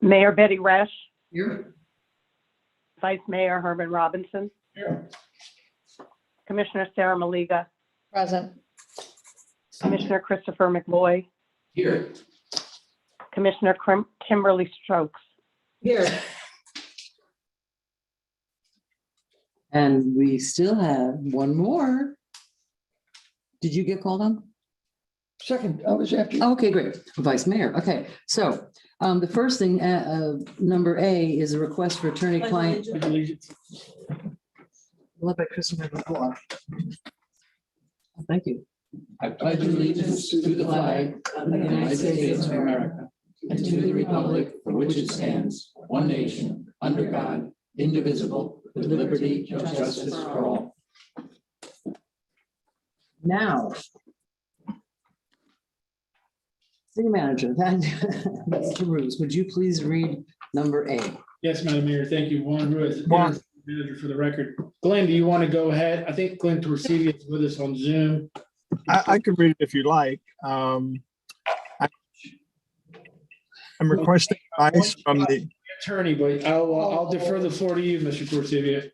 Mayor Betty Resch, Here. Vice Mayor Herman Robinson, Here. Commissioner Sarah Maliga, Present. Commissioner Christopher McVoy, Here. Commissioner Kimberly Stokes. Here. And we still have one more. Did you get called on? Second, I was after you. Okay, great. Vice Mayor. Okay, so the first thing, number A, is a request for attorney-client. Led by Christopher McVoy. Thank you. I pledge allegiance to the flag of the United States of America and to the republic for which it stands, one nation, under God, indivisible, with liberty and justice for all. Now, City Manager, Mr. Roos, would you please read number A? Yes, Madam Mayor, thank you. Juan Ruiz, manager for the record. Glenn, do you want to go ahead? I think Glenn Torsivi is with us on Zoom. I could read it if you like. I'm requesting advice from the. Attorney, but I'll defer the floor to you, Mr. Torsivi.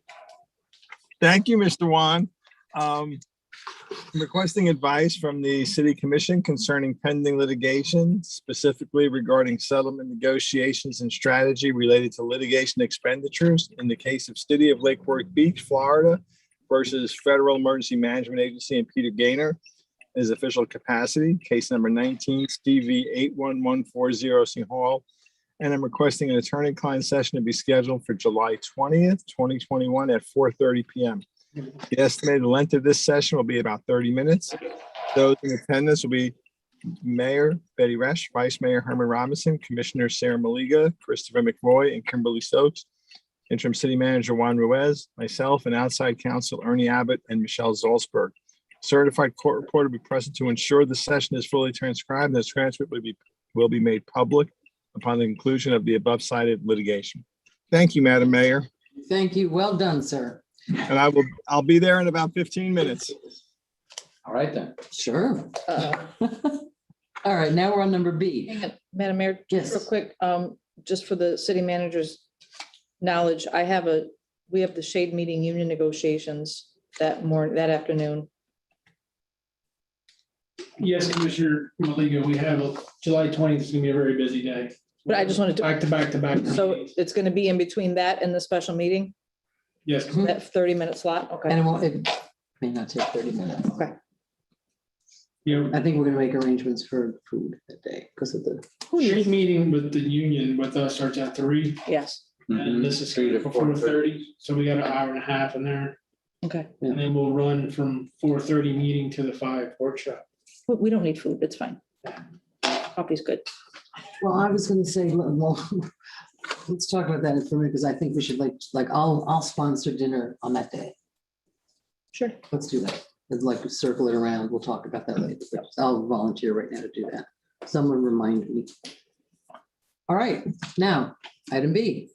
Thank you, Mr. Juan. I'm requesting advice from the City Commission concerning pending litigation, specifically regarding settlement negotiations and strategy related to litigation expenditures in the case of City of Lake Worth Beach, Florida versus Federal Emergency Management Agency and Peter Gaynor in his official capacity, case number 19 CV 81140 St. Hall. And I'm requesting an attorney-client session to be scheduled for July 20th, 2021 at 4:30 p.m. The estimated length of this session will be about 30 minutes. Those in attendance will be Mayor Betty Resch, Vice Mayor Herman Robinson, Commissioner Sarah Maliga, Christopher McVoy, and Kimberly Stokes, Interim City Manager Juan Ruiz, myself, and outside counsel Ernie Abbott and Michelle Zolzberg. Certified court reporter will be present to ensure the session is fully transcribed and the transcript will be made public upon the conclusion of the above cited litigation. Thank you, Madam Mayor. Thank you. Well done, sir. And I'll be there in about 15 minutes. All right then. Sure. All right, now we're on number B. Hang on, Madam Mayor, Yes. real quick, just for the city manager's knowledge, we have the shade meeting union negotiations that afternoon. Yes, Commissioner Maliga, we have July 20th is going to be a very busy day. But I just wanted to, Back to back to back. so it's going to be in between that and the special meeting, Yes, that 30-minute slot? And Okay. it may not take 30 minutes. Okay. you know, I think we're gonna make arrangements for food that day because of the. street meeting with the union with us starts at 3, Yes. and this is 3 to 4:30. So we got an hour and a half in there, Okay. and then we'll run from 4:30 meeting to the 5 workshop. We don't need food. It's fine. Coffee's good. Well, I was gonna say, well, let's talk about that for a minute because I think we should I'll sponsor dinner on that day. Sure. Let's do that. I'd like to circle it around. We'll talk about that later. But I'll volunteer right now to do that. Someone remind me. All right, now, item B.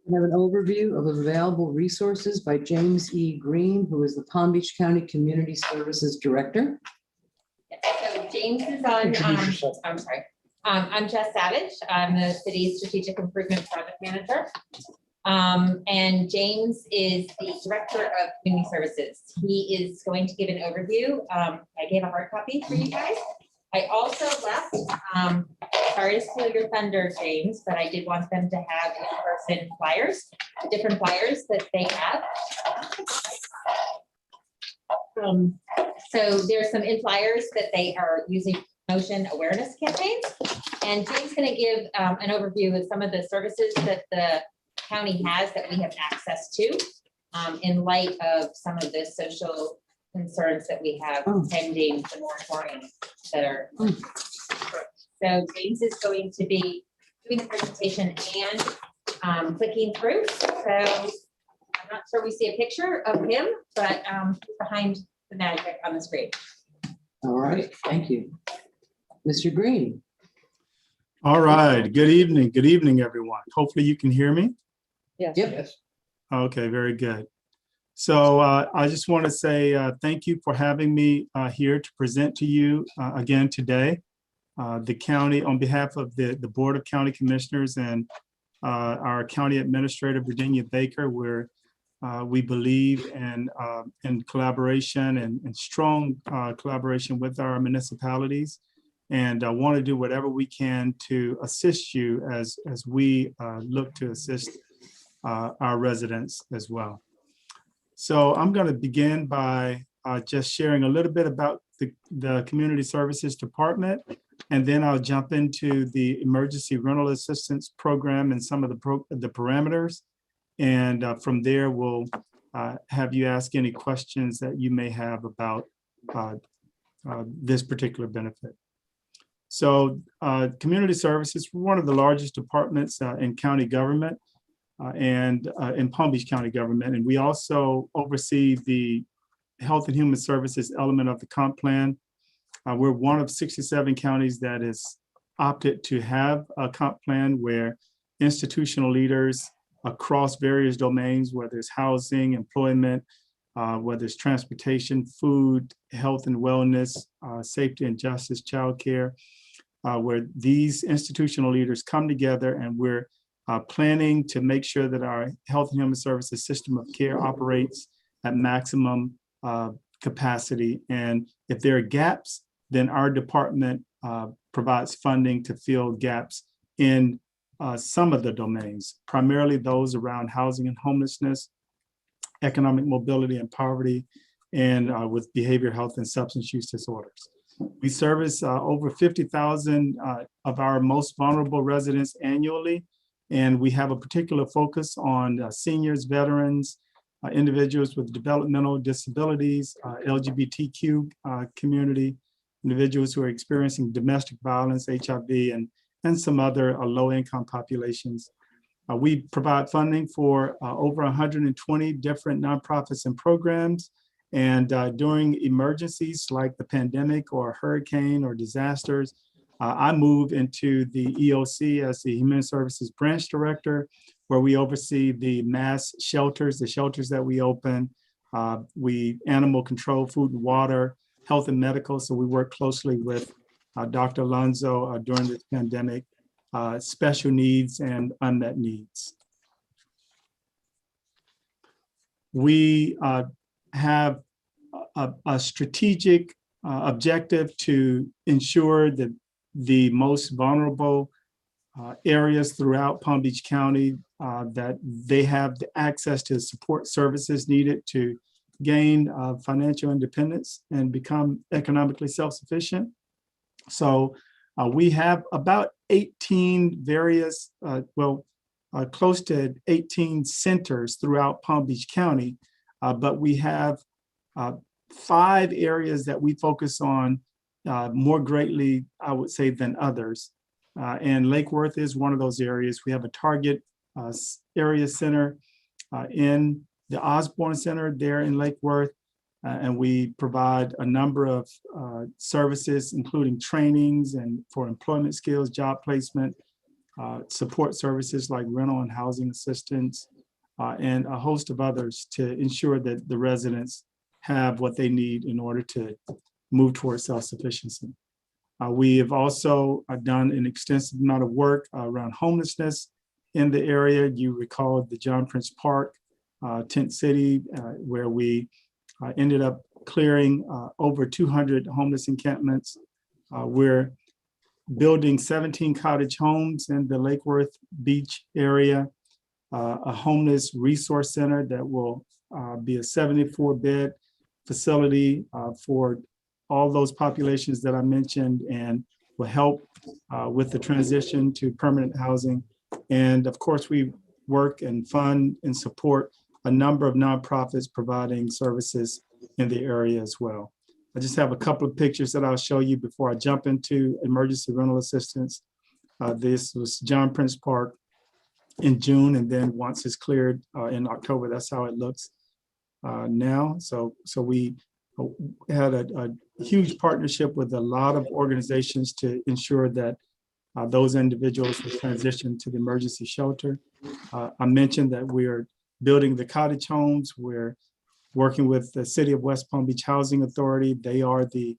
We have an overview of available resources by James E. Green, who is the Palm Beach County Community Services Director. So James is on, Introduce yourself. I'm sorry. I'm Jess Savage. I'm the city's strategic improvement project manager. And James is the director of community services. He is going to give an overview. I gave a hard copy for you guys. I also left, sorry to steal your thunder, James, but I did want them to have in-person flyers, the different flyers that they have. So there's some in-flyers that they are using motion awareness campaigns. And James is going to give an overview of some of the services that the county has that we have access to in light of some of the social concerns that we have pending the moratorium that are. So James is going to be doing the presentation and clicking through. So I'm not sure we see a picture of him, but behind the magic on the screen. All right, thank you. Mr. Green. All right, good evening, everyone. Hopefully you can hear me. Yes. Yep. Okay, very good. So I just want to say thank you for having me here to present to you again today. the county, on behalf of the Board of County Commissioners and our County Administrator, Virginia Baker, where we believe in collaboration and strong collaboration with our municipalities. And I want to do whatever we can to assist you as we look to assist our residents as well. So I'm going to begin by just sharing a little bit about the Community Services Department, and then I'll jump into the Emergency Rental Assistance Program and some of the parameters. And from there, we'll have you ask any questions that you may have about this particular benefit. So Community Services, we're one of the largest departments in county government and in Palm Beach County government. And we also oversee the Health and Human Services element of the comp plan. We're one of 67 counties that is opted to have a comp plan where institutional leaders across various domains, whether it's housing, employment, whether it's transportation, food, health and wellness, safety and justice, childcare, where these institutional leaders come together, and we're planning to make sure that our Health and Human Services system of care operates at maximum capacity. And if there are gaps, then our department provides funding to fill gaps in some of the domains, primarily those around housing and homelessness, economic mobility and poverty, and with behavior health and substance use disorders. We service over 50,000 of our most vulnerable residents annually, and we have a particular focus on seniors, veterans, individuals with developmental disabilities, LGBTQ community, individuals who are experiencing domestic violence, HIV, and some other low-income populations. We provide funding for over 120 different nonprofits and programs. And during emergencies like the pandemic or hurricane or disasters, I move into the EOC as the Human Services Branch Director, where we oversee the mass shelters, the shelters that we open. We animal control, food and water, health and medical. So we work closely with Dr. Alonzo during this pandemic, special needs and unmet needs. We have a strategic objective to ensure that the most vulnerable areas throughout Palm Beach County, that they have the access to support services needed to gain financial independence and become economically self-sufficient. So we have about 18 various, close to 18 centers throughout Palm Beach County, but we have 5 areas that we focus on more greatly, I would say, than others. And Lake Worth is one of those areas. We have a target area center in the Osborne Center there in Lake Worth. And we provide a number of services, including trainings and for employment skills, job placement, support services like rental and housing assistance, and a host of others to ensure that the residents have what they need in order to move towards self-sufficiency. We have also done an extensive amount of work around homelessness in the area. You recall the John Prince Park, Tent City, where we ended up clearing over 200 homeless encampments. We're building 17 cottage homes in the Lake Worth Beach area, a homeless resource center that will be a 74-bed facility for all those populations that I mentioned, and will help with the transition to permanent housing. And of course, we work and fund and support a number of nonprofits providing services in the area as well. I just have a couple of pictures that I'll show you before I jump into emergency rental assistance. This was John Prince Park in June, and then once it's cleared in October, that's how it looks now. So we had a huge partnership with a lot of organizations to ensure that those individuals will transition to the emergency shelter. I mentioned that we are building the cottage homes. We're working with the City of West Palm Beach Housing Authority. They are the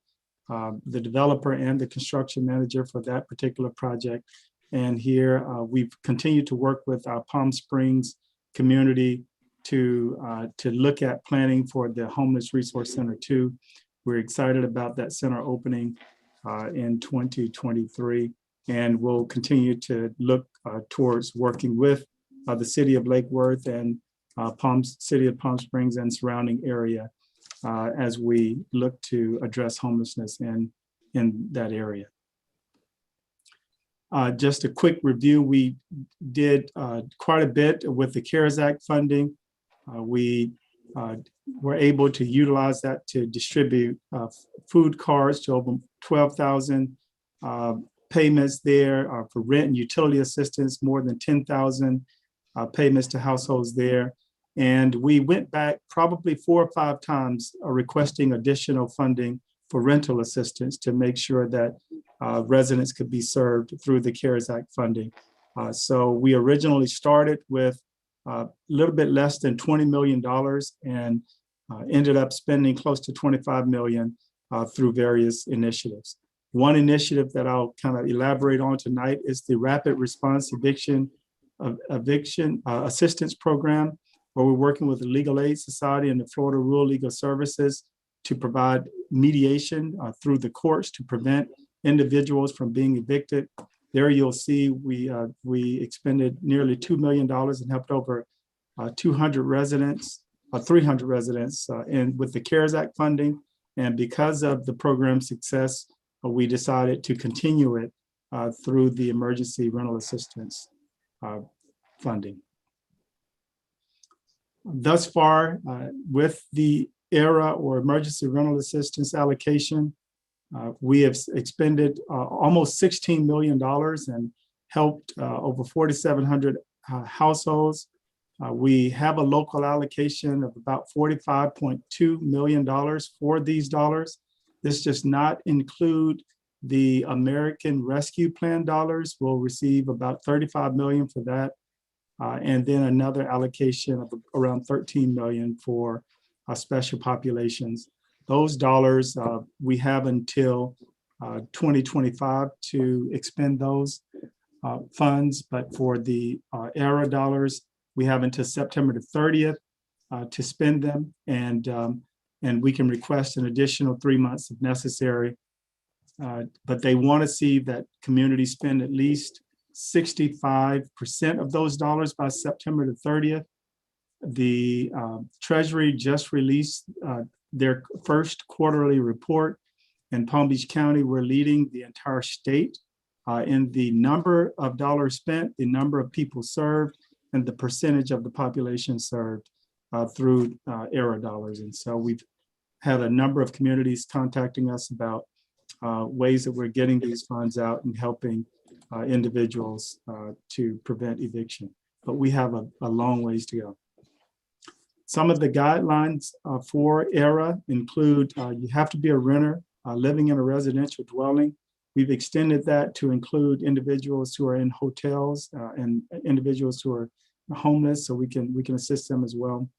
the developer and the construction manager for that particular project. And here we've continued to work with our Palm Springs community to look at planning for the Homeless Resource Center 2. We're excited about that center opening in 2023, and we'll continue to look towards working with the city of Lake Worth and city of Palm Springs and surrounding area as we look to address homelessness in that area. Just a quick review, we did quite a bit with the CARES Act funding. We were able to utilize that to distribute food cards to over 12,000 payments there for rent and utility assistance, more than 10,000 payments to households there. And we went back probably 4 or 5 times requesting additional funding for rental assistance to make sure that residents could be served through the CARES Act funding. So we originally started with a little bit less than $20 million and ended up spending close to $25 million through various initiatives. One initiative that I'll kind of elaborate on tonight is the Rapid Response Eviction Assistance Program, where we're working with the Legal Aid Society and the Florida Rural Legal Services to provide mediation through the courts to prevent individuals from being evicted. There you'll see we expended nearly $2 million and helped over 200 residents, 300 residents and with the CARES Act funding. And because of the program's success, we decided to continue it through the emergency rental assistance funding. Thus far, with the ERA or emergency rental assistance allocation, we have expended almost $16 million and helped over 4,700 households. We have a local allocation of about $45.2 million for these dollars. This does not include the American Rescue Plan dollars. We'll receive about $35 million for that. And then another allocation of around $13 million for special populations. Those dollars, we have until 2025 to expend those funds, but for the ERA dollars, we have until September the 30th to spend them, and we can request an additional 3 months if necessary. But they want to see that communities spend at least 65% of those dollars by September the 30th. The Treasury just released their first quarterly report. In Palm Beach County, we're leading the entire state in the number of dollars spent, the number of people served, and the percentage of the population served through ERA dollars. And so we've had a number of communities contacting us about ways that we're getting these funds out and helping individuals to prevent eviction. But we have a long ways to go. Some of the guidelines for ERA include you have to be a renter living in a residential dwelling. We've extended that to include individuals who are in hotels and individuals who are homeless, so we can assist them as well.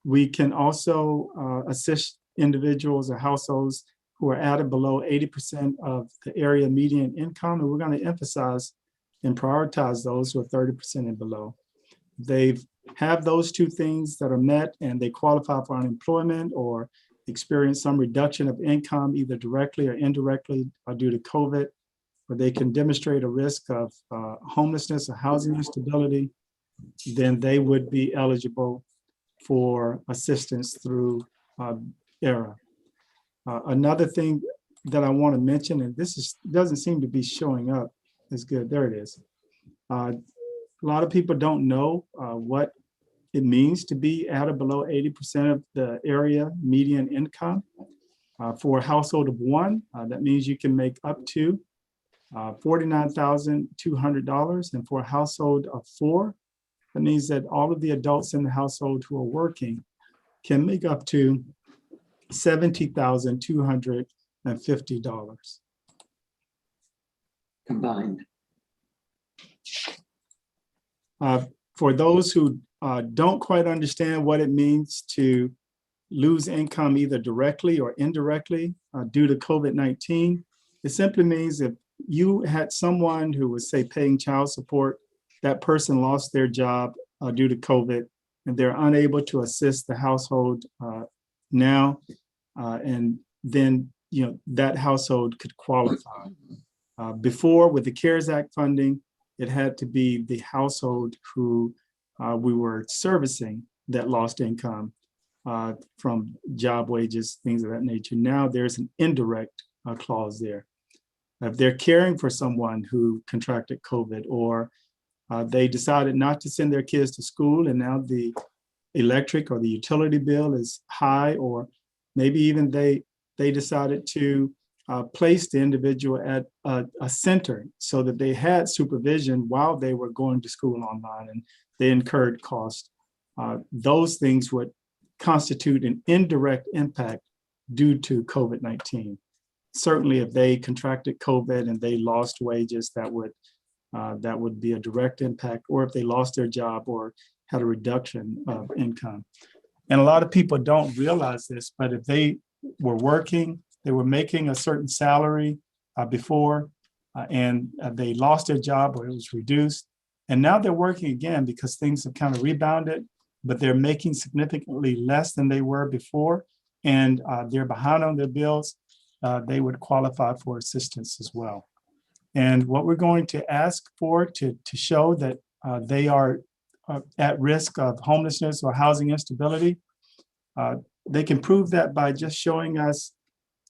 We can also assist individuals or households who are at or below 80% of the area median income, and we're going to emphasize and prioritize those who are 30% and below. They have those two things that are met and they qualify for unemployment or experience some reduction of income, either directly or indirectly due to COVID, or they can demonstrate a risk of homelessness or housing instability, then they would be eligible for assistance through ERA. Another thing that I want to mention, and this doesn't seem to be showing up as good. There it is. A lot of people don't know what it means to be at or below 80% of the area median income. For a household of one, that means you can make up to $49,200. And for a household of four, that means that all of the adults in the household who are working can make up to $70,250. Combined. For those who don't quite understand what it means to lose income either directly or indirectly due to COVID-19. It simply means if you had someone who was, say, paying child support, that person lost their job due to COVID, and they're unable to assist the household now, and then that household could qualify. Before, with the CARES Act funding, it had to be the household who we were servicing that lost income from job wages, things of that nature. Now there's an indirect clause there. If they're caring for someone who contracted COVID, or they decided not to send their kids to school, and now the electric or the utility bill is high, or maybe even they decided to place the individual at a center so that they had supervision while they were going to school online, and they incurred costs. Those things would constitute an indirect impact due to COVID-19. Certainly, if they contracted COVID and they lost wages, that would be a direct impact, or if they lost their job or had a reduction of income. And a lot of people don't realize this, but if they were working, they were making a certain salary before, and they lost their job or it was reduced, and now they're working again because things have kind of rebounded, but they're making significantly less than they were before, and they're behind on their bills, they would qualify for assistance as well. And what we're going to ask for to show that they are at risk of homelessness or housing instability, they can prove that by just showing us,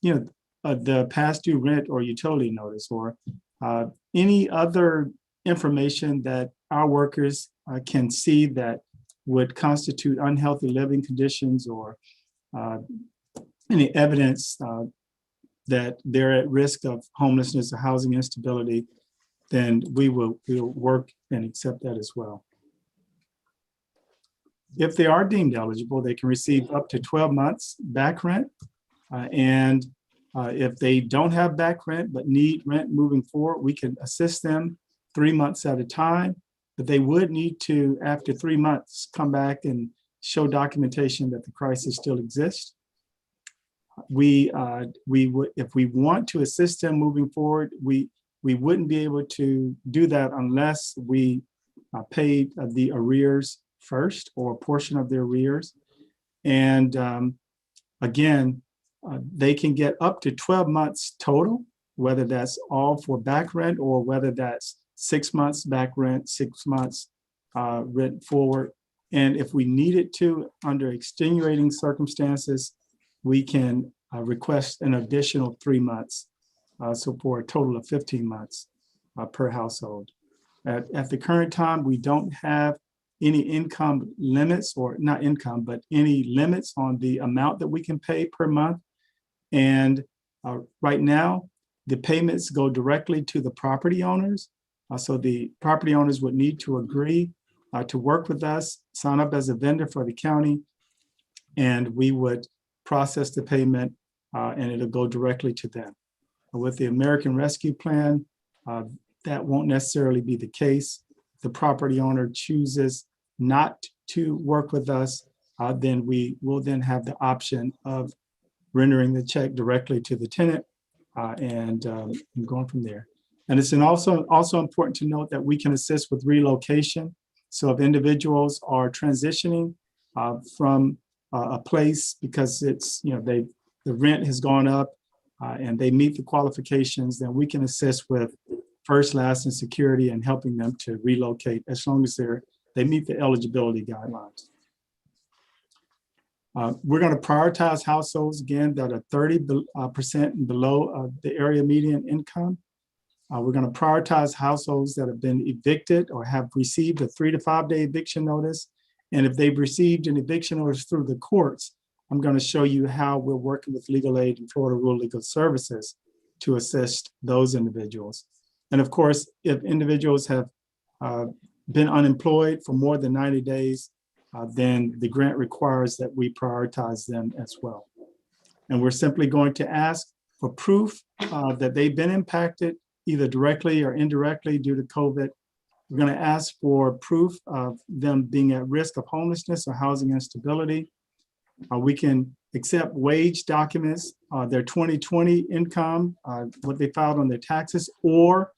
the past due rent or utility notice, or any other information that our workers can see that would constitute unhealthy living conditions, or any evidence that they're at risk of homelessness or housing instability, then we'll work and accept that as well. If they are deemed eligible, they can receive up to 12 months back rent. And if they don't have back rent but need rent moving forward, we can assist them 3 months at a time. But they would need to, after 3 months, come back and show documentation that the crisis still exists. We would, if we want to assist them moving forward, we wouldn't be able to do that unless we paid the arrears first, or a portion of the arrears. And again, they can get up to 12 months total, whether that's all for back rent, or whether that's 6 months back rent, 6 months rent forward. And if we needed to, under extenuating circumstances, we can request an additional 3 months. So for a total of 15 months per household. At the current time, we don't have any income limits, or not income, but any limits on the amount that we can pay per month. And right now, the payments go directly to the property owners. So the property owners would need to agree to work with us, sign up as a vendor for the county, and we would process the payment and it'll go directly to them. With the American Rescue Plan, that won't necessarily be the case. The property owner chooses not to work with us, then we will then have the option of rendering the check directly to the tenant and going from there. And it's also important to note that we can assist with relocation. So if individuals are transitioning from a place because it's, the rent has gone up and they meet the qualifications, then we can assist with first, last, and security and helping them to relocate as long as they meet the eligibility guidelines. We're going to prioritize households, again, that are 30% below the area median income. We're going to prioritize households that have been evicted or have received a 3 to 5 day eviction notice. And if they've received an eviction notice through the courts, I'm going to show you how we're working with Legal Aid and Florida Rural Legal Services to assist those individuals. And of course, if individuals have been unemployed for more than 90 days, then the grant requires that we prioritize them as well. And we're simply going to ask for proof that they've been impacted either directly or indirectly due to COVID. We're going to ask for proof of them being at risk of homelessness or housing instability. We can accept wage documents, their 2020 income, what they filed on their taxes, or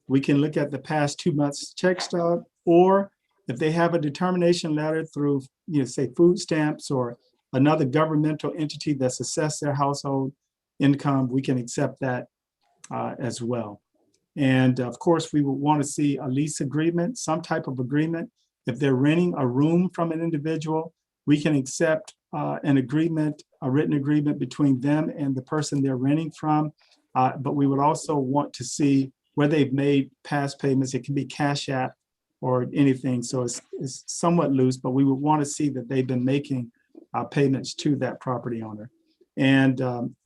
we can look at the past 2 months check stub, or if they have a determination letter through, say food stamps or another governmental entity that's assessed their household income, we can accept that as well. And of course, we would want to see a lease agreement, some type of agreement. If they're renting a room from an individual, we can accept an agreement, a written agreement between them and the person they're renting from. But we would also want to see where they've made past payments. It can be Cash App or anything. So it's somewhat loose, but we would want to see that they've been making payments to that property owner. And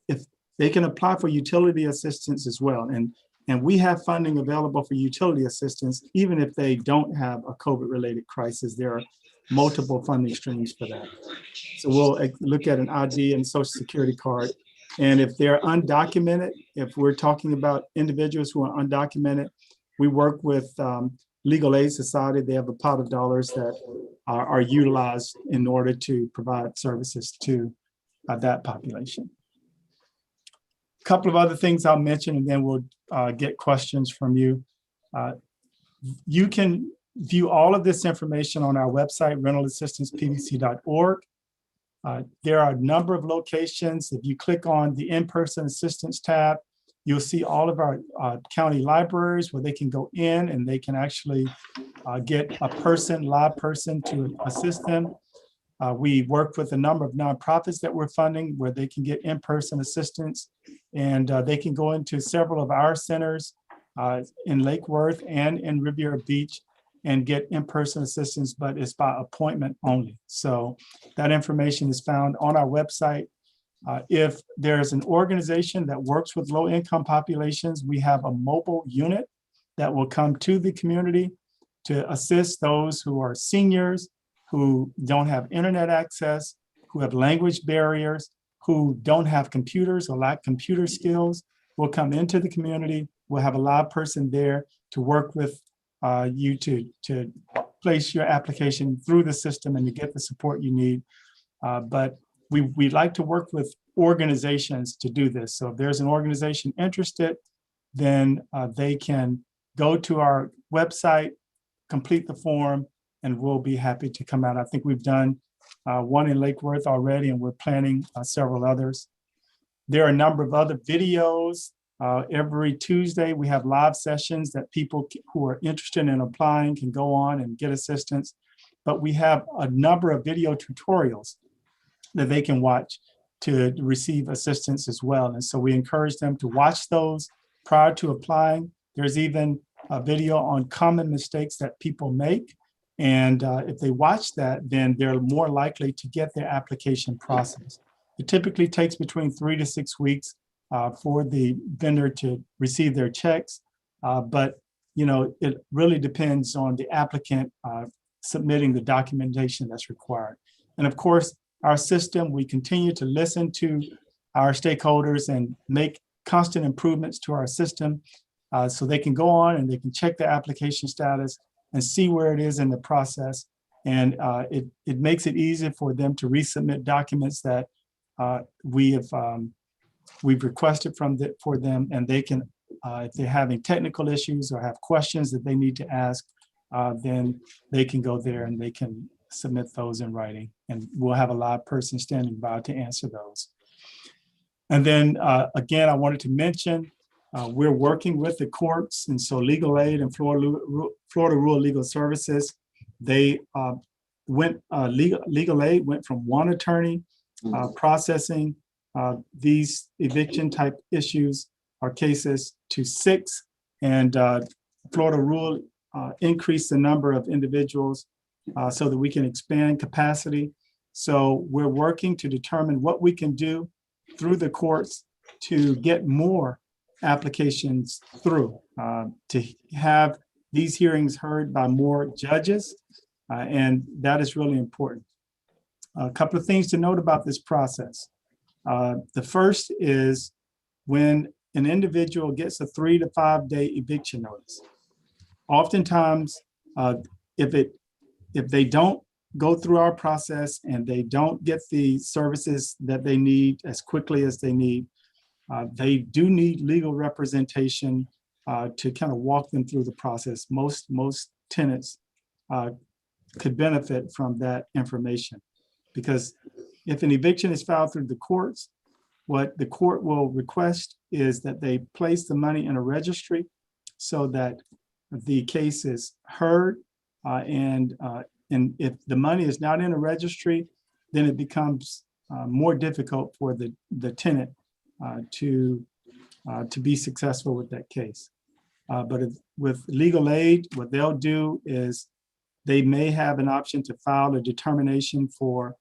if they can apply for utility assistance as well. And we have funding available for utility assistance, even if they don't have a COVID-related crisis. There are multiple funding streams for that. So we'll look at an ID and social security card. And if they're undocumented, if we're talking about individuals who are undocumented, we work with Legal Aid Society. They have a pot of dollars that are utilized in order to provide services to that population. A couple of other things I'll mention, and then we'll get questions from you. You can view all of this information on our website, rentalassistancepbc.org. There are a number of locations. If you click on the in-person assistance tab, you'll see all of our county libraries where they can go in and they can actually get a live person to assist them. We work with a number of nonprofits that we're funding where they can get in-person assistance, and they can go into several of our centers in Lake Worth and in Riviera Beach and get in-person assistance, but it's by appointment only. So that information is found on our website. If there's an organization that works with low-income populations, we have a mobile unit that will come to the community to assist those who are seniors, who don't have internet access, who have language barriers, who don't have computers or lack computer skills. Will come into the community. We'll have a live person there to work with you to place your application through the system and to get the support you need. But we like to work with organizations to do this. So if there's an organization interested, then they can go to our website, complete the form, and we'll be happy to come out. I think we've done one in Lake Worth already, and we're planning several others. There are a number of other videos. Every Tuesday, we have live sessions that people who are interested in applying can go on and get assistance. But we have a number of video tutorials that they can watch to receive assistance as well. And so we encourage them to watch those prior to applying. There's even a video on common mistakes that people make. And if they watch that, then they're more likely to get their application processed. It typically takes between 3 to 6 weeks for the vendor to receive their checks. But it really depends on the applicant submitting the documentation that's required. And of course, our system, we continue to listen to our stakeholders and make constant improvements to our system so they can go on and they can check the application status and see where it is in the process. And it makes it easy for them to resubmit documents that we've requested for them, and they can, if they're having technical issues or have questions that they need to ask, then they can go there and they can submit those in writing, and we'll have a live person standing by to answer those. And then again, I wanted to mention, we're working with the courts, and so Legal Aid and Florida Rural Legal Services, they Legal Aid went from one attorney processing these eviction type issues or cases to 6, and Florida Rural increased the number of individuals so that we can expand capacity. So we're working to determine what we can do through the courts to get more applications through, to have these hearings heard by more judges, and that is really important. A couple of things to note about this process. The first is when an individual gets a 3 to 5 day eviction notice. Oftentimes, if they don't go through our process and they don't get the services that they need as quickly as they need, they do need legal representation to kind of walk them through the process. Most tenants could benefit from that information, because if an eviction is filed through the courts, what the court will request is that they place the money in a registry so that the case is heard. And if the money is not in a registry, then it becomes more difficult for the tenant to be successful with that case. But with legal aid, what they'll do is they may have an option to file a determination for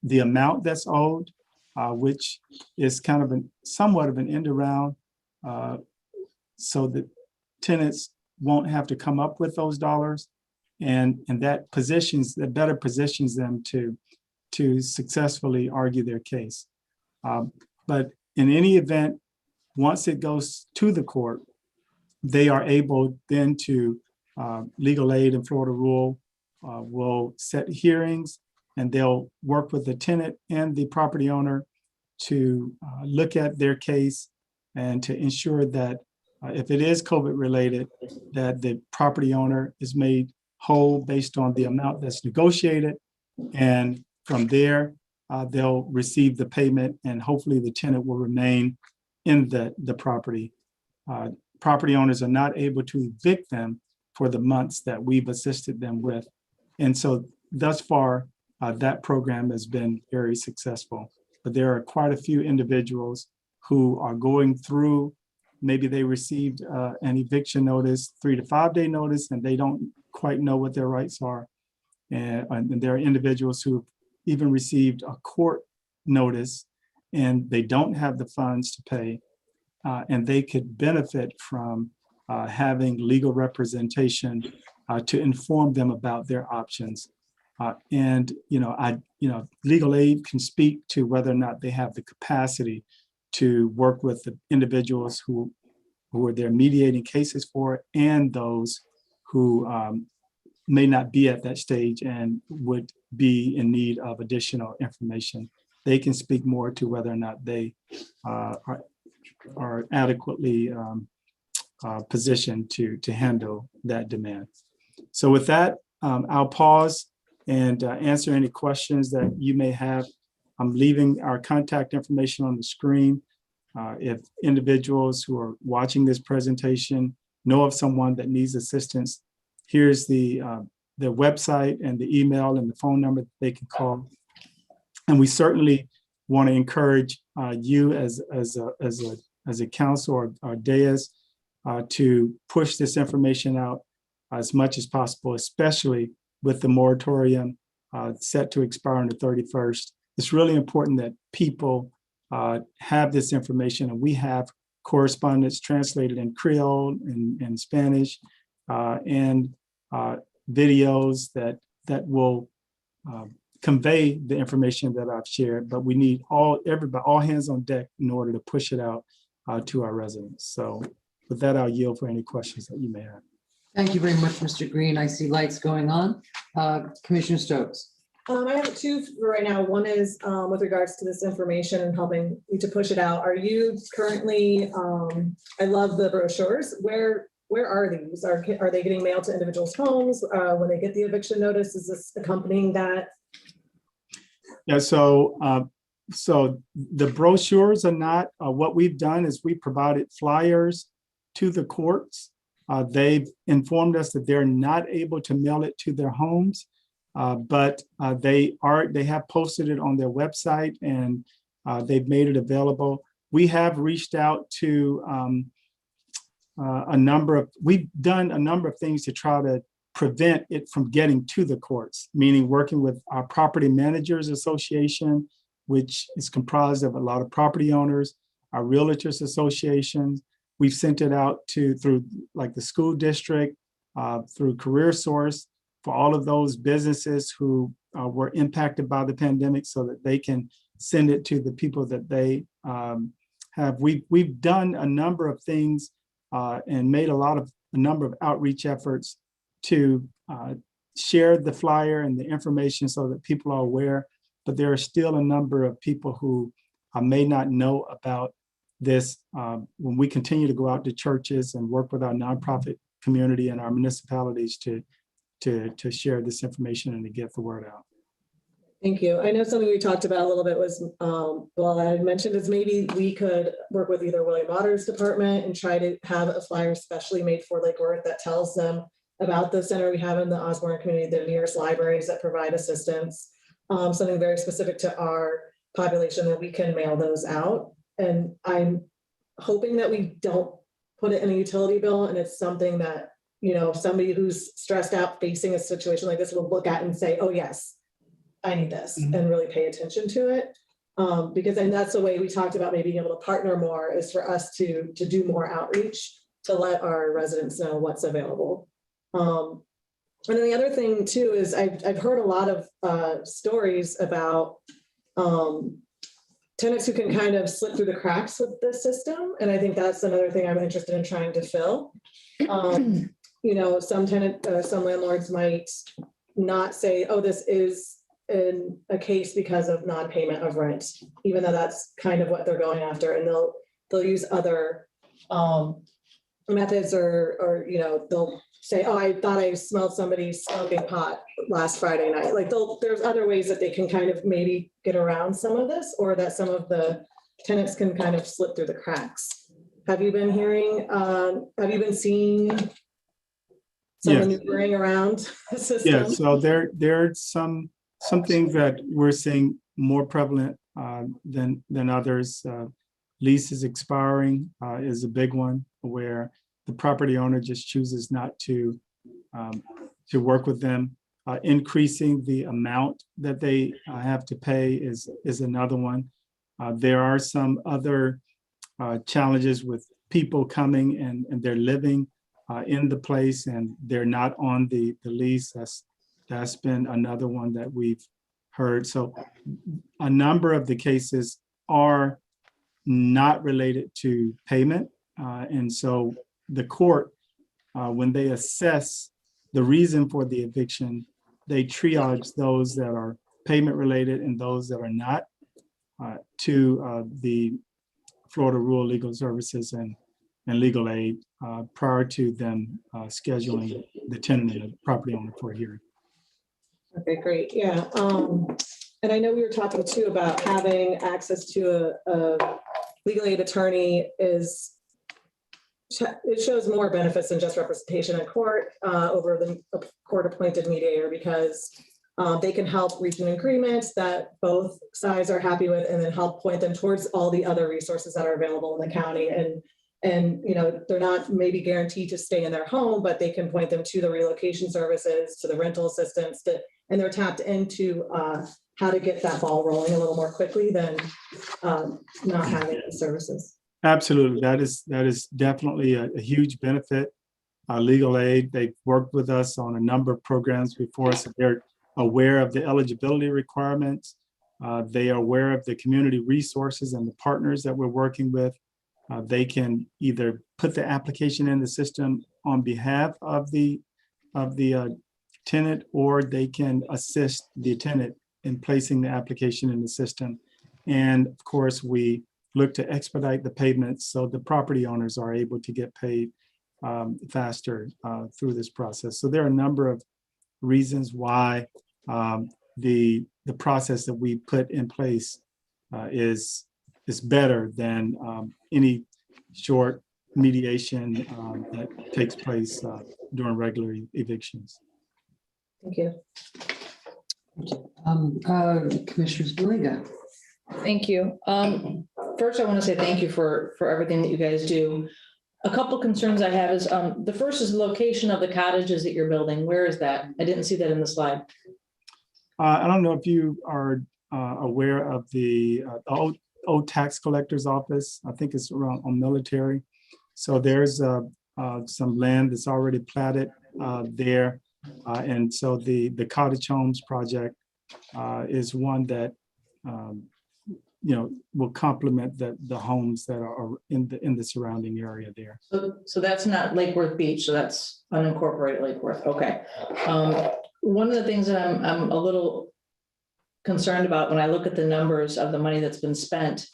the amount that's owed, which is kind of somewhat of an end around, so that tenants won't have to come up with those dollars, and that better positions them to successfully argue their case. But in any event, once it goes to the court, they are able then to, legal aid and Florida rule will set hearings, and they'll work with the tenant and the property owner to look at their case and to ensure that if it is COVID related, that the property owner is made whole based on the amount that's negotiated. And from there, they'll receive the payment, and hopefully the tenant will remain in the property. Property owners are not able to evict them for the months that we've assisted them with. And so thus far, that program has been very successful. But there are quite a few individuals who are going through, maybe they received an eviction notice, 3 to 5 day notice, and they don't quite know what their rights are. And there are individuals who even received a court notice and they don't have the funds to pay, and they could benefit from having legal representation to inform them about their options. And legal aid can speak to whether or not they have the capacity to work with the individuals who are they're mediating cases for, and those who may not be at that stage and would be in need of additional information. They can speak more to whether or not they are adequately positioned to handle that demand. So with that, I'll pause and answer any questions that you may have. I'm leaving our contact information on the screen. If individuals who are watching this presentation know of someone that needs assistance, here's the website and the email and the phone number that they can call. And we certainly want to encourage you as a council or dais to push this information out as much as possible, especially with the moratorium set to expire on the 31st. It's really important that people have this information, and we have correspondence translated in Creole and Spanish, and videos that will convey the information that I've shared. But we need all hands on deck in order to push it out to our residents. So with that, I'll yield for any questions that you may have. Thank you very much, Mr. Green. I see lights going on. Commissioner Stokes. I have two for right now. One is with regards to this information and helping you to push it out. Are you currently, I love the brochures. Where are these? Are they getting mailed to individuals' homes when they get the eviction notice? Is this accompanying that? Yeah, so the brochures are not, what we've done is we provided flyers to the courts. They've informed us that they're not able to mail it to their homes, but they have posted it on their website, and they've made it available. We have reached out to we've done a number of things to try to prevent it from getting to the courts, meaning working with our Property Managers Association, which is comprised of a lot of property owners, our Realtors Associations. We've sent it out through like the school district, through Career Source, for all of those businesses who were impacted by the pandemic, so that they can send it to the people that they have. We've done a number of things and made a number of outreach efforts to shared the flyer and the information so that people are aware, but there are still a number of people who may not know about this. When we continue to go out to churches and work with our nonprofit community and our municipalities to share this information and to get the word out. Thank you. I know something we talked about a little bit was, well, I had mentioned is maybe we could work with either William Waters department and try to have a flyer specially made for Lake Worth that tells them about the center we have in the Osborne community, the nearest libraries that provide assistance, something very specific to our population that we can mail those out. And I'm hoping that we don't put it in a utility bill and it's something that, you know, somebody who's stressed out facing a situation like this will look at and say, oh yes, I need this, and really pay attention to it. Because then that's the way we talked about maybe being able to partner more is for us to do more outreach to let our residents know what's available. And then the other thing too is I've heard a lot of stories about tenants who can kind of slip through the cracks with the system. And I think that's another thing I'm interested in trying to fill. You know, some landlords might not say, oh, this is in a case because of non-payment of rent, even though that's kind of what they're going after. And they'll use other methods or, you know, they'll say, oh, I thought I smelled somebody smoking pot last Friday night. Like there's other ways that they can kind of maybe get around some of this, or that some of the tenants can kind of slip through the cracks. Have you been hearing, have you been seeing some maneuvering around the system? Yeah, so there's some things that we're seeing more prevalent than others. Leases expiring is a big one where the property owner just chooses not to work with them. Increasing the amount that they have to pay is another one. There are some other challenges with people coming and they're living in the place and they're not on the lease. That's been another one that we've heard. So a number of the cases are not related to payment. And so the court, when they assess the reason for the eviction, they triage those that are payment related and those that are not to the Florida Rural Legal Services and legal aid prior to them scheduling the tenant and the property owner for a hearing. Okay, great. Yeah. And I know we were talking too about having access to a legal aid attorney it shows more benefits than just representation in court over the court-appointed mediator, because they can help reach an agreement that both sides are happy with and then help point them towards all the other resources that are available in the county. And you know, they're not maybe guaranteed to stay in their home, but they can point them to the relocation services, to the rental assistance, and they're tapped into how to get that ball rolling a little more quickly than not having the services. Absolutely, that is definitely a huge benefit. Legal aid, they've worked with us on a number of programs before, so they're aware of the eligibility requirements. They are aware of the community resources and the partners that we're working with. They can either put the application in the system on behalf of the tenant, or they can assist the tenant in placing the application in the system. And of course, we look to expedite the payments so the property owners are able to get paid faster through this process. So there are a number of reasons why the process that we put in place is better than any short mediation that takes place during regular evictions. Thank you. Commissioners Maliga. Thank you. First, I want to say thank you for everything that you guys do. A couple concerns I have is, the first is the location of the cottages that you're building. Where is that? I didn't see that in the slide. I don't know if you are aware of the old tax collector's office. I think it's around on Military. So there's some land that's already platted there. And so the cottage homes project is one that will complement the homes that are in the surrounding area there. So that's not Lake Worth Beach, so that's unincorporated Lake Worth, okay. One of the things that I'm a little concerned about when I look at the numbers of the money that's been spent,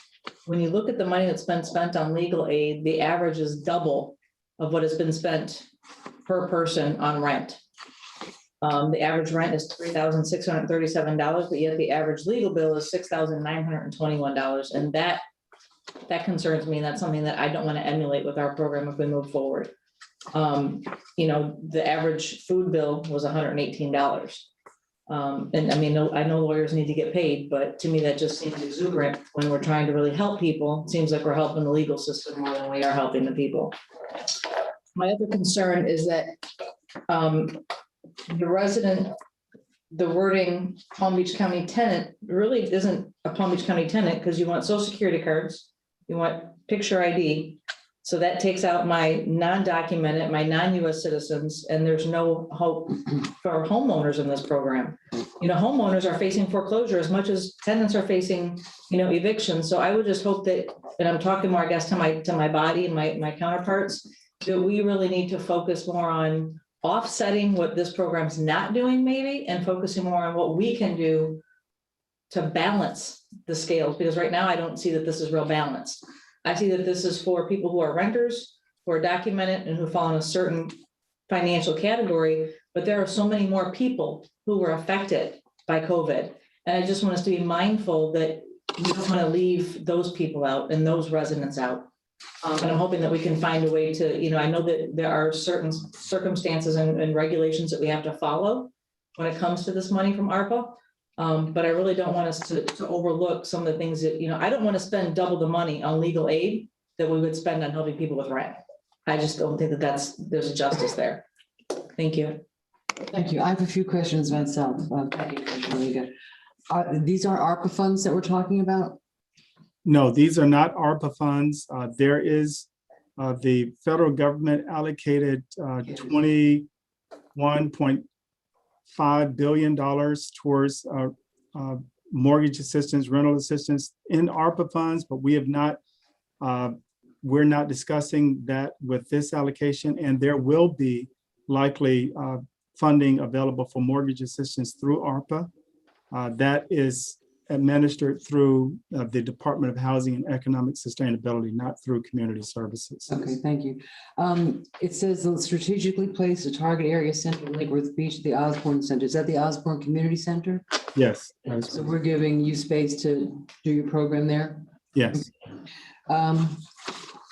when you look at the money that's been spent on legal aid, the average is double of what has been spent per person on rent. The average rent is $3,637, but yet the average legal bill is $6,921. And that concerns me. That's something that I don't want to emulate with our program if we move forward. The average food bill was $118. And I mean, I know lawyers need to get paid, but to me, that just seems exuberant when we're trying to really help people. It seems like we're helping the legal system more than we are helping the people. My other concern is that the wording Palm Beach County tenant really isn't a Palm Beach County tenant because you want social security cards, you want picture ID. So that takes out my non-documented, my non-US citizens, and there's no hope for homeowners in this program. Homeowners are facing foreclosure as much as tenants are facing, eviction. So I would just hope that, and I'm talking more, I guess, to my body and my counterparts, that we really need to focus more on offsetting what this program's not doing maybe, and focusing more on what we can do to balance the scales, because right now I don't see that this is real balanced. I see that this is for people who are renters, who are documented and who fall in a certain financial category, but there are so many more people who were affected by COVID. And I just want us to be mindful that we don't want to leave those people out and those residents out. And I'm hoping that we can find a way to, I know that there are certain circumstances and regulations that we have to follow when it comes to this money from ARPA. But I really don't want us to overlook some of the things that, I don't want to spend double the money on legal aid that we would spend on helping people with rent. I just don't think that there's a justice there. Thank you. Thank you. I have a few questions myself. Thank you, Commissioner Liga. These are ARPA funds that we're talking about? No, these are not ARPA funds. There is the federal government allocated $21.5 billion towards mortgage assistance, rental assistance in ARPA funds, but we have not, we're not discussing that with this allocation, and there will be likely funding available for mortgage assistance through ARPA. That is administered through the Department of Housing and Economic Sustainability, not through Community Services. Okay, thank you. It says strategically place a target area center in Lake Worth Beach, the Osborne Center. Is that the Osborne Community Center? Yes. So we're giving you space to do your program there? Yes. My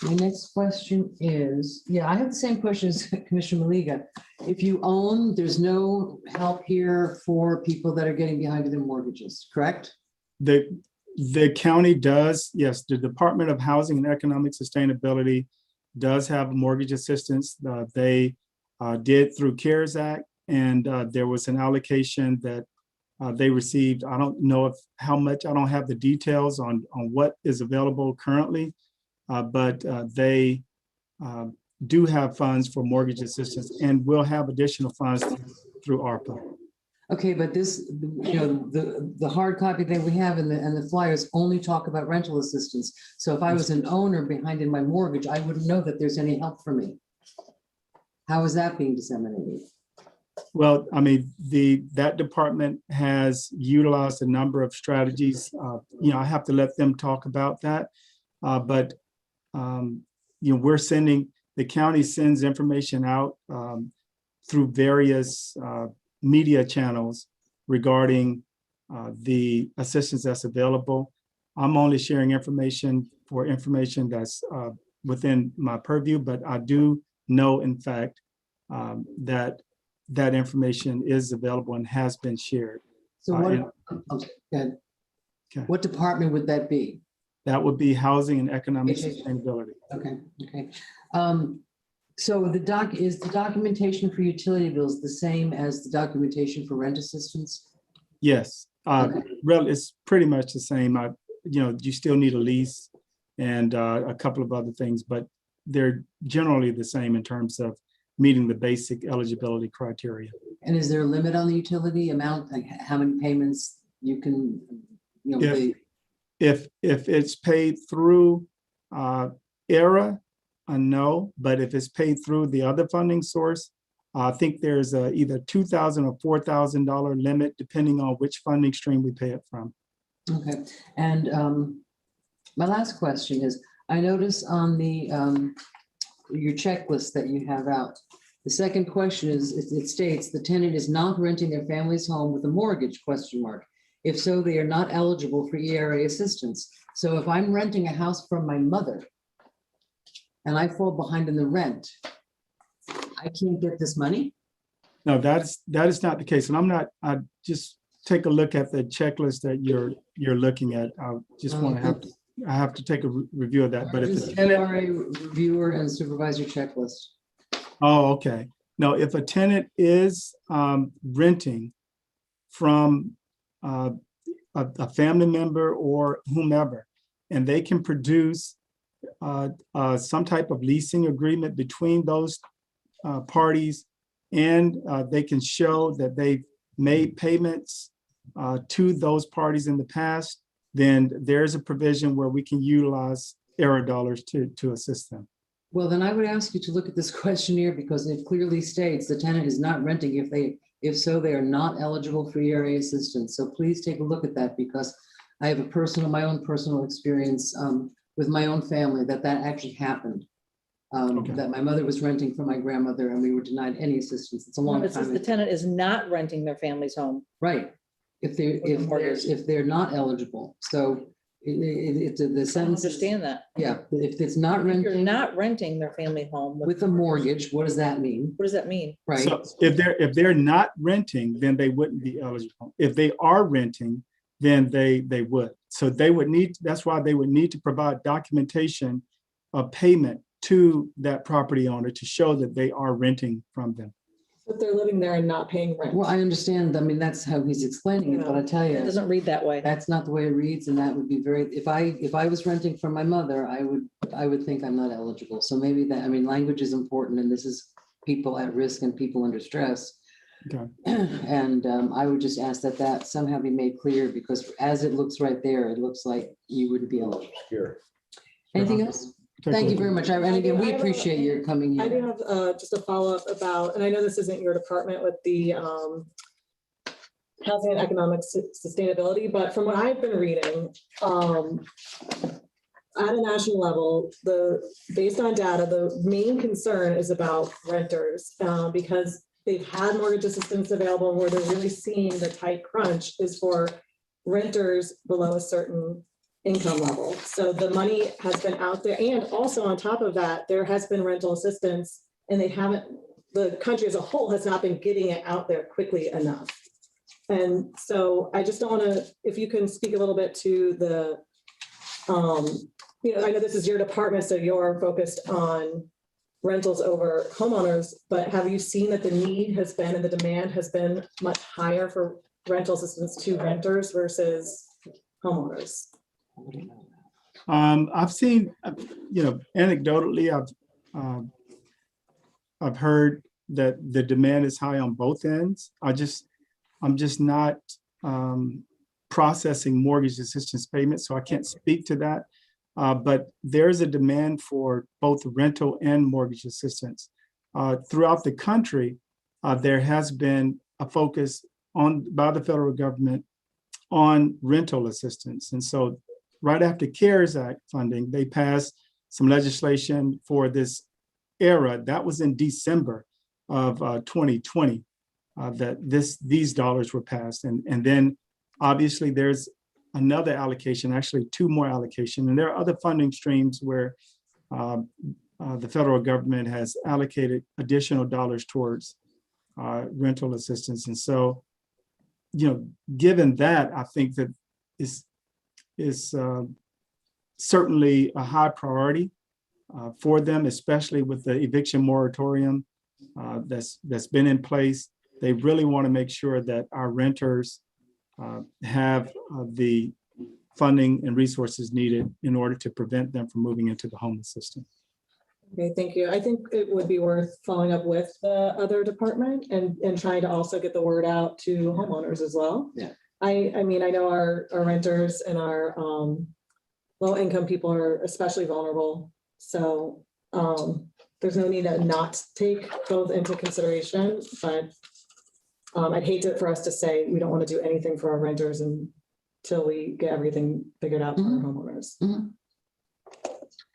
next question is, I have the same question as Commissioner Maliga. If you own, there's no help here for people that are getting behind in their mortgages, correct? The county does, yes, the Department of Housing and Economic Sustainability does have mortgage assistance. They did through CARES Act, and there was an allocation that they received. I don't know how much, I don't have the details on what is available currently, but they do have funds for mortgage assistance and will have additional funds through ARPA. Okay, but this, the hard copy that we have and the flyers only talk about rental assistance. So if I was an owner behind in my mortgage, I wouldn't know that there's any help for me. How is that being disseminated? Well, I mean, that department has utilized a number of strategies. I have to let them talk about that. But we're sending, the county sends information out through various media channels regarding the assistance that's available. I'm only sharing information that's within my purview, but I do know, in fact, that information is available and has been shared. So what department would that be? That would be Housing and Economic Sustainability. Okay. So is the documentation for utility bills the same as the documentation for rent assistance? Yes, it's pretty much the same. You still need a lease and a couple of other things, but they're generally the same in terms of meeting the basic eligibility criteria. And is there a limit on the utility amount, like how many payments you can, If it's paid through ARPA, no, but if it's paid through the other funding source, I think there's either $2,000 or $4,000 limit, depending on which funding stream we pay it from. Okay, and my last question is, I notice on the your checklist that you have out, the second question is, it states the tenant is not renting their family's home with a mortgage, question mark. If so, they are not eligible for ERA assistance. So if I'm renting a house from my mother and I fall behind in the rent, I can't get this money? No, that is not the case. And I just take a look at the checklist that you're looking at. I just want to I have to take a review of that, but if Just the tenant, ERA reviewer and supervisor checklist. oh, okay. No, if a tenant is renting from a family member or whomever, and they can produce some type of leasing agreement between those parties, and they can show that they've made payments to those parties in the past, then there's a provision where we can utilize ARPA dollars to assist them. Well, then I would ask you to look at this questionnaire because it clearly states the tenant is not renting. If so, they are not eligible for ERA assistance. So please take a look at that because I have my own personal experience with my own family that actually happened. Okay. That my mother was renting from my grandmother and we were denied any assistance. It's a long It says time. the tenant is not renting their family's home. Right. If they're not eligible. So it's the I don't sentence. understand that. Yeah, if it's not If you're rented not renting their family home. with a mortgage, what does that mean? What does that mean? Right? So if they're not renting, then they wouldn't be eligible. If they are renting, then they would. So they would need, that's why they would need to provide documentation of payment to that property owner to show that they are renting from them. If they're living there and not paying rent. Well, I understand. I mean, that's how he's explaining it, but I tell It you, doesn't read that way. that's not the way it reads, and that would be very, if I was renting from my mother, I would think I'm not eligible. So maybe that, I mean, language is important, and this is people at risk and people under stress. Okay. And I would just ask that somehow be made clear, because as it looks right there, it looks like you wouldn't be eligible. Anything else? Thank you very much. And again, we appreciate your coming I do here. have just a follow-up about, and I know this isn't your department with the housing and economic sustainability, but from what I've been reading, at a national level, based on data, the main concern is about renters because they've had mortgage assistance available, and where they're really seeing the tight crunch is for renters below a certain income level. So the money has been out there, and also on top of that, there has been rental assistance, and the country as a whole has not been getting it out there quickly enough. And so I just don't want to, if you can speak a little bit to the, I know this is your department, so you're focused on rentals over homeowners, but have you seen that the need has been and the demand has been much higher for rental assistance to renters versus homeowners? I've seen, anecdotally, I've heard that the demand is high on both ends. I'm just not processing mortgage assistance payments, so I can't speak to that. But there's a demand for both rental and mortgage assistance. Throughout the country, there has been a focus by the federal government on rental assistance. And so right after CARES Act funding, they passed some legislation for this era. That was in December of 2020 that these dollars were passed. And then obviously there's another allocation, actually two more allocation. And there are other funding streams where the federal government has allocated additional dollars towards rental assistance. And so, given that, I think that is certainly a high priority for them, especially with the eviction moratorium that's been in place. They really want to make sure that our renters have the funding and resources needed in order to prevent them from moving into the homeless system. Okay, thank you. I think it would be worth following up with the other department and trying to also get the word out to homeowners as well. Yeah. I mean, I know our renters and our low-income people are especially vulnerable. So there's no need to not take both into consideration, but I'd hate for us to say we don't want to do anything for our renters until we get everything figured out for our homeowners.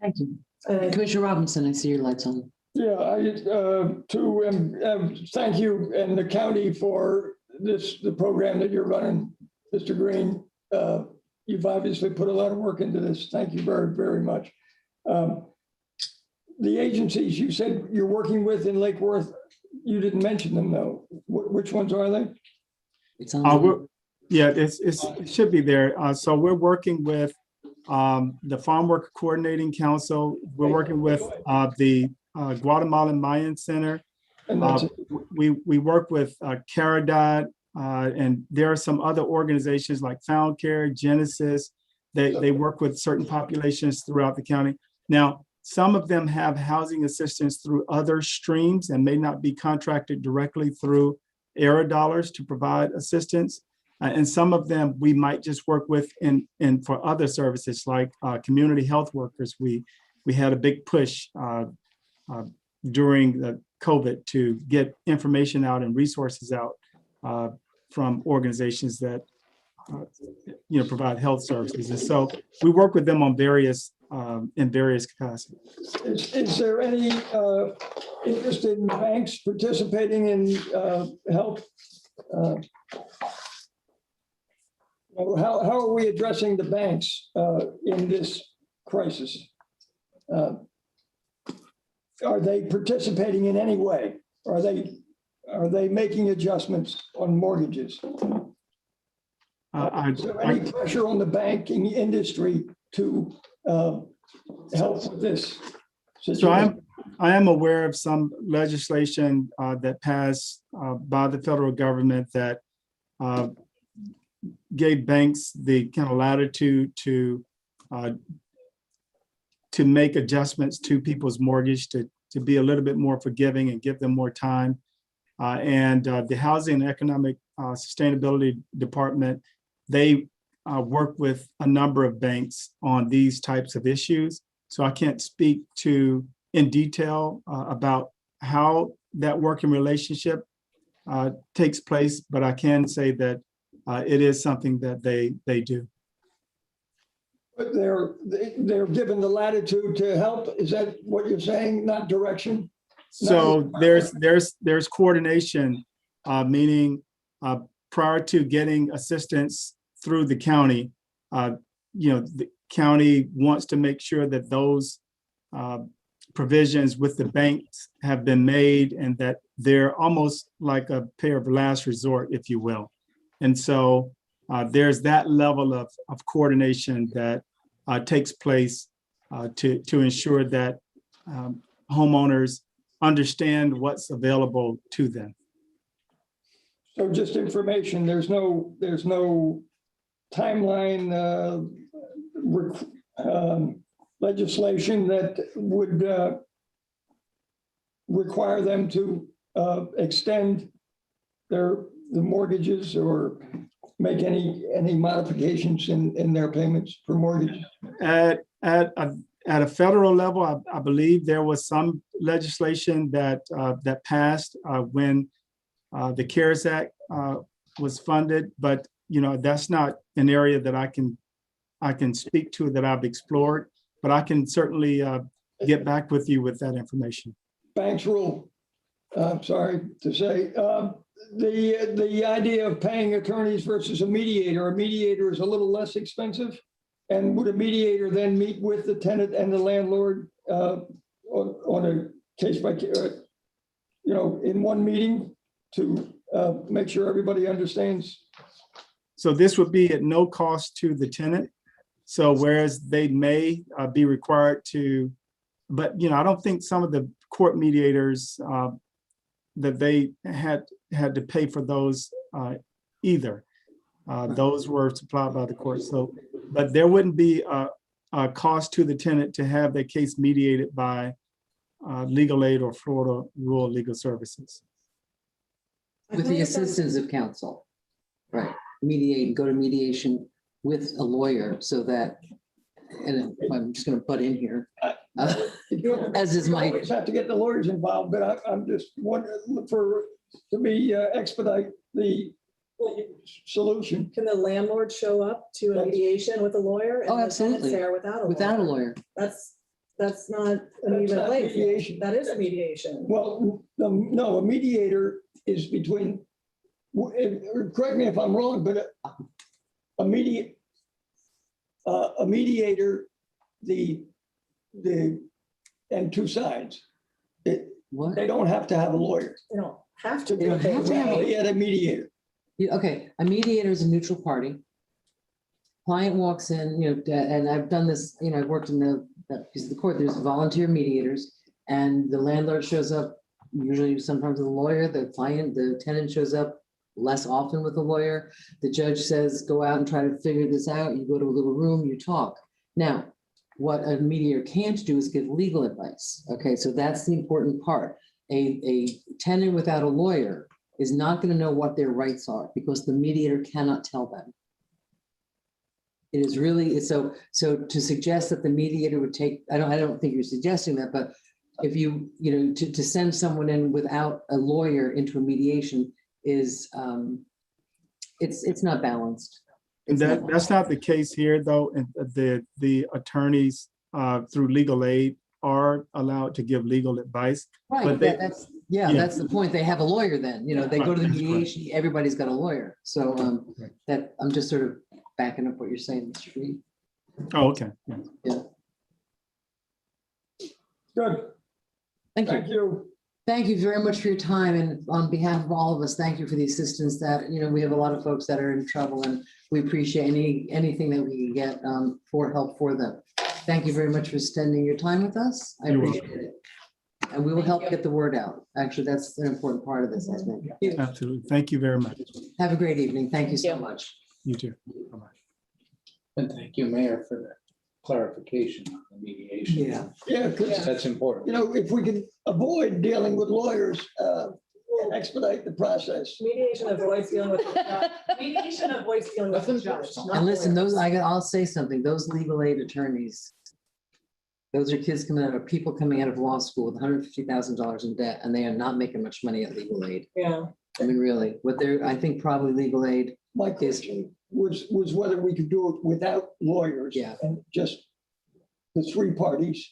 Thank you. And Commissioner Robinson, I see your lights on. Yeah, thank you and the county for the program that you're running, Mr. Green. You've obviously put a lot of work into this. Thank you very, very much. The agencies you said you're working with in Lake Worth, you didn't mention them though. Which ones are they? It's on. Yeah, it should be there. So we're working with the Farm Worker Coordinating Council. We're working with the Guatemalan Mayan Center. And that's it. We work with Caridad, and there are some other organizations like Found Care, Genesis. They work with certain populations throughout the county. Now, some of them have housing assistance through other streams and may not be contracted directly through ARPA dollars to provide assistance. And some of them we might just work with in for other services like community health workers. We had a big push during the COVID to get information out and resources out from organizations that provide health services. And so we work with them on various in various capacities. Is there any interest in banks participating in help? How are we addressing the banks in this crisis? Are they participating in any way? Are they making adjustments on mortgages? Is there any pressure on the banking industry to help with this situation? So I am aware of some legislation that passed by the federal government that gave banks the kind of latitude to make adjustments to people's mortgage to be a little bit more forgiving and give them more time. And the Housing and Economic Sustainability Department, they work with a number of banks on these types of issues. So I can't speak in detail about how that working relationship takes place, but I can say that it is something that they do. But they're given the latitude to help. Is that what you're saying? Not direction? So there's coordination, meaning prior to getting assistance through the county, the county wants to make sure that those provisions with the banks have been made and that they're almost like a pair of last resort, if you will. And so there's that level of coordination that takes place to ensure that homeowners understand what's available to them. So just information, there's no timeline legislation that would require them to extend the mortgages or make any modifications in their payments for mortgage? At a federal level, I believe there was some legislation that passed when the CARES Act was funded, but that's not an area that I can speak to that I've explored, but I can certainly get back with you with that information. Banks rule. I'm sorry to say. The idea of paying attorneys versus a mediator is a little less expensive. And would a mediator then meet with the tenant and the landlord on a case by case, in one meeting to make sure everybody understands? So this would be at no cost to the tenant. So whereas they may be required to, but I don't think some of the court mediators that they had to pay for those either. Those were supplied by the court. So, but there wouldn't be a cost to the tenant to have their case mediated by legal aid or Florida Rural Legal Services. With the assistance of counsel. Right. mediate, go to mediation with a lawyer so that, and I'm just gonna butt in here. As is my, Always have to get the lawyers involved, but I'm just wondering to be expedite the solution. Can the landlord show up to a mediation with a lawyer? and Oh, the tenant's absolutely. there without a lawyer. That's not an That's even not playing field. mediation. That is a mediation. Well, no, a mediator is between, correct me if I'm wrong, but a mediator, and two sides. What? They don't have to have a lawyer. They don't have to. They don't have to have They had a mediator. Yeah, okay, a mediator is a neutral party. Client walks in, and I've done this, I've worked in that piece of the court, there's volunteer mediators, and the landlord shows up, usually sometimes with a lawyer, the tenant shows up less often with a lawyer. The judge says, go out and try to figure this out. You go to a little room, you talk. Now, what a mediator can't do is give legal advice. Okay, so that's the important part. A tenant without a lawyer is not going to know what their rights are because the mediator cannot tell them. It is really, so to suggest that the mediator would take, I don't think you're suggesting that, but if to send someone in without a lawyer into a mediation is, it's not balanced. And that's not the case here, though. And the attorneys through legal aid are allowed to give legal advice. Right, But that's the point. They have a lawyer then, they go to the That's correct. mediation, everybody's got a lawyer. So Right. that, I'm just sort of backing up what you're saying, Mr. Reed. Oh, okay. Yeah. Good, Thank you. thank you. Thank you very much for your time. And on behalf of all of us, thank you for the assistance that, we have a lot of folks that are in trouble and we appreciate anything that we can get for help for them. Thank you very much for spending your time with us. I You're appreciate it. And we will help get the word out. Actually, that's an important part of this, I think. Absolutely. Thank you very much. Have a great evening. Thank you so Yeah. much. You too. Bye-bye. And thank you, Mayor, for the clarification on the mediation. Yeah, because, That's important. if we can avoid dealing with lawyers, and expedite the process. Mediation avoids dealing with. Mediation avoids dealing with the judge. not And listen, lawyers. I'll say something, those legal aid attorneys, those are kids people coming out of law school with $150,000 in debt, and they are not making much money at legal aid. Yeah. I mean, really, I think probably legal aid, My question was whether we could do it without lawyers. Yeah. And just the three parties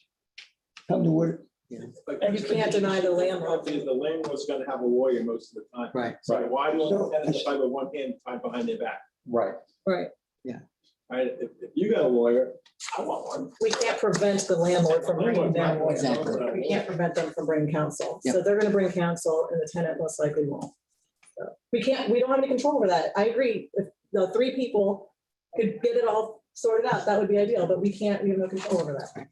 come to it. And you can't deny the landlord. The landlord's gonna have a lawyer most of the time. right? So why do So- the tenants fight with one hand tied behind their back? Right. Right. Right? If you got a lawyer, I want one. We can't prevent the landlord from bringing them. lawyers. Exactly. We can't prevent them from bringing counsel. Yep. So they're gonna bring counsel and the tenant most likely won't. So we don't have any control over that. I agree. If the three people could get it all sorted out, that would be ideal, but we have no control over that.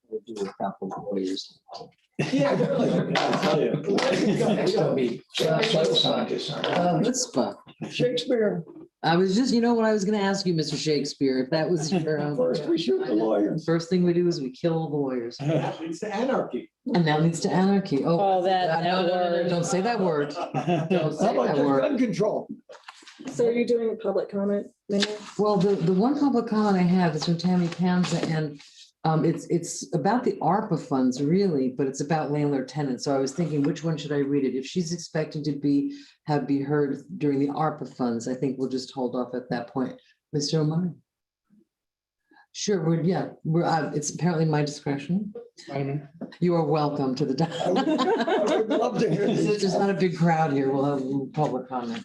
We'll do a couple of lawyers. Yeah. they're like- I'll tell you. Chutzpah. Shakespeare, I was just, what I was gonna ask you, Mr. Shakespeare, if that was your, first we shoot the lawyers. first thing we do is we kill all the lawyers. That leads to anarchy. And that leads to anarchy. Oh, that No, word. don't say that word. Don't How say about that just word. gun control? So are you doing public comment, Minnie? Well, the one public comment I have is from Tammy Panza, and it's about the ARPA funds really, but it's about landlord tenants. So I was thinking, which one should I read it? If she's expecting to be heard during the ARPA funds, I think we'll just hold off at that point. Mr. O'Mara? Sure, it's apparently my discretion. You are welcome to the. I would love to hear this. There's not a big crowd here. We'll have a little public comment.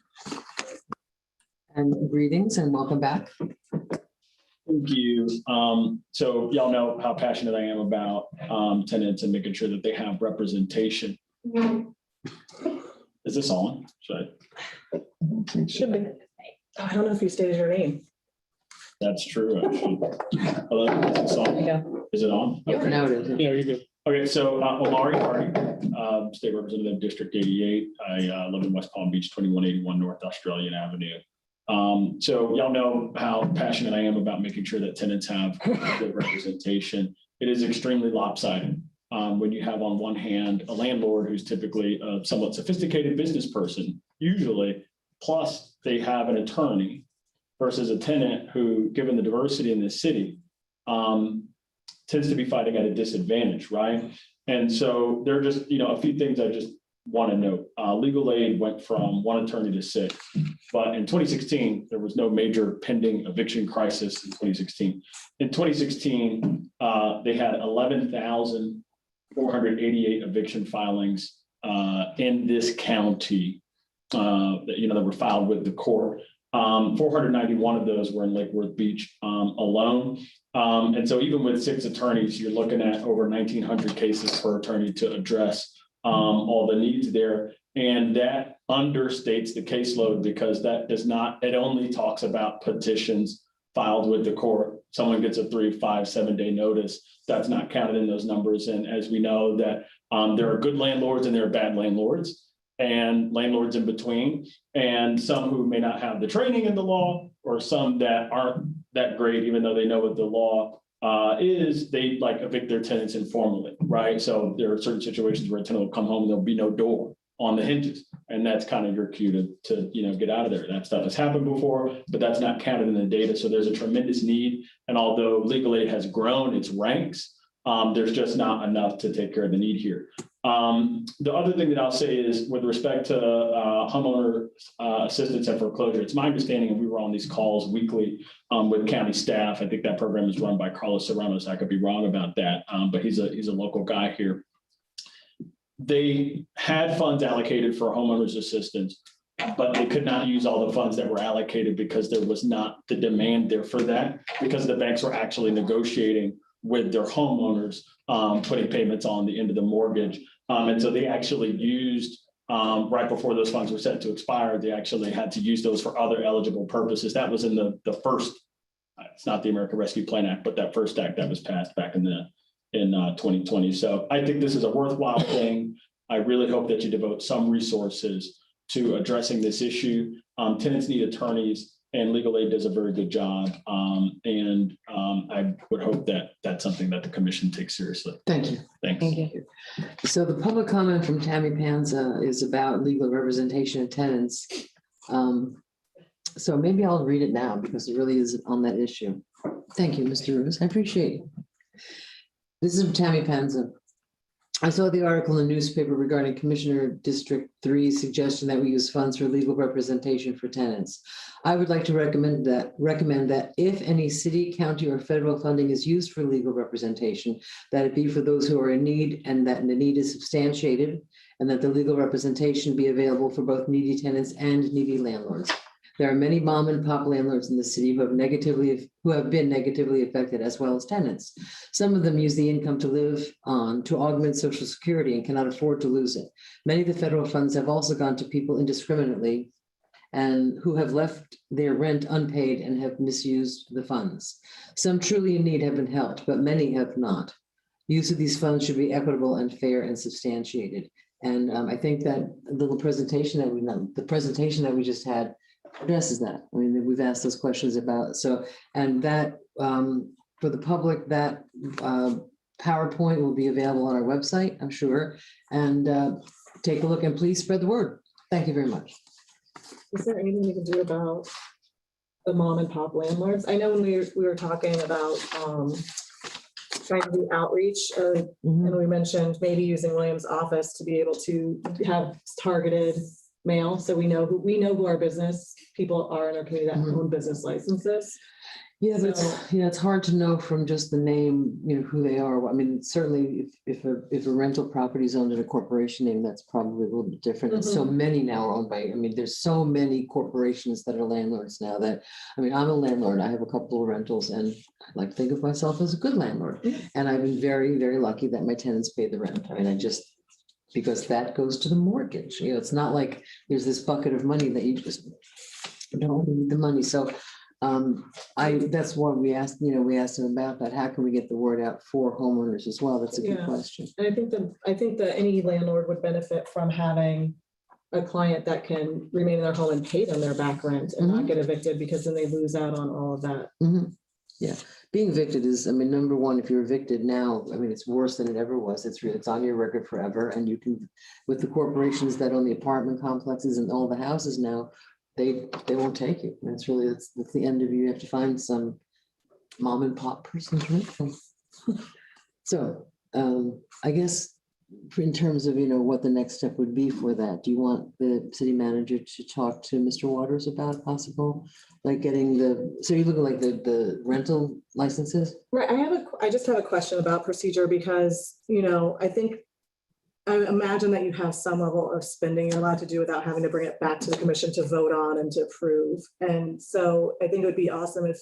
And greetings and welcome back. Thank you. So y'all know how passionate I am about tenants and making sure that they have representation. Is this on? Should I? Should be. I don't know if you stated your name. That's true, actually. Hello, is this on? There you go. Is it on? You're noted. Yeah, you're good. Okay, so Omari Hardy, State Representative District 88. I live in West Palm Beach, 2181 North Australian Avenue. So y'all know how passionate I am about making sure that tenants have good representation. It is extremely lopsided when you have on one hand, a landlord who's typically a somewhat sophisticated business person, usually, plus they have an attorney versus a tenant who, given the diversity in this city, tends to be fighting at a disadvantage, right? And so there are just, a few things I just want to note. Legal aid went from 1 attorney to 6, but in 2016, there was no major pending eviction crisis in 2016. In 2016, they had 11,488 eviction filings in this county that were filed with the court. 491 of those were in Lake Worth Beach alone. And so even with 6 attorneys, you're looking at over 1,900 cases per attorney to address all the needs there. And that understates the caseload because that does not, it only talks about petitions filed with the court. Someone gets a 3, 5, 7 day notice. That's not counted in those numbers. And as we know that there are good landlords and there are bad landlords and landlords in between, and some who may not have the training in the law, or some that aren't that great, even though they know what the law is, they like evict their tenants informally, right? So there are certain situations where a tenant will come home and there'll be no door on the hinges. And that's kind of your cue to get out of there. That stuff has happened before, but that's not counted in the data. So there's a tremendous need. And although legal aid has grown its ranks, there's just not enough to take care of the need here. The other thing that I'll say is with respect to homeowner assistance and foreclosure, it's my understanding, and we were on these calls weekly with county staff. I think that program is run by Carlos Serrano, so I could be wrong about that, but he's a local guy here. They had funds allocated for homeowners assistance, but they could not use all the funds that were allocated because there was not the demand there for that, because the banks were actually negotiating with their homeowners, putting payments on the end of the mortgage. And so they actually used, right before those funds were set to expire, they actually had to use those for other eligible purposes. That was in the first, it's not the American Rescue Plan Act, but that first act that was passed back in 2020. So I think this is a worthwhile thing. I really hope that you devote some resources to addressing this issue. Tenants need attorneys, and legal aid does a very good job. I would hope that that's something that the commission takes seriously. Thank you. Thanks. Thank you. So the public comment from Tammy Panza is about legal representation of tenants. So maybe I'll read it now because it really is on that issue. Thank you, Mr. Rivers. I appreciate it. This is from Tammy Panza. I saw the article in the newspaper regarding Commissioner District 3's suggestion that we use funds for legal representation for tenants. I would like to recommend that if any city, county, or federal funding is used for legal representation, that it be for those who are in need and that the need is substantiated, and that the legal representation be available for both needy tenants and needy landlords. There are many mom and pop landlords in the city who have been negatively affected, as well as tenants. Some of them use the income to live on to augment Social Security and cannot afford to lose it. Many of the federal funds have also gone to people indiscriminately and who have left their rent unpaid and have misused the funds. Some truly in need have been helped, but many have not. Use of these funds should be equitable and fair and substantiated. And I think that little presentation that we just had addresses that. I mean, we've asked those questions about, so, and that for the public, that PowerPoint will be available on our website, I'm sure, and take a look and please spread the word. Thank you very much. Is there anything we can do about the mom and pop landlords? I know when we were talking about trying to do outreach, and we mentioned maybe using William's office to be able to have targeted mail, so we know who our business people are in our community that own business licenses. Yeah, it's hard to know from just the name, who they are. I mean, certainly if a rental property is owned in a corporation name, that's probably a little bit different. And so many now are owned by, there's so many corporations that are landlords now that, I'm a landlord. I have a couple of rentals and I like to think of myself as a good landlord. And I've been very, very lucky that my tenants pay the rent. Because that goes to the mortgage. It's not like there's this bucket of money that you just don't need the money. So that's why we asked him about that. How can we get the word out for homeowners as well? That's a good question. And I think that any landlord would benefit from having a client that can remain in their home and pay them their back rent and not get evicted, because then they lose out on all of that. Being evicted is, I mean, number one, if you're evicted now, I mean, it's worse than it ever was. It's on your record forever. And you can, with the corporations that own the apartment complexes and all the houses now, they won't take you. And it's really, it's the end of you. You have to find some mom and pop person to rent from. So I guess in terms of, what the next step would be for that, do you want the city manager to talk to Mr. Waters about possible, like getting so you're looking like the rental licenses? Right, I just have a question about procedure because, I imagine that you have some level of spending you're allowed to do without having to bring it back to the commission to vote on and to approve. And so I think it would be awesome if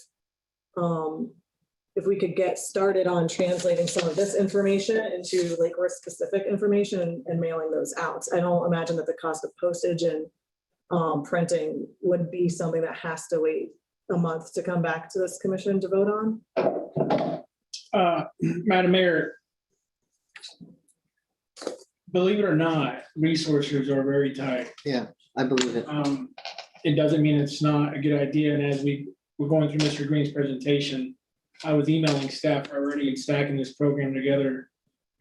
we could get started on translating some of this information into Lake Worth specific information and mailing those out. I don't imagine that the cost of postage and printing would be something that has to wait a month to come back to this commission to vote on. Madam Mayor, believe it or not, resources are very tight. Yeah, I believe it. It doesn't mean it's not a good idea. And as we were going through Mr. Green's presentation, I was emailing staff already and stacking this program together.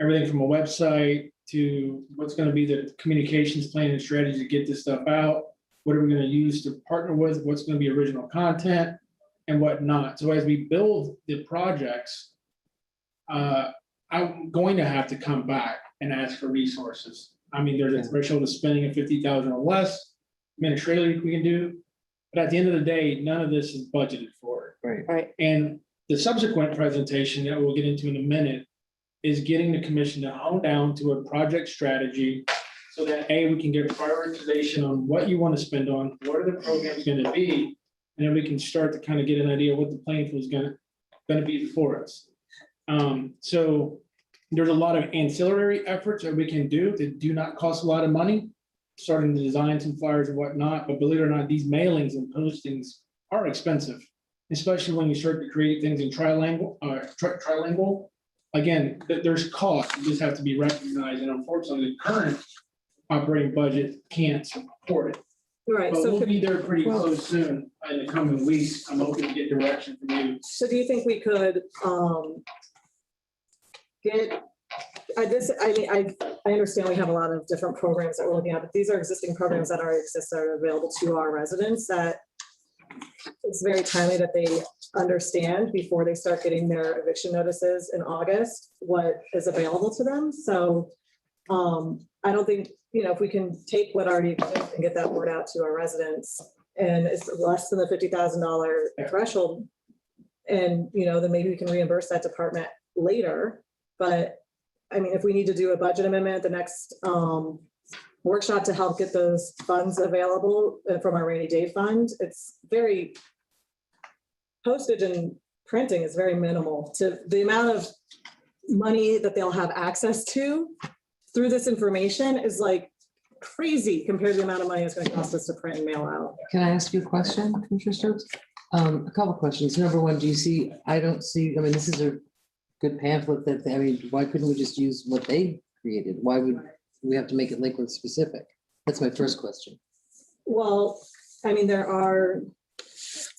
Everything from a website to what's going to be the communications plan and strategy to get this stuff out. What are we going to use to partner with? What's going to be original content and whatnot. So as we build the projects, I'm going to have to come back and ask for resources. I mean, there's a threshold of spending of 50,000 or less, administratively we can do, but at the end of the day, none of this is budgeted for. Right. And the subsequent presentation that we'll get into in a minute is getting the commission to hone down to a project strategy so that we can get prioritization on what you want to spend on, what are the programs going to be, and then we can start to kind of get an idea of what the playing field is going to be for us. So there's a lot of ancillary efforts that we can do that do not cost a lot of money, starting to design some flyers and whatnot. But believe it or not, these mailings and postings are expensive, especially when you start to create things in trilingual. Again, there's costs. You just have to be recognized. And unfortunately, the current operating budget can't support it. Right. But So we'll be there pretty close soon in the coming weeks. I'm hoping to get direction from you. So do you think we could I understand we have a lot of different programs that we're looking at, but these are existing programs that already exist that are available to our residents that it's very timely that they understand before they start getting their eviction notices in August, what is available to them. So I don't think, if we can take what already exists and get that word out to our residents and it's less than the $50,000 threshold. And, then maybe we can reimburse that department later. But I mean, if we need to do a budget amendment at the next workshop to help get those funds available from our rainy day fund, it's very, postage and printing is very minimal to the amount of money that they'll have access to through this information is like crazy compared to the amount of money it's going to cost us to print and mail out. Can I ask you a question, Commissioner Stokes? A couple of questions. Number one, I don't see, this is a good pamphlet why couldn't we just use what they created? Why would we have to make it Lakewood specific? That's my first question. Well, there are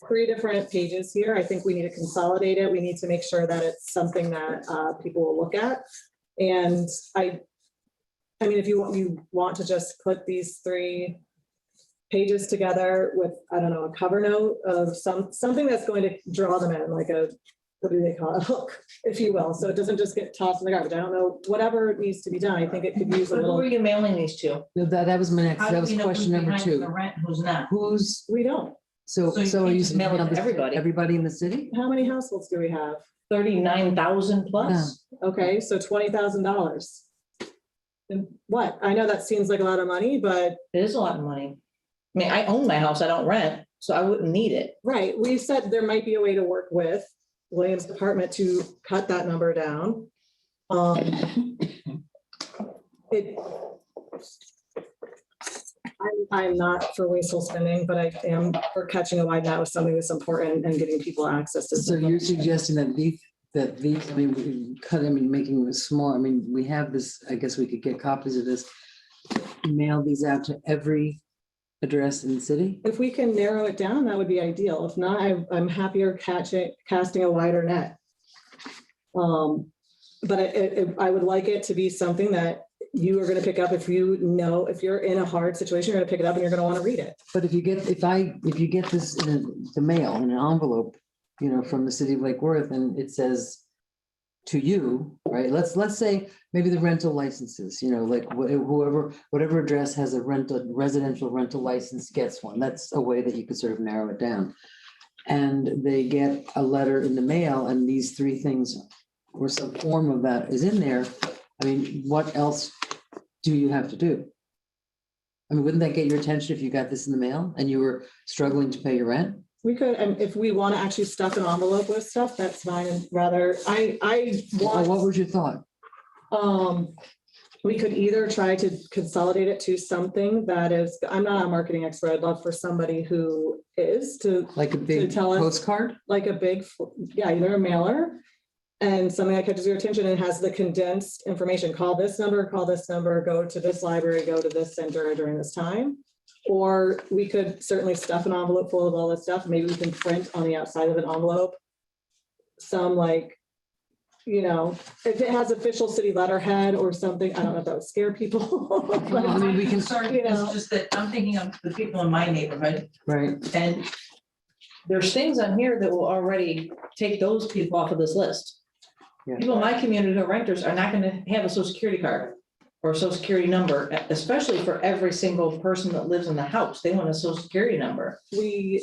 3 different pages here. I think we need to consolidate it. We need to make sure that it's something that people will look at. And if you want to just put these 3 pages together with, a cover note of something that's going to draw them in, like what do they call it, a hook, if you will. So it doesn't just get tossed in the garbage. I don't know, whatever needs to be done. I think it could use a Who little. are you mailing these to? That was my next, How that do was we know question who's number behind 2. the rent, who's not? We don't. So So you are can't you just mail it to everybody. Everybody in the city? How many households do we have? 39,000 plus. Okay, so $20,000. And what? I know that seems like a lot of money, but It is a lot of money. I own my house, I don't rent, so I wouldn't need it. right, we said there might be a way to work with Williams Department to cut that number down. I'm not for wasteful spending, but I am for catching a wide net with something that's important and getting people access to. So you're suggesting that making it small, we have this, I guess we could get copies of this, mail these out to every address in the city? If we can narrow it down, that would be ideal. If not, I'm happier casting a wider net. But I would like it to be something that you are gonna pick up if if you're in a hard situation, you're gonna pick it up and you're gonna wanna read it. But if you get this in the mail, in an envelope, from the city of Lake Worth, and it says to you, right? Let's say maybe the rental licenses, like whatever address has a residential rental license gets one. That's a way that you could sort of narrow it down. And they get a letter in the mail, and these three things or some form of that is in there. I mean, what else do you have to do? I mean, wouldn't that get your attention if you got this in the mail and you were struggling to pay your rent? We could, and if we want to actually stuff an envelope with stuff, that's fine. And rather, What was your thought? We could either try to consolidate it to something that is, I'm not a marketing expert. I'd love for somebody who is to Like a big tell us- postcard? like a big, either a mailer and something that catches your attention and has the condensed information. Call this number, go to this library, go to this center during this time. Or we could certainly stuff an envelope full of all this stuff. Maybe we can print on the outside of an envelope some if it has official city letterhead or something. I don't know if that would scare people. I mean, we can Sorry, you know. it's just that I'm thinking of the people in my neighborhood, Right. and there's things on here that will already take those people off of this list. Yeah. People in my community who are renters are not gonna have a social security card or a social security number, especially for every single person that lives in the house. They want a social security number.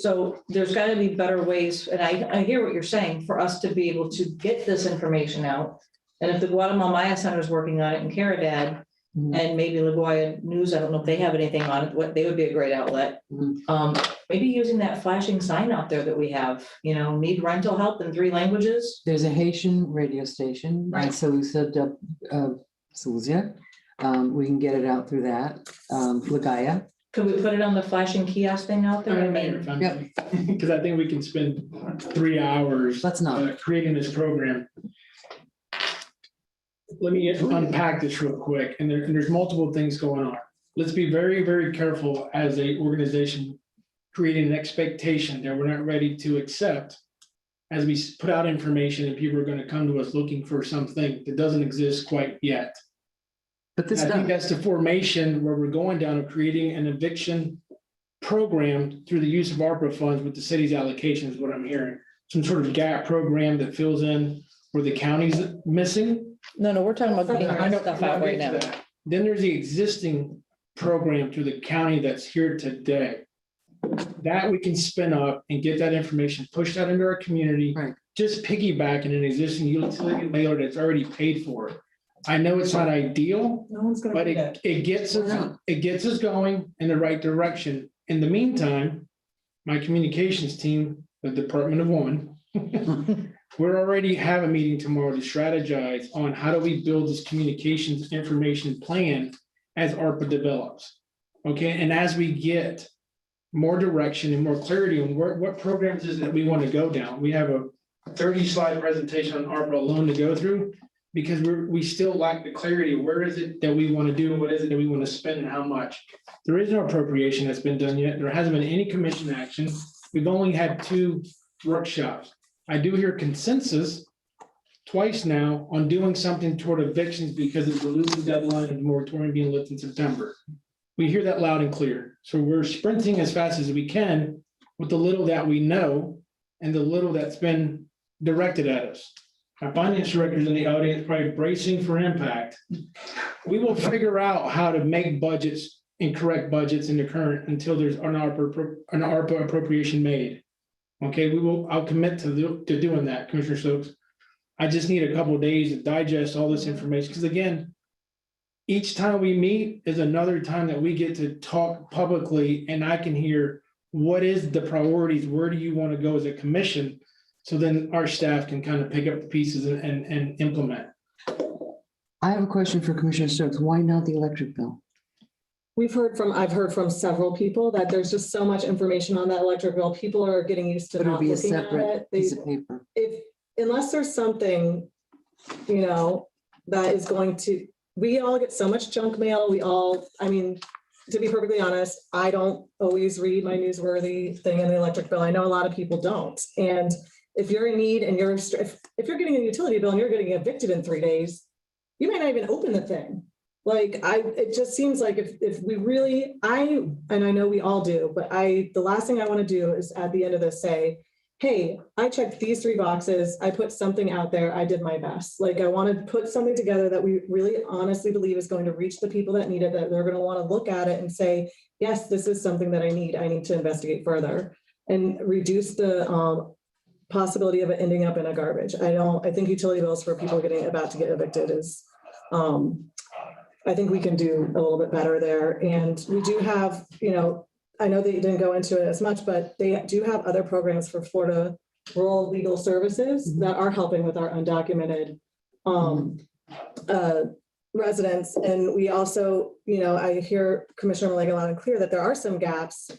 So there's gotta be better ways, and I hear what you're saying, for us to be able to get this information out. And if the Guatemala Maya Center is working on it in Caridad, Mhm. and maybe La Guaya News, I don't know if they have anything on it, they would be a great outlet. Mhm. Maybe using that flashing sign out there that we have, need rental help in 3 languages. There's a Haitian radio station, Right. Suluzia. We can get it out through that. Lagaya. Could we put it on the flashing kiosk thing out there? I mean, Because I think we can spend 3 hours Let's not. creating this program. Let me unpack this real quick, and there's multiple things going on. Let's be very, very careful as a organization, creating an expectation that we're not ready to accept as we put out information and people are going to come to us looking for something that doesn't exist quite yet. But this I think does. that's the formation where we're going down of creating an eviction program through the use of ARPA funds with the city's allocations, what I'm hearing. Some sort of gap program that fills in where the county's missing. no, we're talking about getting I our know- stuff I'll out right get to now. that. Then there's the existing program through the county that's here today. That we can spin up and get that information pushed out into our community. Right. Just piggybacking an existing utility mailer that's already paid for. I know it's not ideal, No one's gonna but read it. it gets us going in the right direction. In the meantime, my communications team, the Department of One, we're already have a meeting tomorrow to strategize on how do we build this communications information plan as ARPA develops. Okay, and as we get more direction and more clarity on what programs is that we want to go down. We have a 30-slide presentation on ARPA alone to go through because we still lack the clarity. Where is it that we want to do? What is it that we want to spend and how much? There is no appropriation that's been done yet. There hasn't been any commission action. We've only had 2 workshops. I do hear consensus twice now on doing something toward evictions because of the losing deadline and the moratorium being lifted in September. We hear that loud and clear. So we're sprinting as fast as we can with the little that we know and the little that's been directed at us. Our finance directors in the audience probably bracing for impact. We will figure out how to make budgets and correct budgets in the current until there's an ARPA appropriation made. Okay, I'll commit to doing that, Commissioner Stokes. I just need a couple of days to digest all this information, because again, each time we meet is another time that we get to talk publicly and I can hear what is the priorities, where do you want to go as a commission? So then our staff can kind of pick up the pieces and implement. I have a question for Commissioner Stokes. Why not the electric bill? I've heard from several people that there's just so much information on that electric bill. People are getting used to But it'll not be a looking at separate it. piece of paper. Unless there's something, that is going to, we all get so much junk mail. to be perfectly honest, I don't always read my newsworthy thing in the electric bill. I know a lot of people don't. And if you're in need and if you're getting a utility bill and you're getting evicted in 3 days, you may not even open the thing. Like it just seems like if we really, and I know we all do, but the last thing I want to do is at the end of this say, hey, I checked these 3 boxes. I put something out there. I did my best. Like I want to put something together that we really honestly believe is going to reach the people that need it, that they're going to want to look at it and say, yes, this is something that I need to investigate further and reduce the possibility of it ending up in a garbage. I think utility bills for people about to get evicted is, I think we can do a little bit better there. And we do have, I know they didn't go into it as much, but they do have other programs for Florida Rural Legal Services that are helping with our undocumented residents. And we also, I hear Commissioner Malega loud and clear that there are some gaps,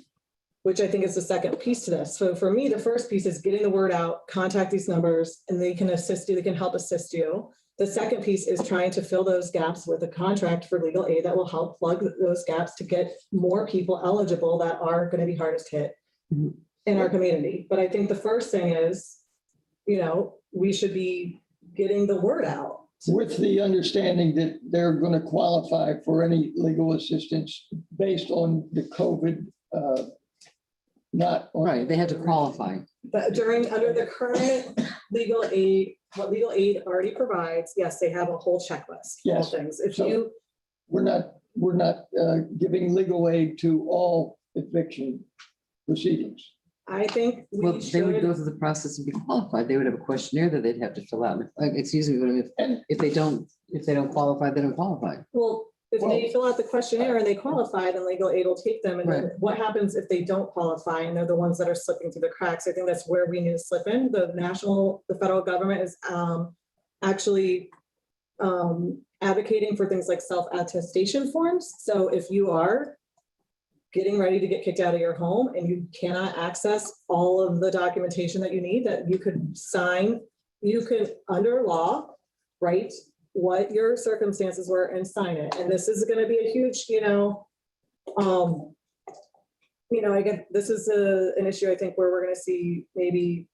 which I think is the second piece to this. So for me, the first piece is getting the word out, contact these numbers, and they can assist you, they can help assist you. The second piece is trying to fill those gaps with a contract for legal aid that will help plug those gaps to get more people eligible that are going to be hardest hit in our community. But I think the first thing is, we should be getting the word out. With the understanding that they're going to qualify for any legal assistance based on the COVID, not. Right, they had to qualify. But under the current legal aid, what legal aid already provides, yes, they have a whole checklist. All Yes. things. We're not giving legal aid to all eviction proceedings. I think Well, we they would go should, through the process and be qualified. They would have a questionnaire that they'd have to fill out. Excuse me, but if they don't qualify, they don't qualify. if they fill out the questionnaire and they qualify, then legal aid will take them. And then what happens if they don't qualify and they're the ones that are slipping through the cracks? I think that's where we need to slip in. The federal government is actually advocating for things like self-attestation forms. So if you are getting ready to get kicked out of your home and you cannot access all of the documentation that you need, that you could sign, you could, under law, write what your circumstances were and sign it. And this is going to be a huge, I get, this is an issue, I think, where we're going to see maybe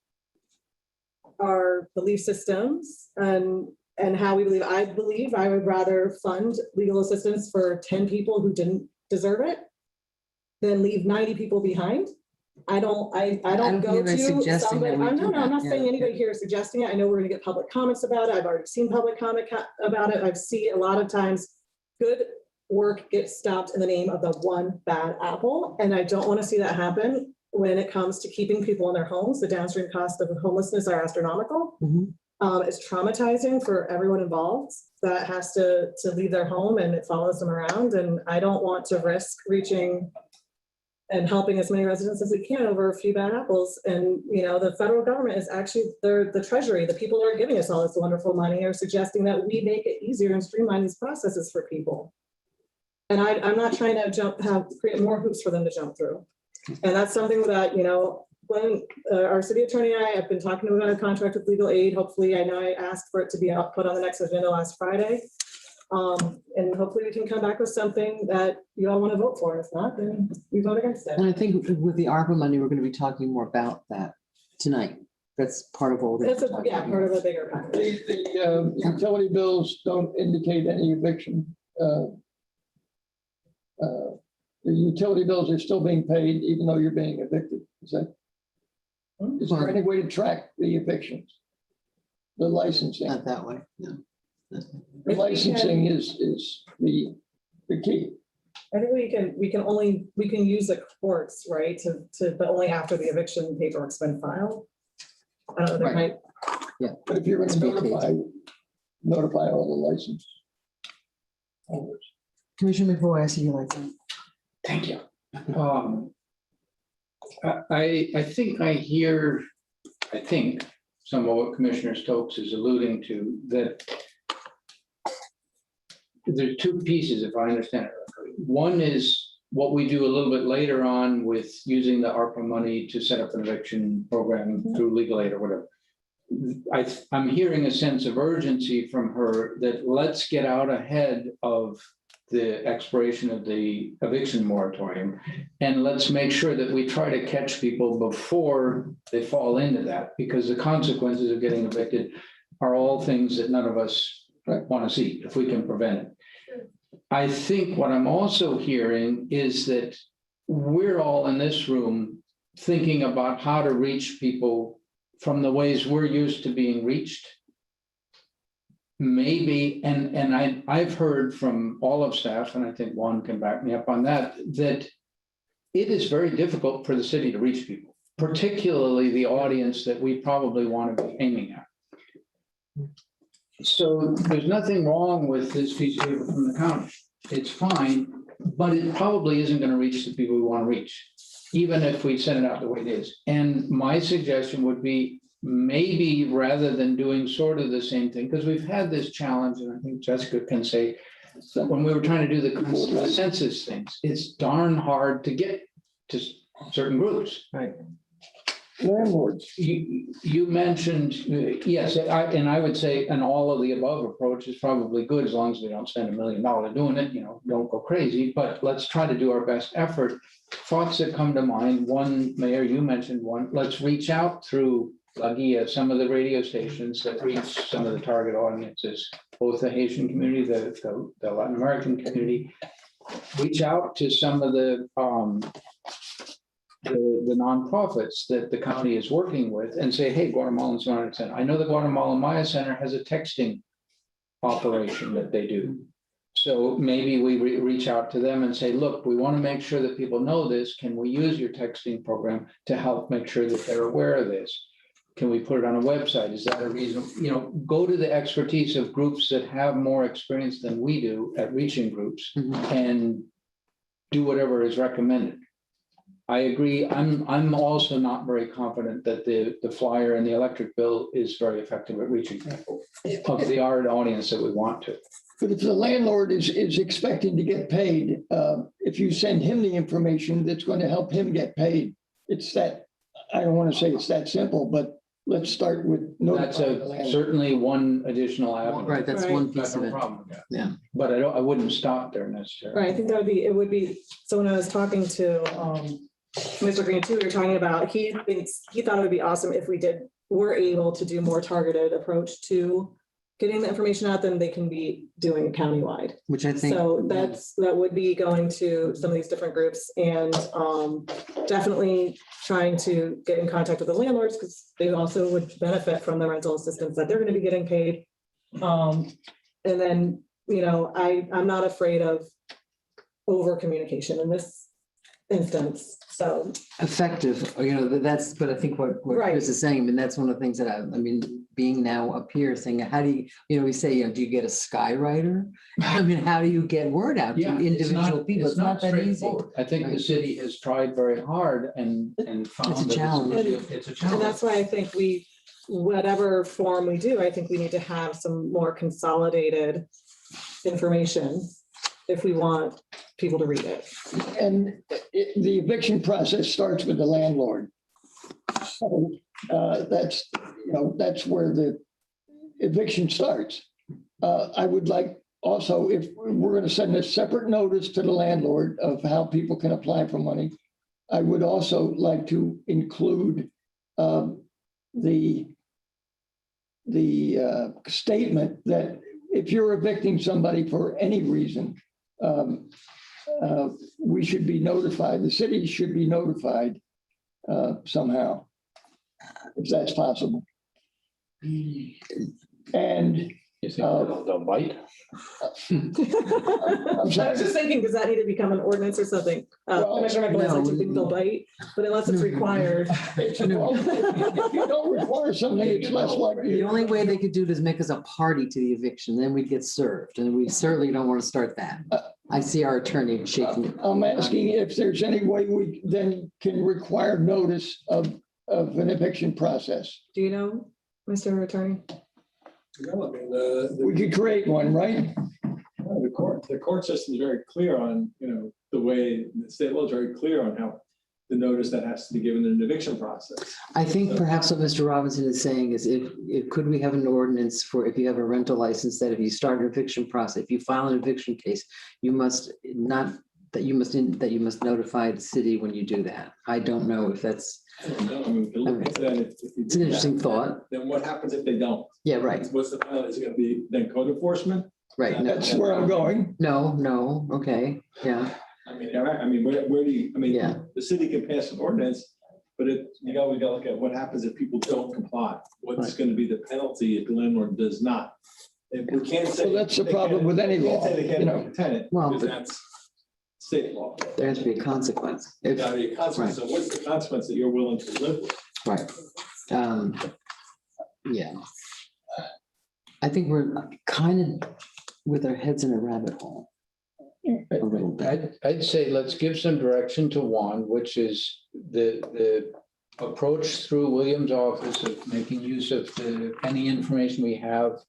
our belief systems and how we believe. I believe I would rather fund legal assistance for 10 people who didn't deserve it than leave 90 people behind. I don't go to somebody. I'm not saying anybody here is suggesting it. I know we're going to get public comments about it. I've already seen public comment about it. I've seen a lot of times good work gets stopped in the name of the one bad apple. And I don't want to see that happen when it comes to keeping people in their homes. The downstream costs of homelessness are astronomical. It's traumatizing for everyone involved that has to leave their home, and it follows them around. And I don't want to risk reaching and helping as many residents as we can over a few bad apples. And, the federal government is actually, the treasury, the people that are giving us all this wonderful money are suggesting that we make it easier and streamline these processes for people. And I'm not trying to create more hoops for them to jump through. And that's something that, when our city attorney and I have been talking about a contract with legal aid. Hopefully, I know I asked for it to be put on the next agenda last Friday. And hopefully we can come back with something that you all want to vote for. If not, then we vote against it. And I think with the ARPA money, we're going to be talking more about that tonight. That's part of all. It's part of a bigger package. The utility bills don't indicate any eviction. The utility bills are still being paid even though you're being evicted. Is there any way to track the evictions? The licensing? Not that way, no. The licensing is the key. I think we can use the courts, right, but only after the eviction paperwork's been filed. I don't know, there might. Yeah. But if you're going to notify all the license holders. Commissioner McVoy, I see you like that. Thank you. I think some of what Commissioner Stokes is alluding to, that there's 2 pieces, if I understand it correctly. One is what we do a little bit later on with using the ARPA money to set up an eviction program through legal aid or whatever. I'm hearing a sense of urgency from her that let's get out ahead of the expiration of the eviction moratorium. And let's make sure that we try to catch people before they fall into that, because the consequences of getting evicted are all things that none of us want to see if we can prevent it. I think what I'm also hearing is that we're all in this room thinking about how to reach people from the ways we're used to being reached. Maybe, and I've heard from all of staff, and I think Juan can back me up on that, that it is very difficult for the city to reach people, particularly the audience that we probably want to be aiming at. So there's nothing wrong with this piece of paper from the county. It's fine, but it probably isn't going to reach the people we want to reach, even if we send it out the way it is. And my suggestion would be, maybe rather than doing sort of the same thing, because we've had this challenge, and I think Jessica can say, that when we were trying to do the census things, it's darn hard to get to certain groups. Right. Landlords. You mentioned, yes, and I would say an all of the above approach is probably good, as long as we don't spend $1 million doing it, don't go crazy, but let's try to do our best effort. Thoughts that come to mind, one, Mayor, you mentioned one, let's reach out through some of the radio stations that reach some of the target audiences, both the Haitian community, the Latin American community. Reach out to some of the nonprofits that the county is working with and say, hey, Guatemalan Maya Center. I know the Guatemalan Maya Center has a texting operation that they do. So maybe we reach out to them and say, look, we want to make sure that people know this. Can we use your texting program to help make sure that they're aware of this? Can we put it on a website? Is that a reason? Go to the expertise of groups that have more experience than we do at reaching groups and do whatever is recommended. I agree. I'm also not very confident that the flyer and the electric bill is very effective at reaching people of the art audience that we want to. But if the landlord is expecting to get paid, if you send him the information that's going to help him get paid, it's that, I don't want to say it's that simple, but let's start with. That's certainly one additional avenue. Right, that's one piece of No it. problem with that. Yeah. But I wouldn't stop there necessarily. Right, I think it would be, so when I was talking to Mr. Green too, we were talking about, he thought it would be awesome if we're able to do more targeted approach to getting the information out than they can be doing countywide. Which I think. So that would be going to some of these different groups and definitely trying to get in contact with the landlords, because they also would benefit from the rental assistance that they're going to be getting paid. And then, I'm not afraid of over communication in this instance. So Effective, that's, but I think what Right. Chris is saying, and that's one of the things that being now up here saying, how do you, we say, do you get a skywriter? How do you get word out to individual people? It's not that easy. straightforward. I think the city has tried very hard and found It's a that challenge. It's a and challenge. that's why I think whatever form we do, I think we need to have some more consolidated information if we want people to read it. And the eviction process starts with the landlord. So that's where the eviction starts. I would like also, if we're going to send a separate notice to the landlord of how people can apply for money, I would also like to include the statement that if you're evicting somebody for any reason, we should be notified, the city should be notified somehow, if that's possible. And You think they'll bite? I'm I was sorry. just thinking, does that need to become an ordinance or something? Well, Commissioner McGuinness, no. do you think they'll bite? But unless it's required. If you don't require something, it's less likely. The only way they could do it is make us a party to the eviction, then we'd get served, and we certainly don't want to start that. I see our attorney shaking. I'm asking if there's any way we then can require notice of an eviction process. Do you know, Mr. Attorney? No, I mean, We could create one, right? the court system is very clear on, the way the state law is very clear on how the notice that has to be given in an eviction process. I think perhaps what Mr. Robinson is saying is could we have an ordinance for if you have a rental license that if you start an eviction process, if you file an eviction case, you must not, that you must notify the city when you do that. I don't know if that's, I don't know. I mean, we can look into that if you it's an do interesting that. thought. Then what happens if they don't? Yeah, right, What's the penalty? Is it gonna be then code enforcement? right. No, That's where I'm going. no, okay, yeah, I mean, all right, I mean, where do you, I mean, Yeah. the city can pass an ordinance, but we gotta look at what happens if people don't comply. What's Right. gonna be the penalty if the landlord does not? If we can't say. Well, that's the they problem can't- with any we can't law, say they can't you know. evict a tenant, Well, because but- that's state law. there has to be a consequence. If, Gotta be a consequence. So what's the consequence that you're willing to live with? right. Yeah. I think we're kind of with our heads in a rabbit hole. A little bit. I'd say let's give some direction to Juan, which is the approach through William's office of making use of any information we have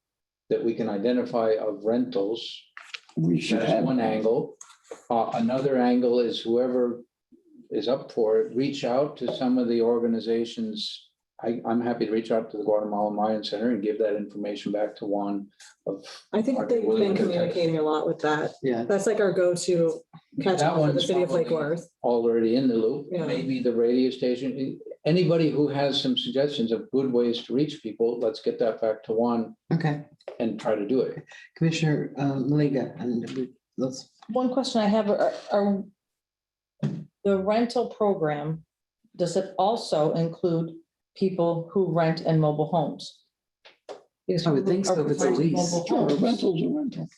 that we can identify of rentals. We should That's have. one angle. Another angle is whoever is up for it, reach out to some of the organizations. I'm happy to reach out to the Guatemala Mayan Center and give that information back to Juan of. I think they've been communicating a lot with that. Yeah, That's like our go-to catch That all for the one's city of Lake probably Worth. already in the loop, Yeah. maybe the radio station, anybody who has some suggestions of good ways to reach people, let's get that back to Juan okay. and try to do it. Commissioner Maliga, and let's, One question I have, are the rental program, does it also include people who rent in mobile homes? Because I would think so people if it's a who rent lease. mobile Sure, a homes, rental's a rental.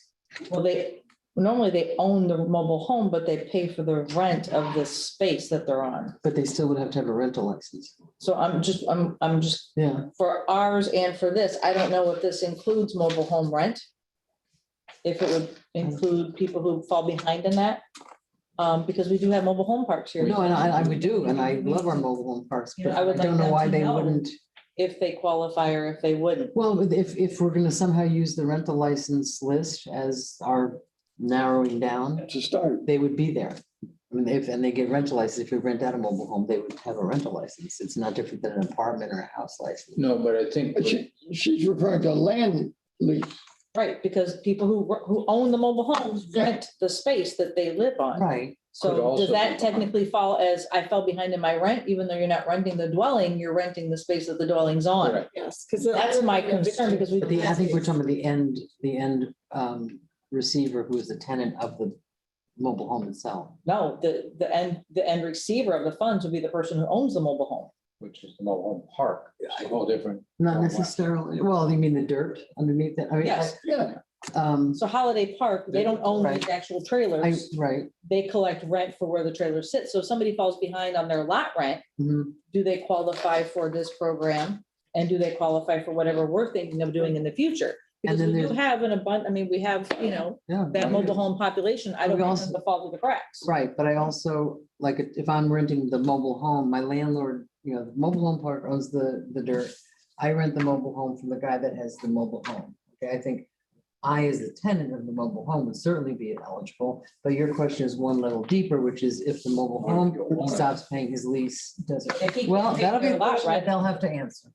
well, normally they own the mobile home, but they pay for the rent of the space that they're on. but they still would have to have a rental license. So I'm just, Yeah, for ours and for this, I don't know if this includes mobile home rent. If it would include people who fall behind in that, because we do have mobile home parks here. no, and I would do, and I love our mobile home parks, You know, but I I would like don't know them why to they know. wouldn't. If they qualify or if they wouldn't. Well, but if we're gonna somehow use the rental license list as our narrowing down, It's a start. they would be there. I mean, and they get rental license, if you rent out a mobile home, they would have a rental license. It's not different than an apartment or a house license. No, but I think. But she's referring to land lease. Right, because people who own the mobile homes rent the space that they live on. Right, Could So also does that be- technically fall as I fell behind in my rent, even though you're not renting the dwelling, you're renting the space that the dwelling's on? Correct. Yes, because. That's my concern because we. but I think we're talking about the end receiver who is the tenant of the mobile home itself. No, the end receiver of the funds would be the person who owns the mobile home. Which is the mobile home park, it's a whole different. Not necessarily, well, you mean the dirt underneath it? I mean, Yes. Yeah, So Holiday Park, they don't own Right. the actual trailers. Right. They collect rent for where the trailers sit. So if somebody falls behind on their lot rent, Mhm. do they qualify for this program? And do they qualify for whatever we're thinking of doing in the future? Because then we do there's- have an abundant, I mean, we have, Yeah. that mobile home population. I don't We want also- them to fall through the cracks. Right, but I also, like, if I'm renting the mobile home, my landlord, the mobile home park owns the dirt. I rent the mobile home from the guy that has the mobile home. Okay, I think I, as the tenant of the mobile home, would certainly be eligible. But your question is one level deeper, which is if the mobile home stops paying his lease, does it? If he Well, can't that'll pay be their a lot question that rent- they'll have to answer.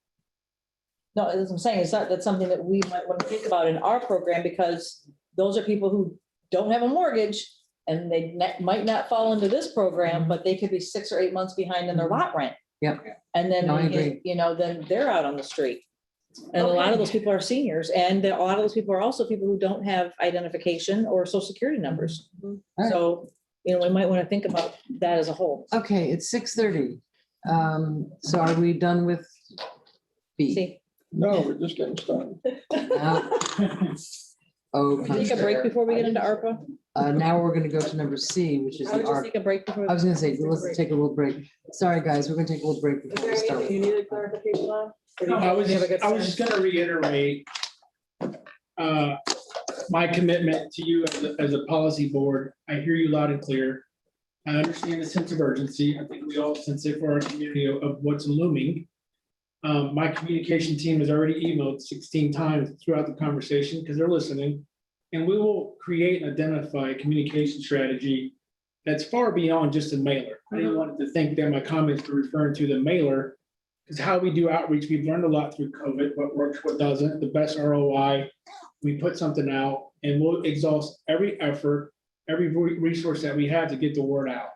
No, as I'm saying, that's something that we might want to think about in our program because those are people who don't have a mortgage and they might not fall into this program, but they could be 6 or 8 months behind in their lot rent. Yep. And then, No, I agree. then they're out on the street. And a lot of those people are seniors and a lot of those people are also people who don't have identification or social security numbers. All right. So, we might want to think about that as a whole. Okay, it's 6:30. So are we done with B? See, no, we're just getting started. Oh, we take a break before we get into ARPA? now we're gonna go to number C, which is I the would just ARP. take a break before. I was gonna say, let's take a little break. Sorry, guys, we're gonna take a little break Is before there we start. anything you needed clarification on? Or do No, you I was have a good just sense? gonna reiterate my commitment to you as a policy board. I hear you loud and clear. I understand the sense of urgency. I think we all sense it for our community of what's looming. My communication team has already emailed 16 times throughout the conversation because they're listening. And we will create and identify a communication strategy that's far beyond just a mailer. I didn't want it to think that my comments were referring to the mailer. Because how we do outreach, we've learned a lot through COVID, what works, what doesn't, the best ROI. We put something out and we'll exhaust every effort, every resource that we have to get the word out.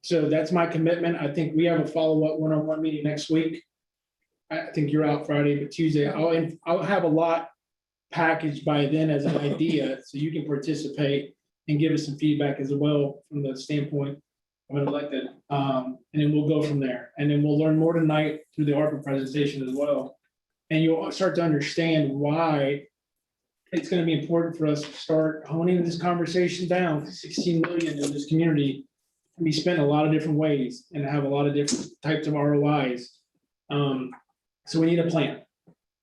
So that's my commitment. I think we have a follow-up one-on-one meeting next week. I think you're out Friday, but Tuesday, I'll have a lot packaged by then as an idea, so you can participate and give us some feedback as well from the standpoint of an elected. And then we'll go from there. And then we'll learn more tonight through the ARPA presentation as well. And you'll start to understand why it's going to be important for us to start honing this conversation down. 16 million in this community can be spent a lot of different ways and have a lot of different types of ROIs. So we need a plan.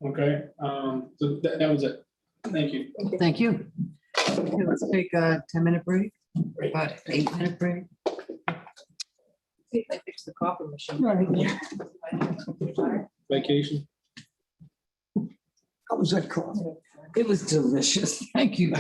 Okay. So that was it. Thank you. Thank you. Okay, let's take a 10-minute break, about 8-minute break. See if I fix the coffee machine. Vacation. How was that called? It was delicious. Thank you.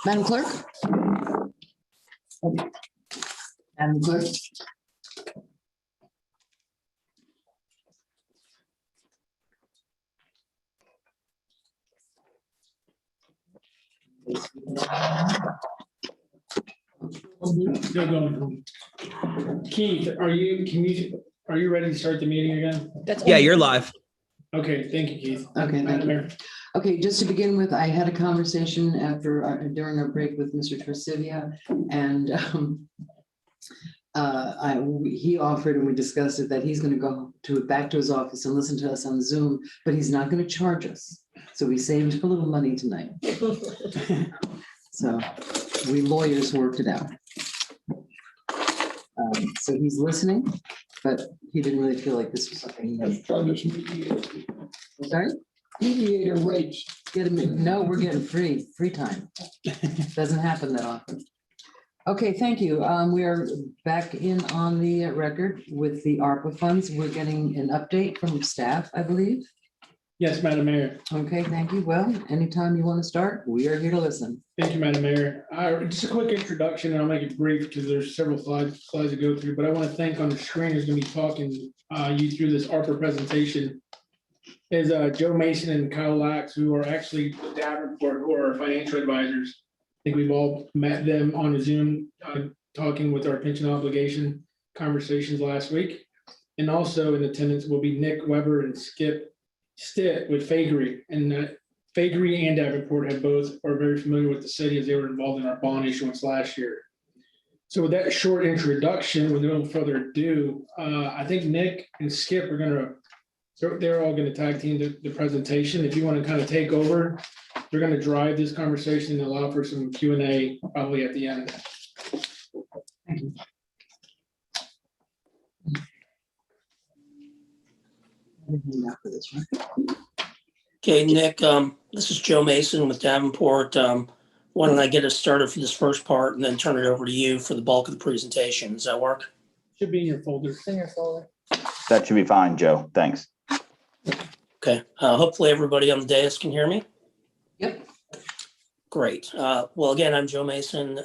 Madam Clerk? Madam Clerk? Still going. Keith, are you ready to start the meeting again? Yeah, You're live. Okay, thank you, Keith. Okay, thank Madam you. Mayor. Okay, just to begin with, I had a conversation during our break with Mr. Tresivia, and he offered, and we discussed it, that he's gonna go back to his office and listen to us on Zoom, but he's not gonna charge us. So we saved a little money tonight. So we lawyers worked it out. So he's listening, but he didn't really feel like this was something. Let's try this mediator. Sorry? Mediator rates. No, we're getting free time. Doesn't happen that often. Okay, thank you. We are back in on the record with the ARPA funds. We're getting an update from staff, I believe. Yes, Madam Mayor. Okay, thank you. Well, anytime you want to start, we are here to listen. Thank you, Madam Mayor. Just a quick introduction, and I'll make it brief because there's several slides to go through, but I want to thank on the screen who's going to be talking you through this ARPA presentation is Joe Mason and Kyle Lax, who are actually Davenport, who are our financial advisors. I think we've all met them on a Zoom, talking with our pension obligation conversations last week. And also in attendance will be Nick Weber and Skip Stitt with Fagery. And Fagery and Davenport are very familiar with the city as they were involved in our bond issuance last year. So with that short introduction, with no further ado, I think Nick and Skip are they're all gonna tag team the presentation. If you want to kind of take over, they're gonna drive this conversation and allow for some Q&A probably at the end. Okay, Nick, this is Joe Mason with Davenport. Why don't I get us started for this first part and then turn it over to you for the bulk of the presentation? Does that work? Should be in your folder. It's in your folder. That should be fine, Joe. Thanks. Okay, hopefully everybody on the dais can hear me. Yep. Great. Well, again, I'm Joe Mason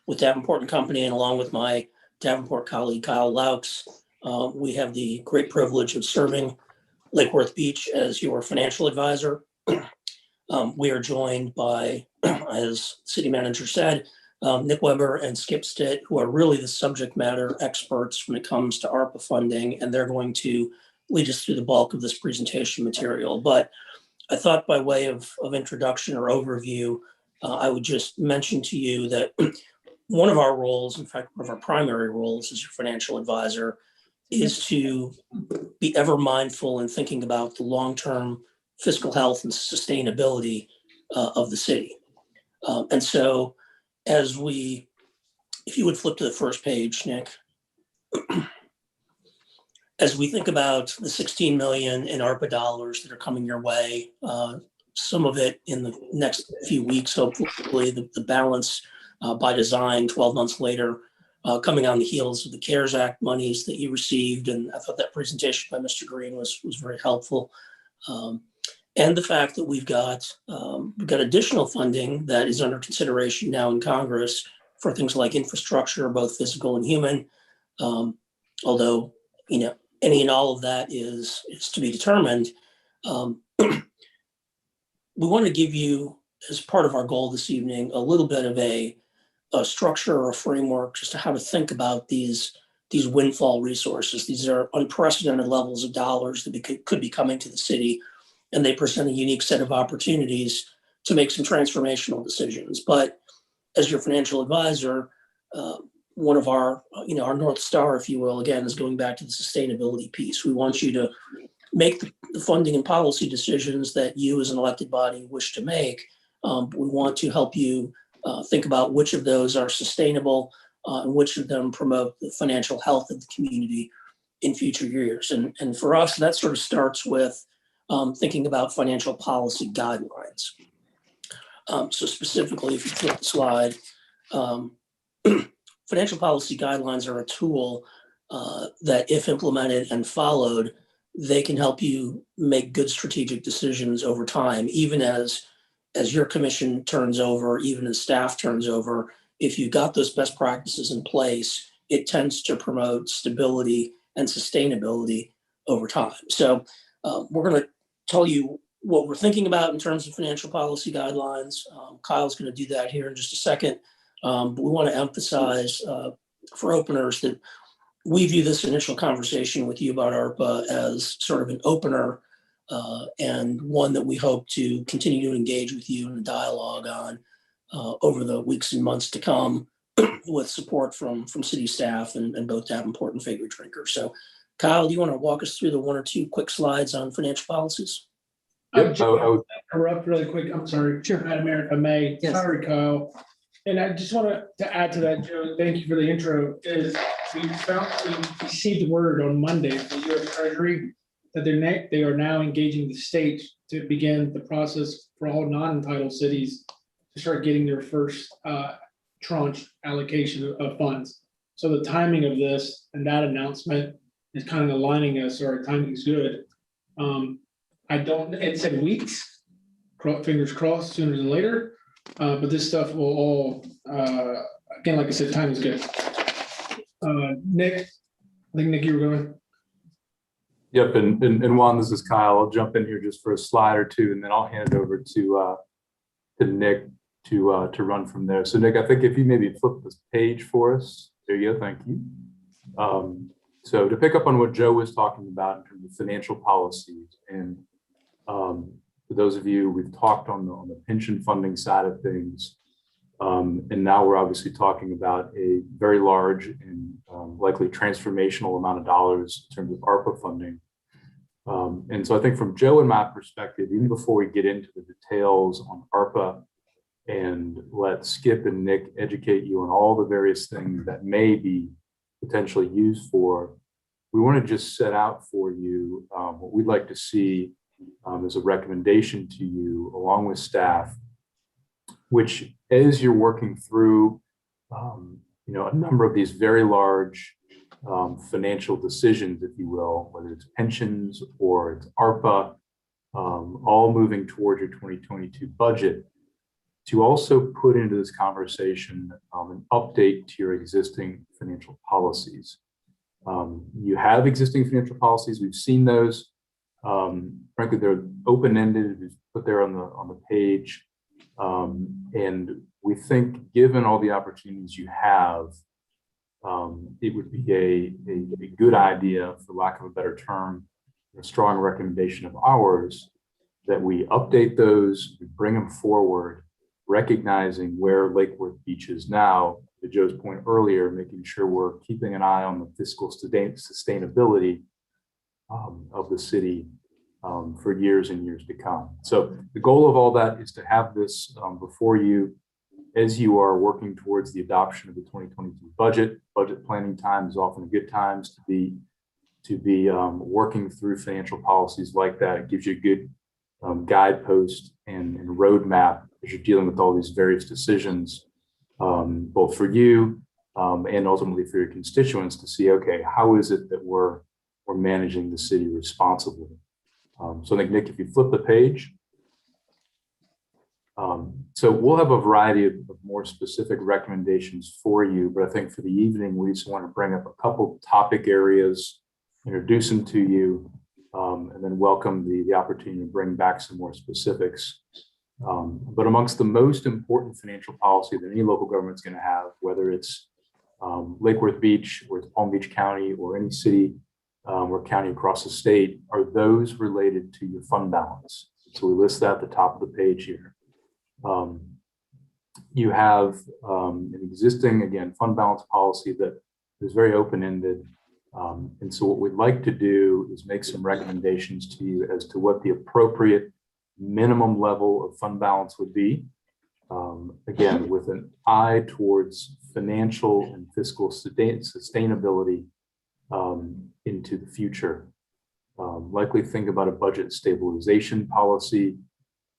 with Davenport and Company, and along with my Davenport colleague Kyle Laux, we have the great privilege of serving Lake Worth Beach as your financial advisor. We are joined by, as city manager said, Nick Weber and Skip Stitt, who are really the subject matter experts when it comes to ARPA funding, and they're going to lead us through the bulk of this presentation material. But I thought by way of introduction or overview, I would just mention to you that one of our roles, in fact, one of our primary roles as your financial advisor, is to be ever mindful in thinking about the long-term fiscal health and sustainability of the city. And so if you would flip to the first page, Nick, as we think about the 16 million in ARPA dollars that are coming your way, some of it in the next few weeks, hopefully the balance by design 12 months later, coming on the heels of the CARES Act monies that you received. And I thought that presentation by Mr. Green was very helpful. And the fact that we've got additional funding that is under consideration now in Congress for things like infrastructure, both physical and human. Although, any and all of that is to be determined. We want to give you, as part of our goal this evening, a little bit of a structure or a framework just to how to think about these windfall resources. These are unprecedented levels of dollars that could be coming to the city, and they present a unique set of opportunities to make some transformational decisions. But as your financial advisor, one of our North Star, if you will, again, is going back to the sustainability piece. We want you to make the funding and policy decisions that you as an elected body wish to make. We want to help you think about which of those are sustainable and which of them promote the financial health of the community in future years. And for us, that sort of starts with thinking about financial policy guidelines. So specifically, if you flip the slide, financial policy guidelines are a tool that, if implemented and followed, they can help you make good strategic decisions over time, even as as your commission turns over, even as staff turns over, if you've got those best practices in place, it tends to promote stability and sustainability over time. So we're going to tell you what we're thinking about in terms of financial policy guidelines. Kyle's going to do that here in just a second. But we want to emphasize for openers that we view this initial conversation with you about ARPA as sort of an opener and one that we hope to continue to engage with you in a dialogue on over the weeks and months to come with support from city staff and both Davenport and Favorite Drinker. So Kyle, do you want to walk us through the one or two quick slides on financial policies? Yep. Interrupt really quick. I'm sorry. Sure. Madam Mayor, if I may. Yes. Sorry, Kyle. And I just want to add to that, Joe, thank you for the intro, is we received word on Monday from the U.S. Treasury that they are now engaging the state to begin the process for all non-entitled cities to start getting their first tranche allocation of funds. So the timing of this and that announcement is kind of aligning us, or our timing is good. It said weeks, fingers crossed, sooner than later. But this stuff will all, again, like I said, time is good. Nick, I think Nick, you were going. Yep, and Juan, this is Kyle. I'll jump in here just for a slide or two, and then I'll hand it over to Nick to run from there. So Nick, I think if you maybe flip this page for us. There you go, thank you. So to pick up on what Joe was talking about in terms of financial policies, and for those of you, we've talked on the pension funding side of things, and now we're obviously talking about a very large and likely transformational amount of dollars in terms of ARPA funding. And so I think from Joe and my perspective, even before we get into the details on ARPA and let Skip and Nick educate you on all the various things that may be potentially used for, we want to just set out for you what we'd like to see as a recommendation to you along with staff, which as you're working through a number of these very large financial decisions, if you will, whether it's pensions or it's ARPA, all moving toward your 2022 budget, to also put into this conversation an update to your existing financial policies. You have existing financial policies. We've seen those. Frankly, they're open-ended, it's put there on the page. And we think, given all the opportunities you have, it would be a good idea, for lack of a better term, a strong recommendation of ours, that we update those, we bring them forward, recognizing where Lake Worth Beach is now, to Joe's point earlier, making sure we're keeping an eye on the fiscal sustainability of the city for years and years to come. So the goal of all that is to have this before you as you are working towards the adoption of the 2022 budget. Budget planning time is often a good time to be working through financial policies like that. It gives you a good guidepost and roadmap as you're dealing with all these various decisions, both for you and ultimately for your constituents, to see, okay, how is it that we're managing the city responsibly? So I think, Nick, if you flip the page, so we'll have a variety of more specific recommendations for you, but I think for the evening, we just want to bring up a couple topic areas, introduce them to you, and then welcome the opportunity to bring back some more specifics. But amongst the most important financial policy that any local government is going to have, whether it's Lake Worth Beach or it's Palm Beach County or any city or county across the state, are those related to your fund balance. So we list that at the top of the page here. You have an existing, again, fund balance policy that is very open-ended. And so what we'd like to do is make some recommendations to you as to what the appropriate minimum level of fund balance would be. Again, with an eye towards financial and fiscal sustainability into the future. Likely think about a budget stabilization policy,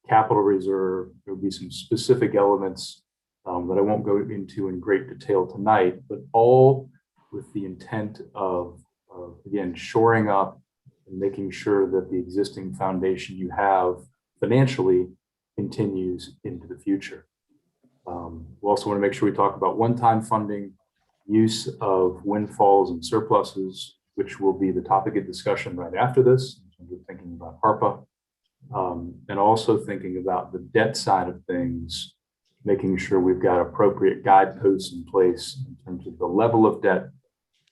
capital reserve. There will be some specific elements that I won't go into in great detail tonight, but all with the intent of again, shoring up and making sure that the existing foundation you have financially continues into the future. We also want to make sure we talk about one-time funding, use of windfalls and surpluses, which will be the topic of discussion right after this, in terms of thinking about ARPA, and also thinking about the debt side of things, making sure we've got appropriate guideposts in place in terms of the level of debt,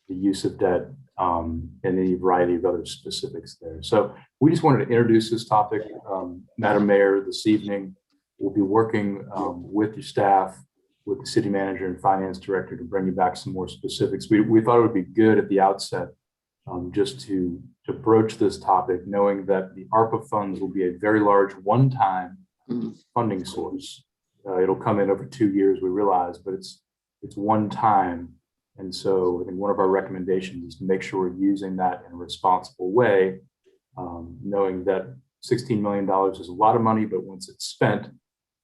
the use of debt, and any variety of other specifics there. So we just wanted to introduce this topic, Madam Mayor, this evening. We'll be working with your staff, with the city manager and finance director to bring you back some more specifics. We thought it would be good at the outset just to broach this topic, knowing that the ARPA funds will be a very large one-time funding source. It'll come in over 2 years, we realize, but it's one time. And so I think one of our recommendations is to make sure we're using that in a responsible way, knowing that $16 million is a lot of money, but once it's spent,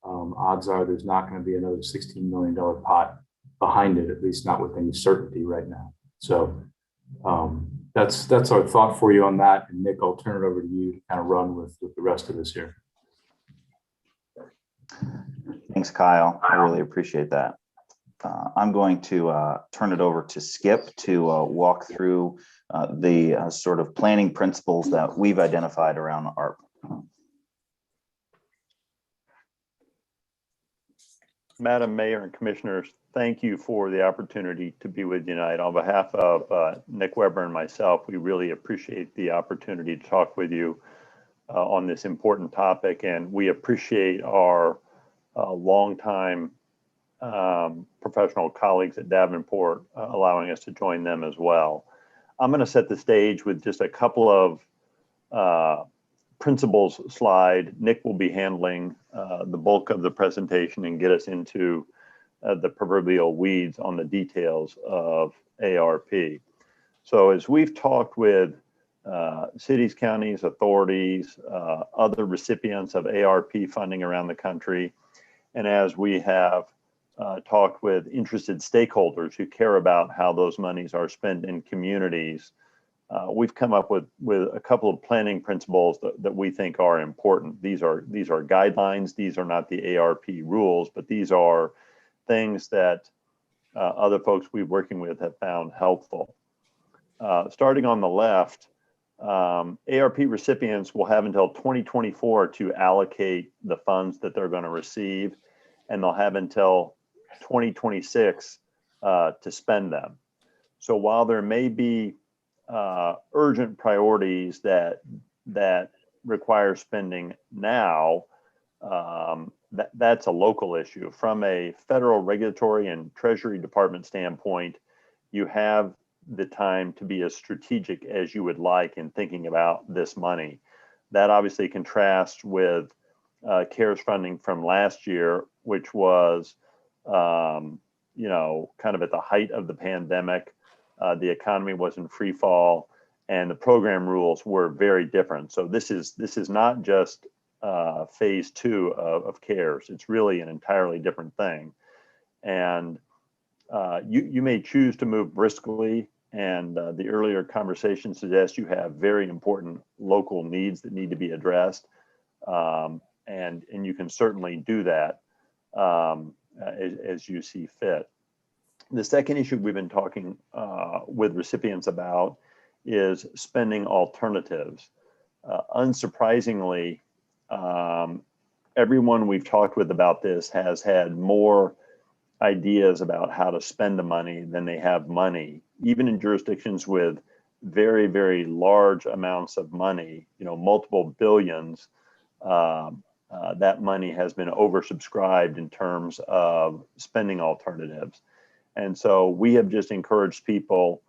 odds are there's not going to be another $16 million pot behind it, at least not with any certainty right now. So that's our thought for you on that. And Nick, I'll turn it over to you to kind of run with the rest of this here. Thanks, Kyle. I really appreciate that. I'm going to turn it over to Skip to walk through the sort of planning principles that we've identified around ARPA. Madam Mayor and Commissioners, thank you for the opportunity to be with you tonight. On behalf of Nick Weber and myself, we really appreciate the opportunity to talk with you on this important topic, and we appreciate our longtime professional colleagues at Davenport allowing us to join them as well. I'm going to set the stage with just a couple of principles slide. Nick will be handling the bulk of the presentation and get us into the proverbial weeds on the details of ARP. So as we've talked with cities, counties, authorities, other recipients of ARP funding around the country, and as we have talked with interested stakeholders who care about how those monies are spent in communities, we've come up with a couple of planning principles that we think are important. These are guidelines. These are not the ARP rules, but these are things that other folks we're working with have found helpful. Starting on the left, ARP recipients will have until 2024 to allocate the funds that they're going to receive, and they'll have until 2026 to spend them. So while there may be urgent priorities that require spending now, that's a local issue. From a federal regulatory and Treasury Department standpoint, you have the time to be as strategic as you would like in thinking about this money. That obviously contrasts with CARES funding from last year, which was, kind of at the height of the pandemic. The economy was in free fall, and the program rules were very different. So this is not just phase 2 of CARES. It's really an entirely different thing. And you may choose to move briskly, and the earlier conversation suggests you have very important local needs that need to be addressed, and you can certainly do that as you see fit. The second issue we've been talking with recipients about is spending alternatives. Unsurprisingly, everyone we've talked with about this has had more ideas about how to spend the money than they have money. Even in jurisdictions with very, very large amounts of money, multiple billions, that money has been oversubscribed in terms of spending alternatives. And so we have just encouraged people,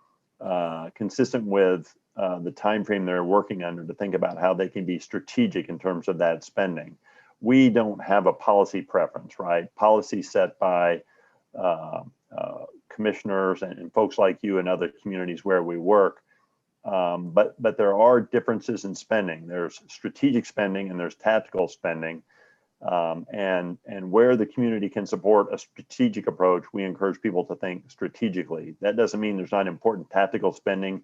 consistent with the time frame they're working under, to think about how they can be strategic in terms of that spending. We don't have a policy preference, right? Policy set by commissioners and folks like you and other communities where we work. But there are differences in spending. There's strategic spending and there's tactical spending. And where the community can support a strategic approach, we encourage people to think strategically. That doesn't mean there's not important tactical spending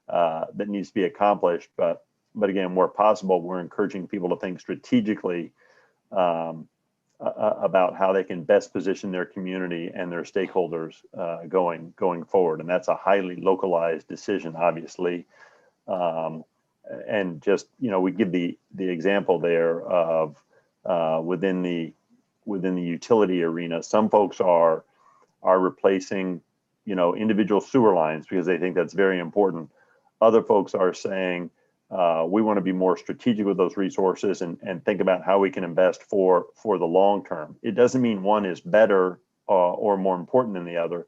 that needs to be accomplished, but again, where possible, we're encouraging people to think strategically about how they can best position their community and their stakeholders going forward. And that's a highly localized decision, obviously. And just, we give the example there of within the utility arena, some folks are replacing, individual sewer lines because they think that's very important. Other folks are saying, we want to be more strategic with those resources and think about how we can invest for the long term. It doesn't mean one is better or more important than the other.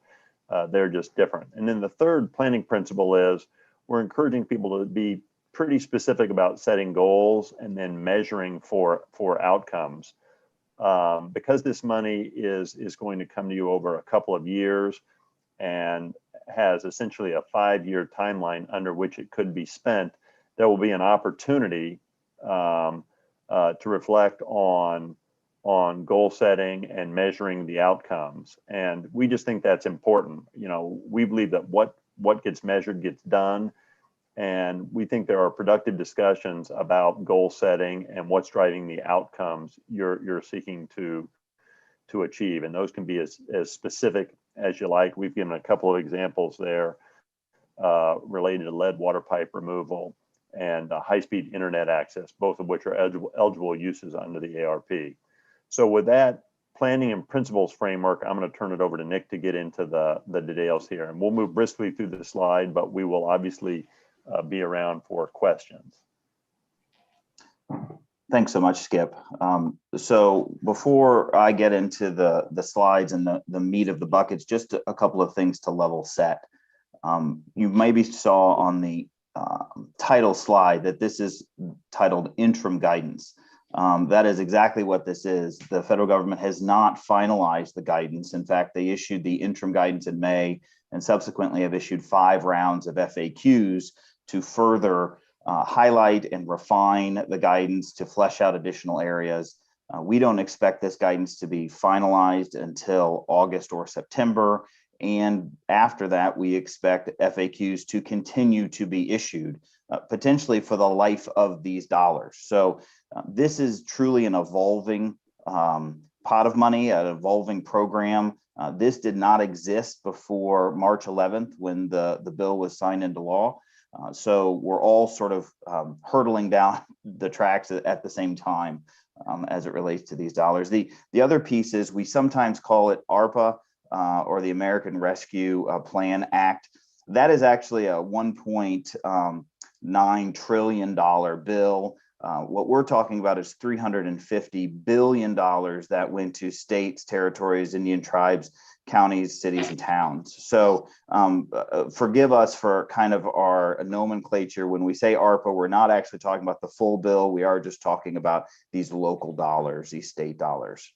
They're just different. And then the third planning principle is we're encouraging people to be pretty specific about setting goals and then measuring for outcomes. Because this money is going to come to you over a couple of years and has essentially a 5-year timeline under which it could be spent, there will be an opportunity to reflect on goal setting and measuring the outcomes. And we just think that's important. We believe that what gets measured gets done. And we think there are productive discussions about goal setting and what's driving the outcomes you're seeking to achieve. And those can be as specific as you like. We've given a couple of examples there related to lead water pipe removal and high-speed internet access, both of which are eligible uses under the ARP. So with that planning and principles framework, I'm going to turn it over to Nick to get into the details here. And we'll move briskly through the slide, but we will obviously be around for questions. Thanks so much, Skip. So before I get into the slides and the meat of the buckets, just a couple of things to level set. You maybe saw on the title slide that this is titled interim guidance. That is exactly what this is. The federal government has not finalized the guidance. In fact, they issued the interim guidance in May and subsequently have issued 5 rounds of FAQs to further highlight and refine the guidance to flesh out additional areas. We don't expect this guidance to be finalized until August or September. And after that, we expect FAQs to continue to be issued, potentially for the life of these dollars. So this is truly an evolving pot of money, an evolving program. This did not exist before March 11th when the bill was signed into law. So we're all sort of hurtling down the tracks at the same time as it relates to these dollars. The other piece is we sometimes call it ARPA or the American Rescue Plan Act. That is actually a $1.9 trillion bill. What we're talking about is $350 billion that went to states, territories, Indian tribes, counties, cities, and towns. So forgive us for kind of our nomenclature. When we say ARPA, we're not actually talking about the full bill. We are just talking about these local dollars, these state dollars.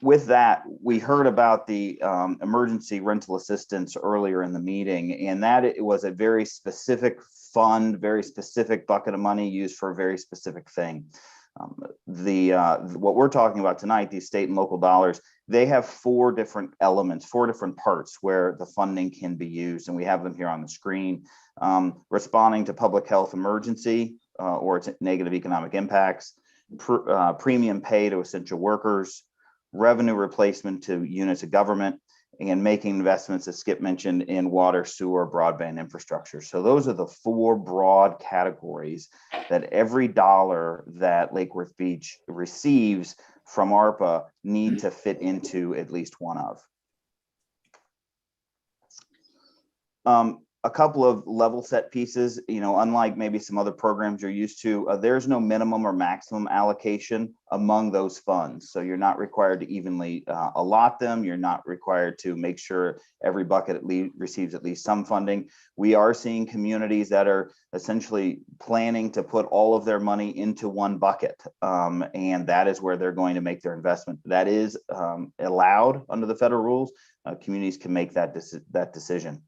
With that, we heard about the emergency rental assistance earlier in the meeting, and that it was a very specific fund, very specific bucket of money used for a very specific thing. What we're talking about tonight, these state and local dollars, they have 4 different elements, 4 different parts where the funding can be used, and we have them here on the screen. Responding to public health emergency or its negative economic impacts, premium pay to essential workers, revenue replacement to units of government, and making investments, as Skip mentioned, in water, sewer, broadband infrastructure. So those are the 4 broad categories that every dollar that Lake Worth Beach receives from ARPA need to fit into at least one of. A couple of level set pieces, unlike maybe some other programs you're used to, there's no minimum or maximum allocation among those funds. So you're not required to evenly allot them. You're not required to make sure every bucket receives at least some funding. We are seeing communities that are essentially planning to put all of their money into one bucket. And that is where they're going to make their investment. That is allowed under the federal rules. Communities can make that decision.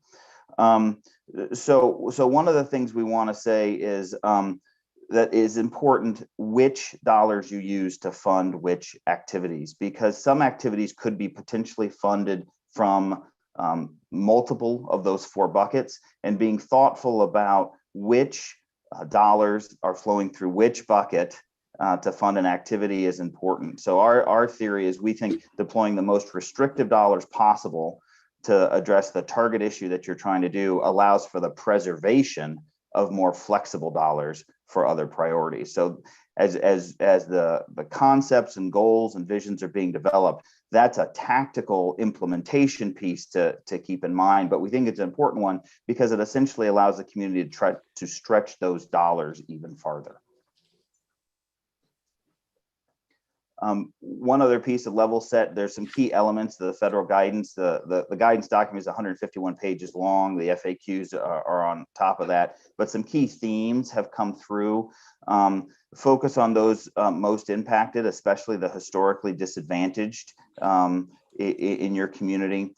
So one of the things we want to say is that is important which dollars you use to fund which activities, because some activities could be potentially funded from multiple of those 4 buckets, and being thoughtful about which dollars are flowing through which bucket to fund an activity is important. So our theory is we think deploying the most restrictive dollars possible to address the target issue that you're trying to do allows for the preservation of more flexible dollars for other priorities. So as the concepts and goals and visions are being developed, that's a tactical implementation piece to keep in mind. But we think it's an important one because it essentially allows the community to try to stretch those dollars even farther. One other piece of level set, there's some key elements to the federal guidance. The guidance document is 151 pages long. The FAQs are on top of that, but some key themes have come through. Focus on those most impacted, especially the historically disadvantaged in your community.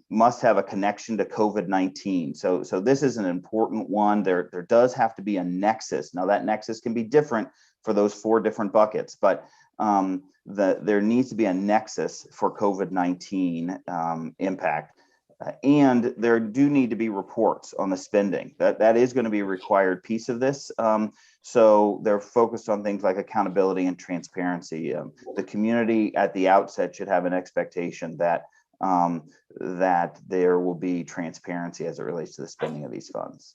Must have a connection to COVID-19. So this is an important one. There does have to be a nexus. Now that nexus can be different for those 4 different buckets, but there needs to be a nexus for COVID-19 impact. And there do need to be reports on the spending. That is going to be a required piece of this. So they're focused on things like accountability and transparency. The community at the outset should have an expectation that that there will be transparency as it relates to the spending of these funds.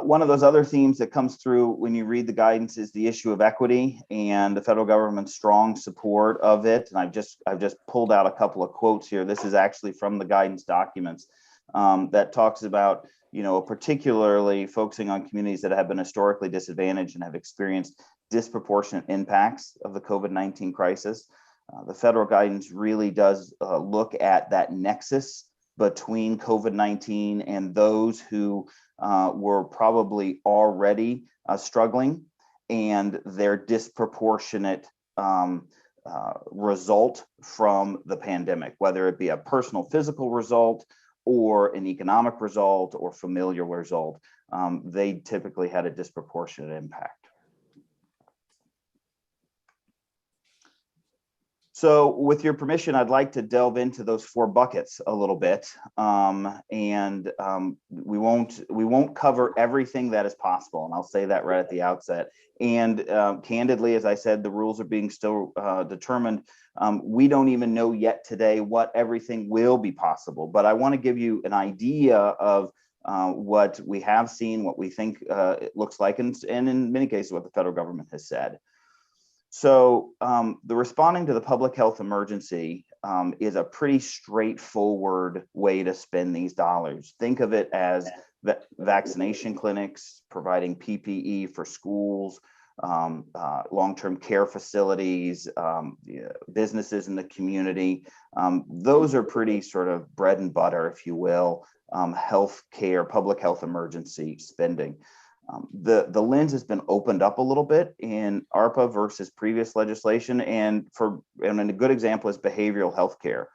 One of those other themes that comes through when you read the guidance is the issue of equity and the federal government's strong support of it. And I've just pulled out a couple of quotes here. This is actually from the guidance documents that talks about, particularly focusing on communities that have been historically disadvantaged and have experienced disproportionate impacts of the COVID-19 crisis. The federal guidance really does look at that nexus between COVID-19 and those who were probably already struggling, and their disproportionate result from the pandemic, whether it be a personal physical result or an economic result or familial result. They typically had a disproportionate impact. So with your permission, I'd like to delve into those 4 buckets a little bit. We won't cover everything that is possible. And I'll say that right at the outset. And candidly, as I said, the rules are being still determined. We don't even know yet today what everything will be possible. But I want to give you an idea of what we have seen, what we think it looks like, and in many cases, what the federal government has said. So the responding to the public health emergency is a pretty straightforward way to spend these dollars. Think of it as vaccination clinics, providing PPE for schools, long-term care facilities, businesses in the community. Those are pretty sort of bread and butter, if you will, health care, public health emergency spending. The lens has been opened up a little bit in ARPA versus previous legislation, and a good example is behavioral health care.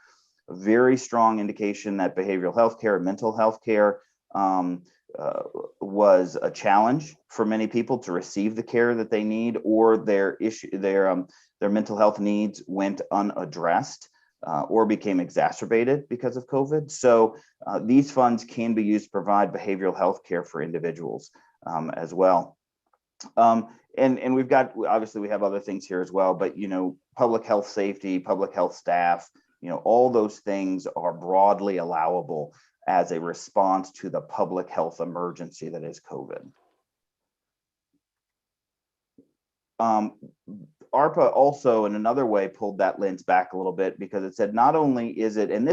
A very strong indication that behavioral health care, mental health care was a challenge for many people to receive the care that they need, or their mental health needs went unaddressed or became exacerbated because of COVID. So these funds can be used to provide behavioral health care for individuals as well. And we've got, obviously we have other things here as well, but public health safety, public health staff, all those things are broadly allowable as a response to the public health emergency that is COVID. ARPA also, in another way, pulled that lens back a little bit, because it said not only is it, and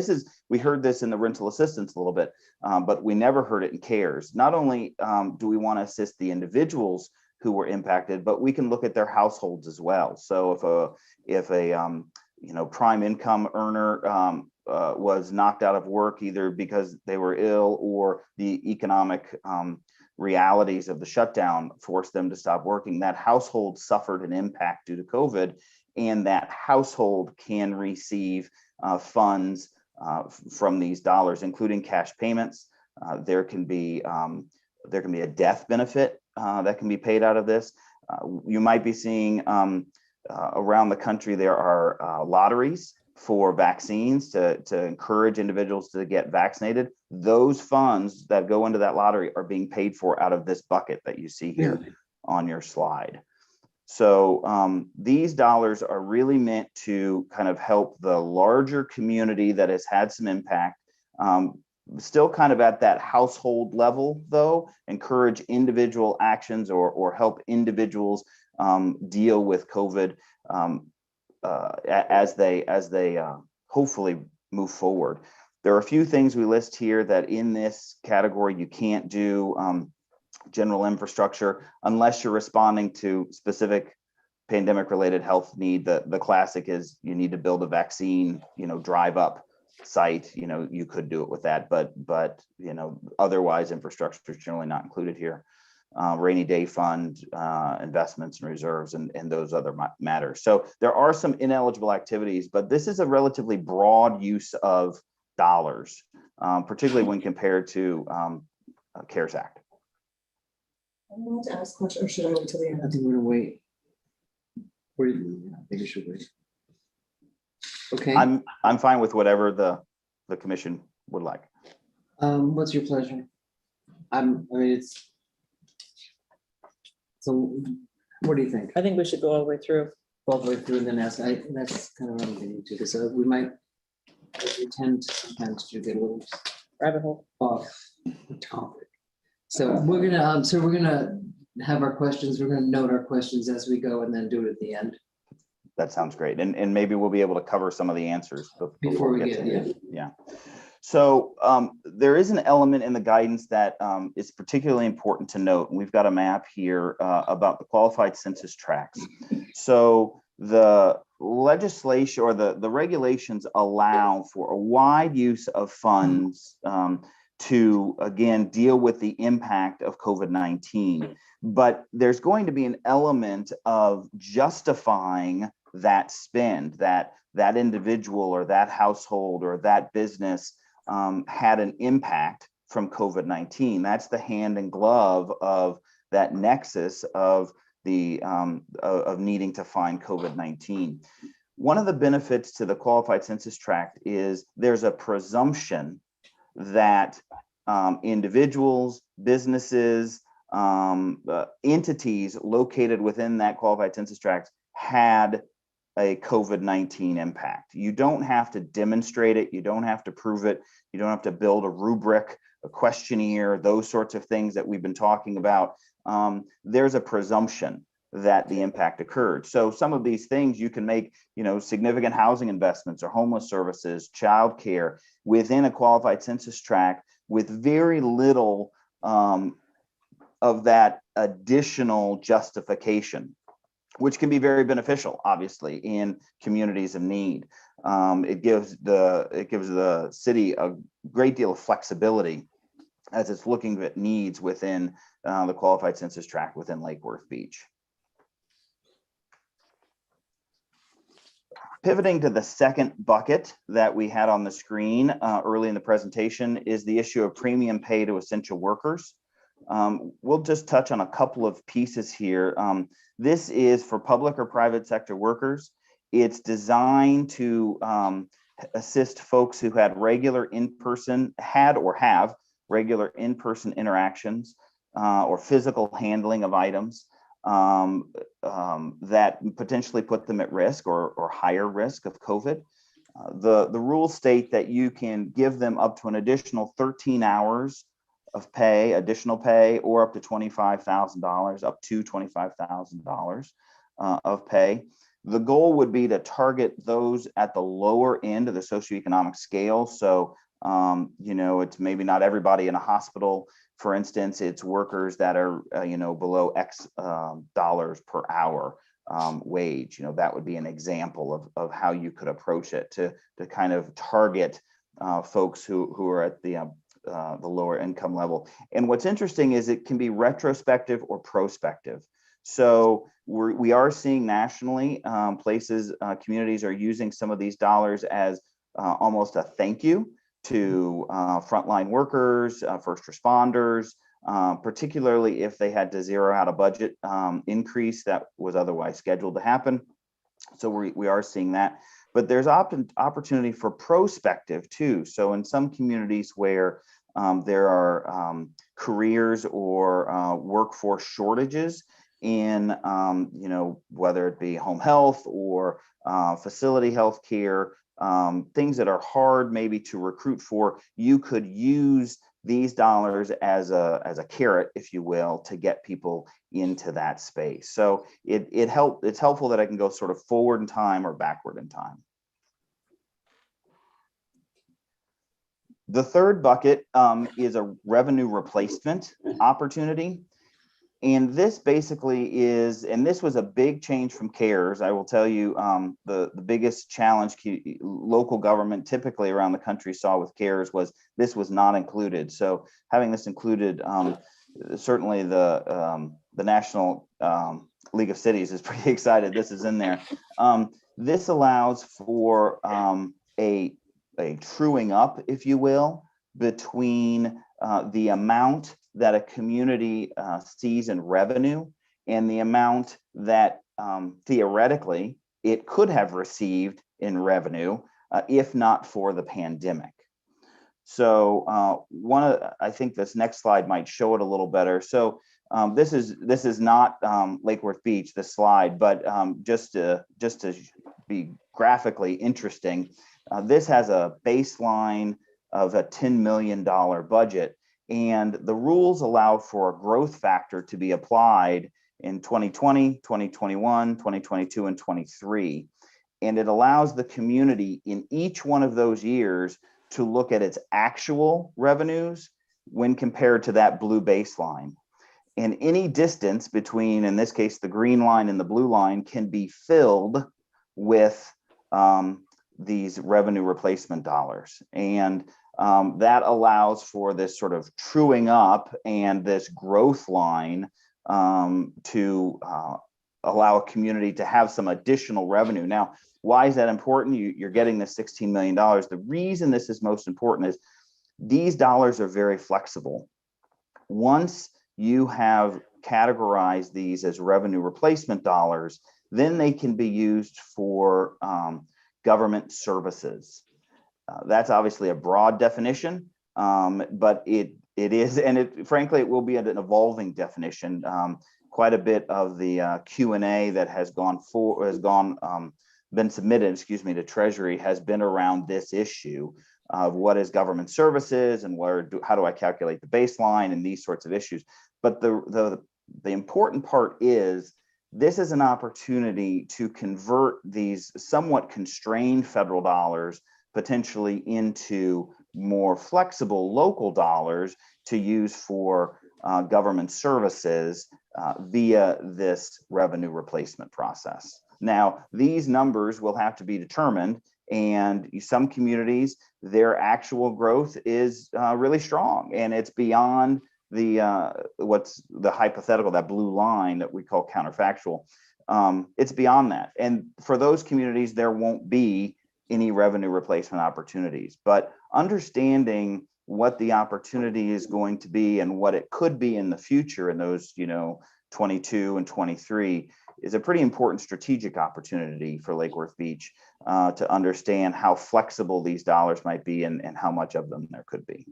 we heard this in the rental assistance a little bit, but we never heard it in CARES. Not only do we want to assist the individuals who were impacted, but we can look at their households as well. So if a prime income earner was knocked out of work either because they were ill or the economic realities of the shutdown forced them to stop working, that household suffered an impact due to COVID, and that household can receive funds from these dollars, including cash payments. There can be a death benefit that can be paid out of this. You might be seeing around the country there are lotteries for vaccines to encourage individuals to get vaccinated. Those funds that go into that lottery are being paid for out of this bucket that you see here on your slide. So these dollars are really meant to kind of help the larger community that has had some impact, still kind of at that household level, though, encourage individual actions or help individuals deal with COVID as they hopefully move forward. There are a few things we list here that in this category you can't do general infrastructure unless you're responding to specific pandemic-related health need. The classic is you need to build a vaccine, drive up site. You could do it with that, but otherwise infrastructure is generally not included here. Rainy day fund, investments and reserves, and those other matters. So there are some ineligible activities, but this is a relatively broad use of dollars, particularly when compared to CARES Act. I want to ask a question, or should I wait till the end? I think we're gonna wait. I think we should wait. Okay. I'm fine with whatever the commission would like. What's your pleasure? So what do you think? I think we should go all the way through. All the way through and then ask, that's kind of what I'm getting to, because we might tend sometimes to get a little Rabbit hole. off the topic. So we're gonna have our questions. We're gonna note our questions as we go and then do it at the end. That sounds great. And maybe we'll be able to cover some of the answers Before we get to to yeah. So there is an element in the guidance that is particularly important to note. And we've got a map here about the qualified census tracts. So the legislation or the regulations allow for a wide use of funds to, again, deal with the impact of COVID-19. But there's going to be an element of justifying that spend, that individual or that household or that business had an impact from COVID-19. That's the hand in glove of that nexus of the of needing to find COVID-19. One of the benefits to the qualified census tract is there's a presumption that individuals, businesses, entities located within that qualified census tract had a COVID-19 impact. You don't have to demonstrate it. You don't have to prove it. You don't have to build a rubric, a questionnaire, those sorts of things that we've been talking about. There's a presumption that the impact occurred. So some of these things you can make, significant housing investments or homeless services, childcare within a qualified census tract with very little of that additional justification, which can be very beneficial, obviously, in communities of need. It gives the city a great deal of flexibility as it's looking at needs within the qualified census tract within Lake Worth Beach. Pivoting to the second bucket that we had on the screen early in the presentation is the issue of premium pay to essential workers. We'll just touch on a couple of pieces here. This is for public or private sector workers. It's designed to assist folks who had regular in-person, have regular in-person interactions or physical handling of items that potentially put them at risk or higher risk of COVID. The rules state that you can give them up to an additional 13 hours of pay, additional pay, or up to $25,000, up to $25,000 of pay. The goal would be to target those at the lower end of the socioeconomic scale. So, it's maybe not everybody in a hospital. For instance, it's workers that are, below X dollars per hour wage. That would be an example of how you could approach it to kind of target folks who are at the lower income level. And what's interesting is it can be retrospective or prospective. So we are seeing nationally communities are using some of these dollars as almost a thank you to frontline workers, first responders, particularly if they had to zero out a budget increase that was otherwise scheduled to happen. So we are seeing that. but there's opportunity for prospective too. So in some communities where there are careers or workforce shortages in, whether it be home health or facility health care, things that are hard maybe to recruit for, you could use these dollars as a carrot, if you will, to get people into that space. So it's helpful that I can go sort of forward in time or backward in time. The third bucket is a revenue replacement opportunity. And this basically is, and this was a big change from CARES. I will tell you, the biggest challenge local government typically around the country saw with CARES was this was not included. So having this included, certainly the National League of Cities is pretty excited this is in there. This allows for a truing up, if you will, between the amount that a community sees in revenue and the amount that theoretically it could have received in revenue if not for the pandemic. So I think this next slide might show it a little better. So this is not Lake Worth Beach, this slide, but just to be graphically interesting, this has a baseline of a $10 million budget. And the rules allow for a growth factor to be applied in 2020, 2021, 2022, and 23. And it allows the community in each one of those years to look at its actual revenues when compared to that blue baseline. And any distance between, in this case, the green line and the blue line can be filled with these revenue replacement dollars. And that allows for this sort of truing up and this growth line to allow a community to have some additional revenue. Now, why is that important? You're getting the $16 million. The reason this is most important is these dollars are very flexible. Once you have categorized these as revenue replacement dollars, then they can be used for government services. That's obviously a broad definition, but it is, and frankly, it will be an evolving definition. Quite a bit of the Q&A that has been submitted, to Treasury has been around this issue of what is government services and how do I calculate the baseline and these sorts of issues. But the important part is this is an opportunity to convert these somewhat constrained federal dollars potentially into more flexible local dollars to use for government services via this revenue replacement process. Now, these numbers will have to be determined, and some communities, their actual growth is really strong, and it's beyond what's the hypothetical, that blue line that we call counterfactual. It's beyond that. And for those communities, there won't be any revenue replacement opportunities, but understanding what the opportunity is going to be and what it could be in the future in those, 22 and 23 is a pretty important strategic opportunity for Lake Worth Beach to understand how flexible these dollars might be and how much of them there could be.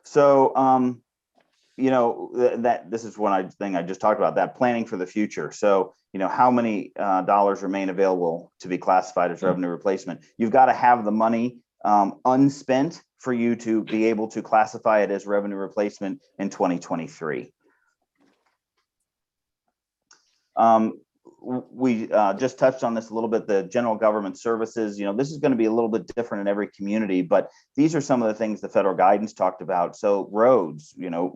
So, this is one thing I just talked about, that planning for the future. So, how many dollars remain available to be classified as revenue replacement? You've got to have the money unspent for you to be able to classify it as revenue replacement in 2023. We just touched on this a little bit, the general government services. This is going to be a little bit different in every community, but these are some of the things the federal guidance talked about. So roads,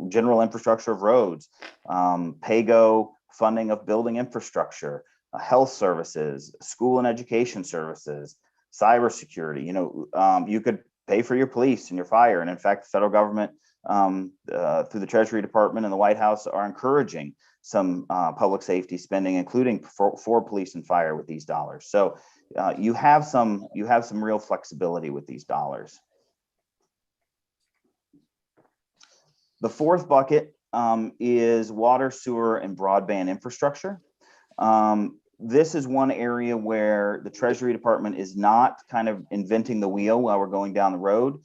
general infrastructure of roads, PAYGO funding of building infrastructure, health services, school and education services, cybersecurity. You could pay for your police and your fire. And in fact, the federal government through the Treasury Department and the White House are encouraging some public safety spending, including for police and fire with these dollars. So you have some real flexibility with these dollars. The fourth bucket is water, sewer, and broadband infrastructure. This is one area where the Treasury Department is not kind of inventing the wheel while we're going down the road.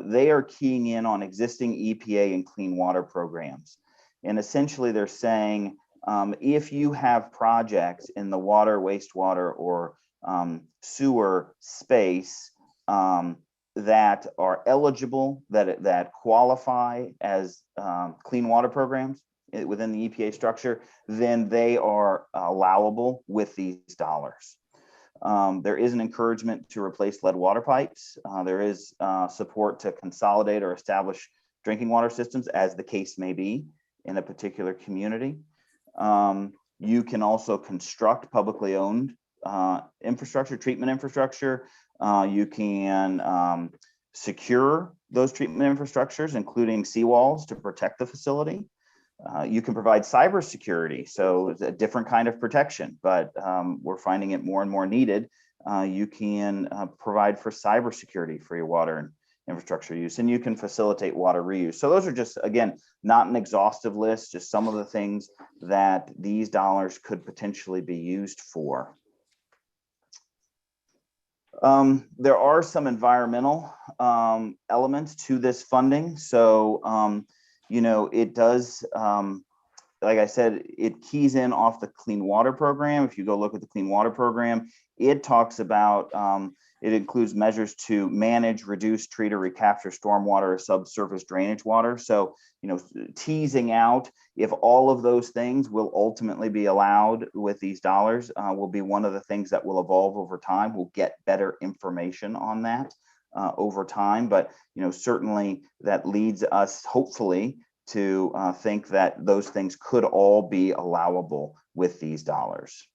They are keying in on existing EPA and clean water programs. And essentially they're saying, if you have projects in the water, wastewater, or sewer space that are eligible, that qualify as clean water programs within the EPA structure, then they are allowable with these dollars. There is an encouragement to replace lead water pipes. There is support to consolidate or establish drinking water systems, as the case may be in a particular community. You can also construct publicly owned infrastructure, treatment infrastructure. You can secure those treatment infrastructures, including seawalls to protect the facility. You can provide cybersecurity, so it's a different kind of protection, but we're finding it more and more needed. You can provide for cybersecurity for your water and infrastructure use, and you can facilitate water reuse. So those are just, again, not an exhaustive list, just some of the things that these dollars could potentially be used for. There are some environmental elements to this funding. So, you know, it does, like I said, it keys in off the Clean Water Program. If you go look at the Clean Water Program, it talks about, it includes measures to manage, reduce, treat, or recapture stormwater or subsurface drainage water. So, you know, teasing out if all of those things will ultimately be allowed with these dollars will be one of the things that will evolve over time. We'll get better information on that over time, but, you know, certainly that leads us hopefully to think that those things could all be allowable with these dollars.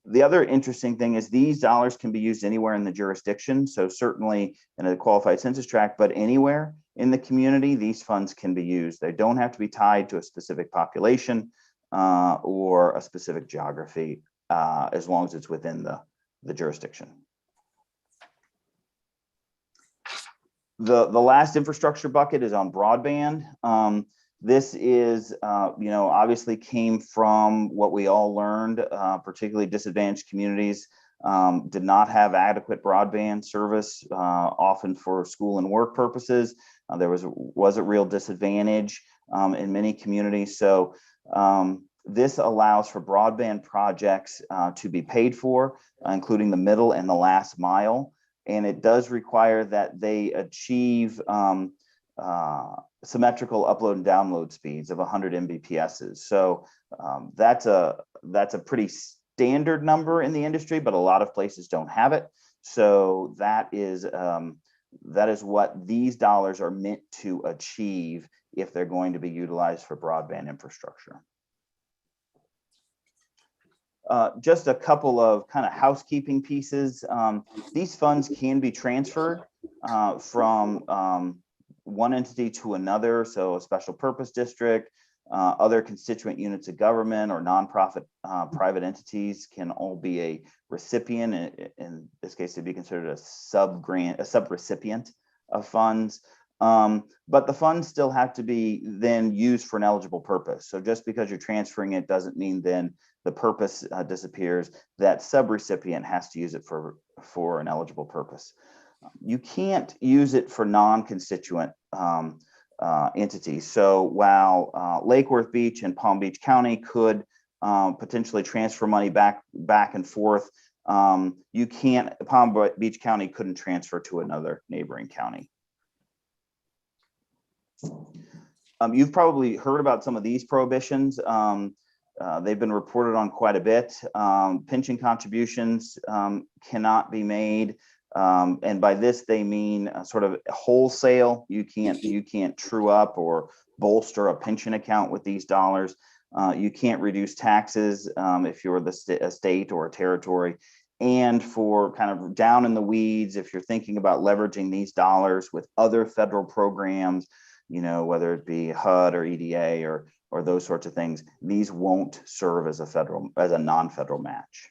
The other interesting thing is these dollars can be used anywhere in the jurisdiction. So certainly in a qualified census tract, but anywhere in the community, these funds can be used. They don't have to be tied to a specific population or a specific geography, as long as it's within the jurisdiction. The last infrastructure bucket is on broadband. This is, you know, obviously came from what we all learned, particularly disadvantaged communities did not have adequate broadband service, often for school and work purposes. There was a real disadvantage in many communities. So this allows for broadband projects to be paid for, including the middle and the last mile. And it does require that they achieve symmetrical upload and download speeds of 100 Mbps. So that's a pretty standard number in the industry, but a lot of places don't have it. So that is what these dollars are meant to achieve if they're going to be utilized for broadband infrastructure. Just a couple of kind of housekeeping pieces. These funds can be transferred from one entity to another. So a special purpose district, other constituent units of government, or nonprofit private entities can all be a recipient. In this case, they'd be considered a sub-recipient of funds. But the funds still have to be then used for an eligible purpose. So just because you're transferring it doesn't mean then the purpose disappears. That subrecipient has to use it for an eligible purpose. You can't use it for non-constituent entities. So while Lake Worth Beach and Palm Beach County could potentially transfer money back and forth, you can't. Palm Beach County couldn't transfer to another neighboring county. You've probably heard about some of these prohibitions. They've been reported on quite a bit. Pension contributions cannot be made. And by this, they mean sort of wholesale. You can't true up or bolster a pension account with these dollars. You can't reduce taxes if you're a state or a territory. And for kind of down in the weeds, if you're thinking about leveraging these dollars with other federal programs, you know, whether it be HUD or EDA or those sorts of things, these won't serve as a non-federal match.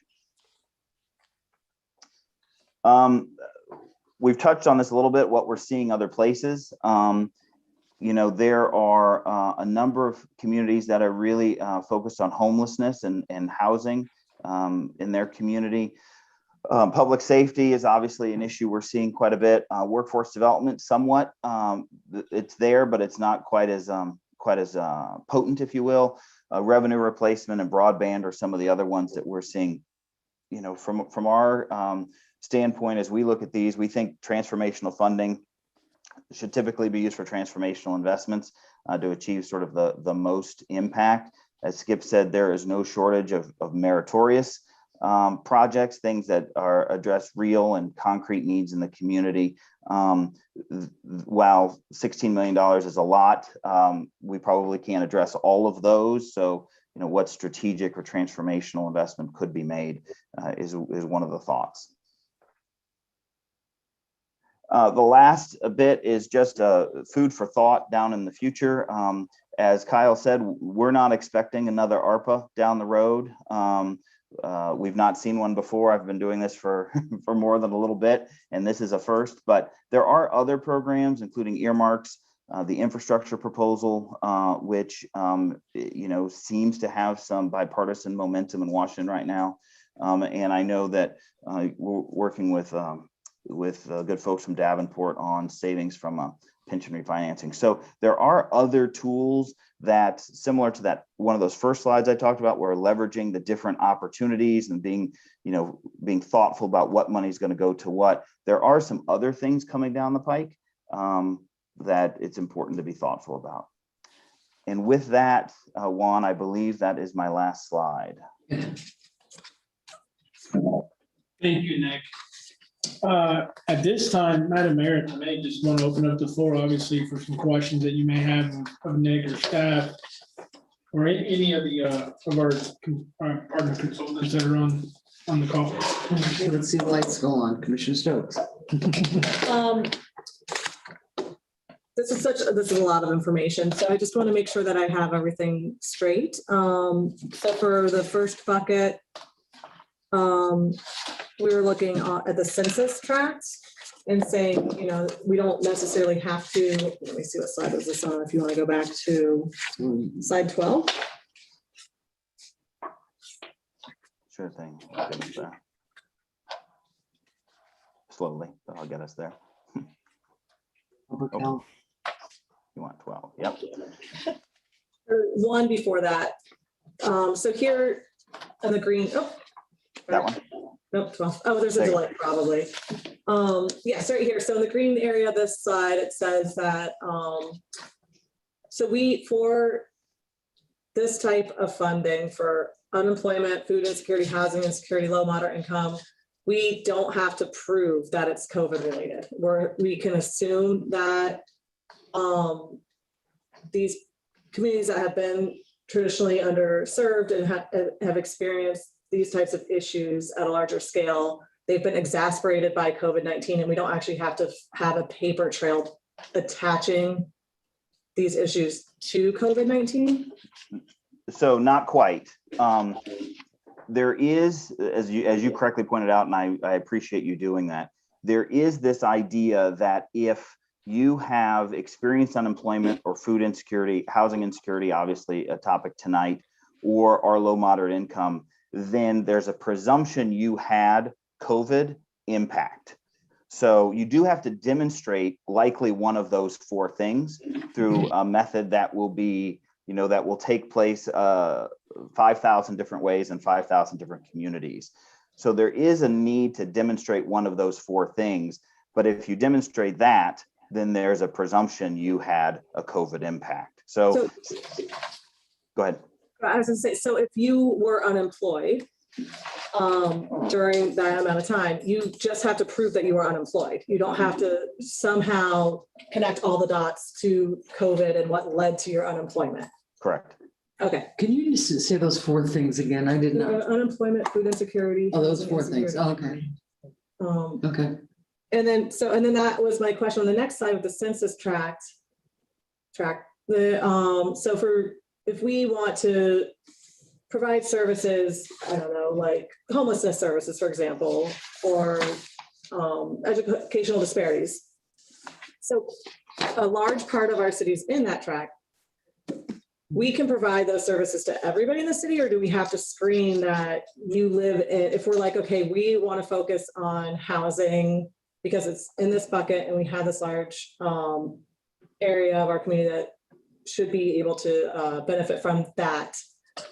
We've touched on this a little bit, what we're seeing other places. You know, there are a number of communities that are really focused on homelessness and housing. in their community. Public safety is obviously an issue we're seeing quite a bit. Workforce development, somewhat. It's there, but it's not quite as potent, if you will. Revenue replacement and broadband are some of the other ones that we're seeing. You know, from our standpoint, as we look at these, we think transformational funding should typically be used for transformational investments to achieve sort of the most impact. As Skip said, there is no shortage of meritorious projects, things that are address real and concrete needs in the community. While $16 million is a lot, we probably can't address all of those. So, you know, what strategic or transformational investment could be made is one of the thoughts. The last bit is just food for thought down in the future. As Kyle said, we're not expecting another ARPA down the road. We've not seen one before. I've been doing this for more than a little bit, and this is a first, but there are other programs, including earmarks, the infrastructure proposal, which, you know, seems to have some bipartisan momentum in Washington right now. And I know that we're working with good folks from Davenport on savings from pension refinancing. So there are other tools that, similar to that one of those first slides I talked about, where leveraging the different opportunities and being thoughtful about what money is going to go to what. There are some other things coming down the pike that it's important to be thoughtful about. And with that, Juan, I believe that is my last slide. Thank you, Nick. At this time, Madam Mayor, if I may just want to open up the floor, obviously, for some questions that you may have of Nick or staff, or any of the of our partner consultants that are on the call. Okay, let's see the lights go on. Commissioner Stokes. This is a lot of information, so I just want to make sure that I have everything straight. So for the first bucket, we were looking at the census tracts and saying, you know, we don't necessarily have to, let me see what slide was this on, if you want to go back to slide 12. Sure thing. I'll get us there. Slowly, but I'll get us there. Oh, you want 12? Yep. Or one before that. So here on the green, That one. Nope, 12. Oh, there's a delay probably. Yes, right here. So in the green area, this side, it says that, so for this type of funding for unemployment, food insecurity, housing insecurity, low, moderate income, we don't have to prove that it's COVID related. We can assume that these communities that have been traditionally underserved and have experienced these types of issues at a larger scale, they've been exacerbated by COVID-19, and we don't actually have to have a paper trail attaching these issues to COVID-19? So not quite. There is, as you correctly pointed out, and I appreciate you doing that, there is this idea that if you have experienced unemployment or food insecurity, housing insecurity, obviously a topic tonight, or are low moderate income, then there's a presumption you had COVID impact. So you do have to demonstrate likely one of those four things through a method that will be, that will take place 5,000 different ways in 5,000 different communities. So there is a need to demonstrate one of those four things. But if you demonstrate that, then there's a presumption you had a COVID impact. So go ahead. I was going to say, so if you were unemployed during that amount of time, you just have to prove that you were unemployed. You don't have to somehow connect all the dots to COVID and what led to your unemployment. Correct. Okay. Can you just say those four things again? I didn't know. Unemployment, food insecurity. Oh, those four things. Oh, okay. Okay. And then that was my question on the next slide with the census tract. If we want to provide services, I don't know, like homelessness services, for example, or educational disparities. So a large part of our cities in that tract we can provide those services to everybody in the city, or do we have to screen that you live in, if we're like, okay, we want to focus on housing because it's in this bucket and we have this large area of our community that should be able to benefit from that.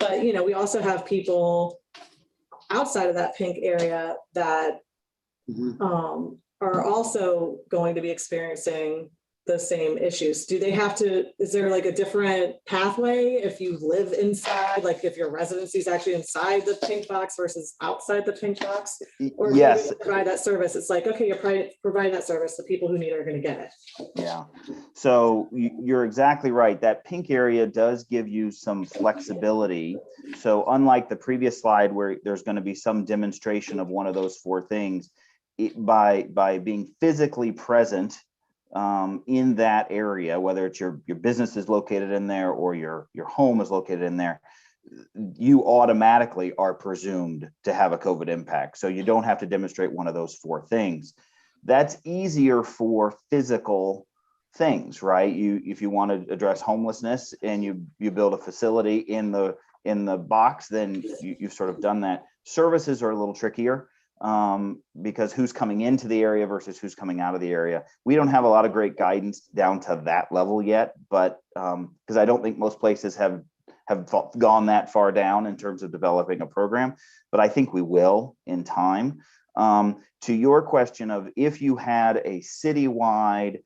But, you know, we also have people outside of that pink area that are also going to be experiencing the same issues. Do they have to, is there like a different pathway if you live inside, like if your residency is actually inside the pink box versus outside the pink box? Or do Yes. you provide that service? It's like, okay, you're providing that service, the people who need it are going to get it. Yeah, so you're exactly right. That pink area does give you some flexibility. So unlike the previous slide where there's going to be some demonstration of one of those four things, by being physically present in that area, whether it's your business is located in there or your home is located in there, you automatically are presumed to have a COVID impact. So you don't have to demonstrate one of those four things. That's easier for physical things, right? If you want to address homelessness and you build a facility in the box, then you've sort of done that. Services are a little trickier because who's coming into the area versus who's coming out of the area. We don't have a lot of great guidance down to that level yet, but because I don't think most places have gone that far down in terms of developing a program, but I think we will in time. To your question of if you had a citywide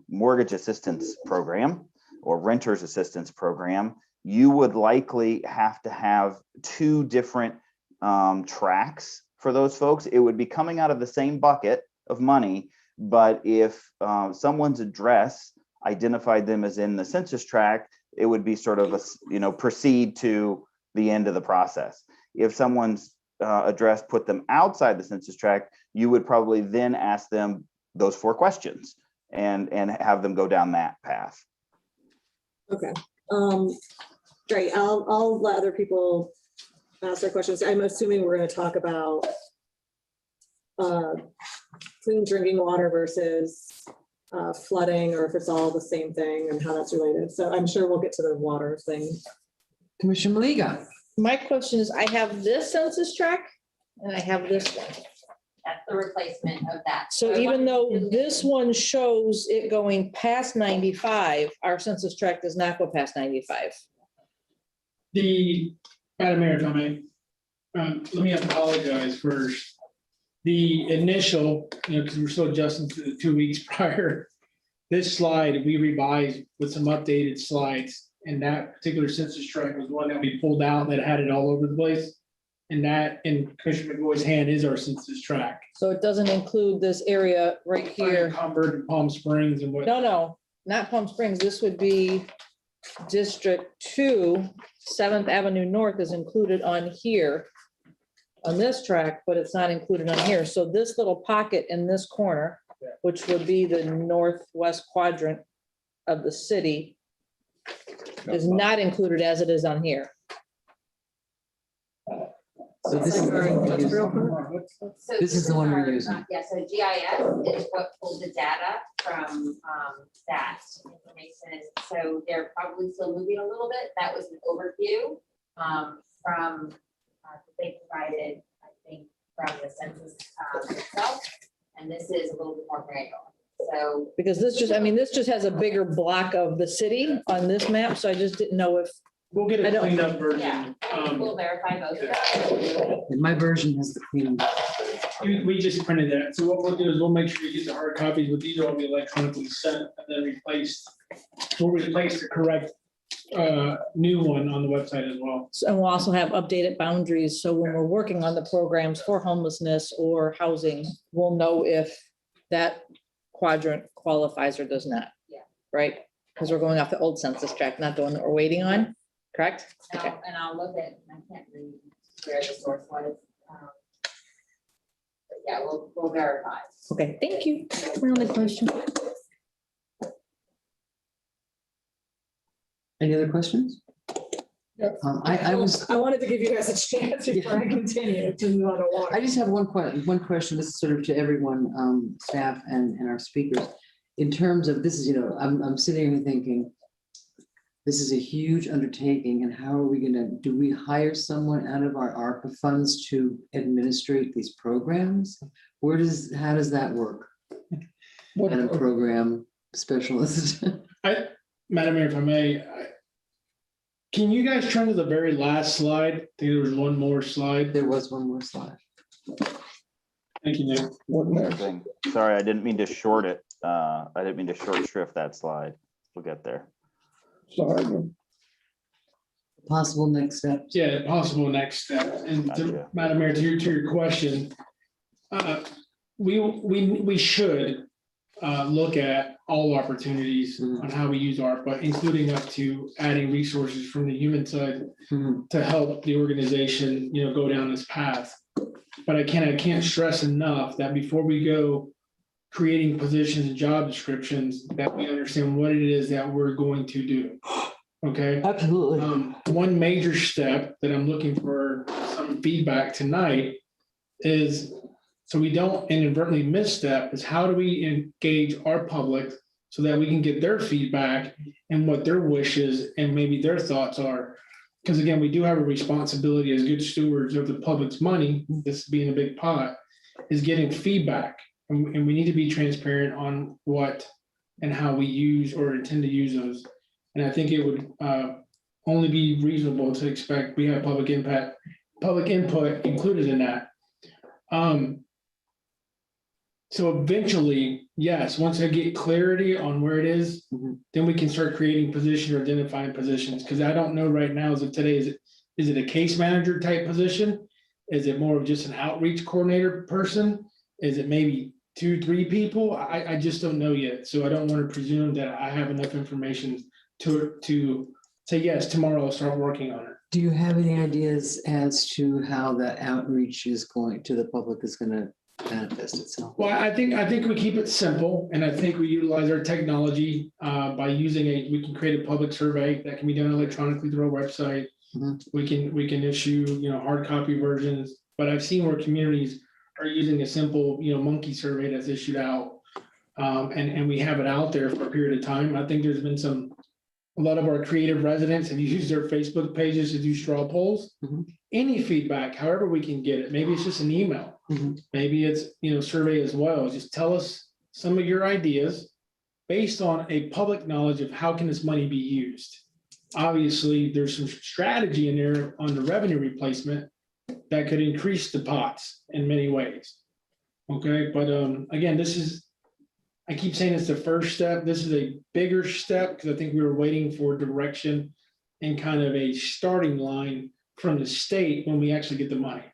mortgage assistance program or renters assistance program, you would likely have to have two different tracks for those folks. It would be coming out of the same bucket of money, but if someone's address identified them as in the census tract, it would be sort of a, proceed to the end of the process. If someone's address put them outside the census tract, you would probably then ask them those four questions and have them go down that path. Okay. Great. I'll let other people ask their questions. I'm assuming we're going to talk about clean drinking water versus flooding, or if it's all the same thing and how that's related. So I'm sure we'll get to the water thing. Commissioner Maliga. My question is, I have this census tract and I have this one. That's the replacement of that. So even though this one shows it going past 95, our census tract does not go past 95. Madam Mayor, if I may, let me apologize first. The initial, because we're still adjusting to the 2 weeks prior, this slide we revised with some updated slides, and that particular census tract was one that we pulled out that had it all over the place. And that in Commissioner McVoy's hand is our census tract. So it doesn't include this area right here. Encumbered Palm Springs and what. No, not Palm Springs. This would be District 2, 7th Avenue North is included on here, on this tract, but it's not included on here. So this little pocket in this corner, which would be the northwest quadrant of the city, is not included as it is on here. So this is the one we're using. So This is the one we're using. Yeah, so GIS is what pulled the data from that information. So they're probably still moving a little bit. That was an overview from they provided, I think, from the census itself. And this is a little bit more granular. So Because this just has a bigger block of the city on this map. So I just didn't know if. We'll get a cleaned up version. yeah, we'll verify both of them. And my version has the clean. We just printed that. So what we'll do is we'll make sure you get the hard copies, but these will all be electronically sent and then replaced. We'll replace the correct new one on the website as well. And we'll also have updated boundaries. So when we're working on the programs for homelessness or housing, we'll know if that quadrant qualifies or does not. Yeah. Right? Because we're going off the old census tract, not the one that we're waiting on, correct? Okay. And I'll look at, I can't read where the source was. But yeah, we'll verify. Okay, thank you. My only question. Any other questions? I wanted to give you guys a chance before I continue to move on to water. I just have one question. This is sort of to everyone, staff and our speakers. In terms of this is, I'm sitting here thinking, This is a huge undertaking, and how are we gonna, do we hire someone out of our ARPA funds to administrate these programs? How does that work? What And a program specialist? Madam Mayor, if I may, can you guys turn to the very last slide? I think there was one more slide. There was one more slide. Thank you, Nick. What next? Thing. Sorry, I didn't mean to short it. I didn't mean to short shrift that slide. We'll get there. Sorry. Possible next steps? Yeah, possible next step. And Gotcha. Madam Mayor, to your question, we should look at all opportunities on how we use ARPA, including up to adding resources from the human side to help the organization, go down this path. But I can't stress enough that before we go creating positions and job descriptions, that we understand what it is that we're going to do. Okay? Absolutely. One major step that I'm looking for some feedback tonight is, so we don't inadvertently misstep, is how do we engage our public so that we can get their feedback and what their wishes and maybe their thoughts are. Because again, we do have a responsibility as good stewards of the public's money, this being a big pot, is getting feedback. And we need to be transparent on what and how we use or intend to use those. And I think it would only be reasonable to expect we have public input included in that. So eventually, yes, once I get clarity on where it is, then we can start creating positions or identifying positions. Because I don't know right now, as of today, is it a case manager type position? Is it more of just an outreach coordinator person? Is it maybe 2-3 people? I just don't know yet. So I don't want to presume that I have enough information to say, yes, tomorrow I'll start working on it. Do you have any ideas as to how that outreach is going to the public is going to manifest itself? Well, I think we keep it simple, and I think we utilize our technology by using we can create a public survey that can be done electronically through our website. We can issue, hard copy versions, but I've seen where communities are using a simple, monkey survey that's issued out. And we have it out there for a period of time. I think there's been a lot of our creative residents have used their Facebook pages to do straw polls. Any feedback, however we can get it, maybe it's just an email, maybe it's, survey as well. Just tell us some of your ideas based on a public knowledge of how can this money be used. Obviously, there's some strategy in there on the revenue replacement that could increase the pots in many ways. Okay, but again, I keep saying it's the first step. This is a bigger step because I think we were waiting for direction and kind of a starting line from the state when we actually get the money.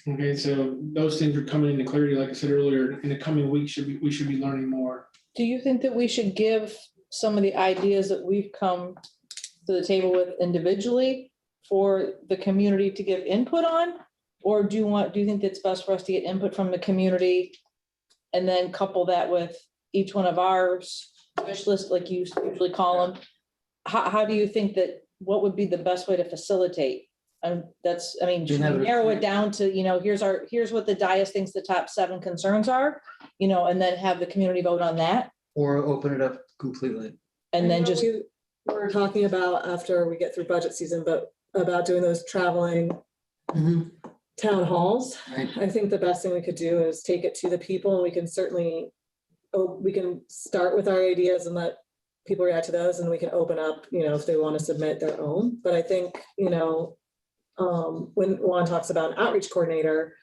Okay, so those things are coming into clarity, like I said earlier, in the coming weeks, we should be learning more. Do you think that we should give some of the ideas that we've come to the table with individually for the community to give input on? Or do you think it's best for us to get input from the community and then couple that with each one of ours wish list, like you usually call them? How do you think what would be the best way to facilitate? Should we narrow it down to, here's what the dais thinks the top 7 concerns are, and then have the community vote on that? Or open it up completely? And then just. We're talking about after we get through budget season, but about doing those traveling town halls. Right. I think the best thing we could do is take it to the people, and we can certainly, we can start with our ideas and let people react to those, and we can open up, if they want to submit their own. But I think, when Juan talks about an outreach coordinator,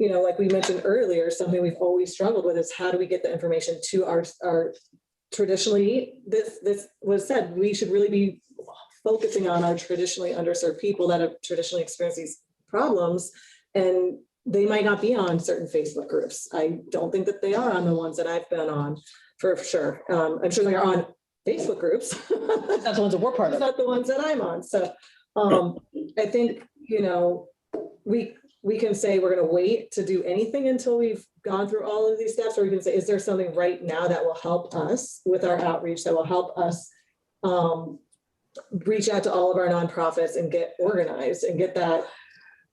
like we mentioned earlier, something we've always struggled with is how do we get the information to our traditionally, this was said, we should really be focusing on our traditionally underserved people that have traditionally experienced these problems, and they might not be on certain Facebook groups. I don't think that they are on the ones that I've been on for sure. I'm sure they are on Facebook groups. That's not the ones that we're part of. Not the ones that I'm on. So I think, we can say we're going to wait to do anything until we've gone through all of these steps, or we can say, is there something right now that will help us with our outreach, that will help us reach out to all of our nonprofits and get organized and get that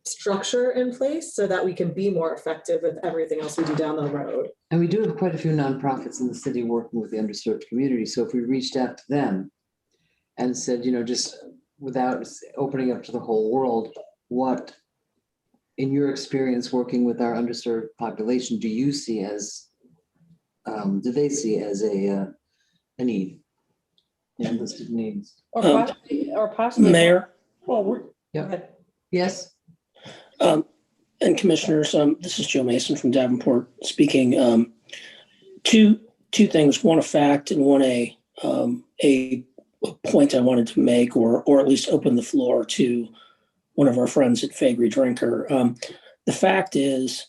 structure in place so that we can be more effective with everything else we do down the road. And we do have quite a few nonprofits in the city working with the underserved community. So if we reached out to them and said, just without opening up to the whole world, what, in your experience working with our underserved population, do you see as, do they see as a need? Listed needs. Or possibly. Mayor, Yes, and commissioners, this is Joe Mason from Davenport speaking. Two things, one a fact and one a point I wanted to make, or at least open the floor to one of our friends at Fagry Drinker. The fact is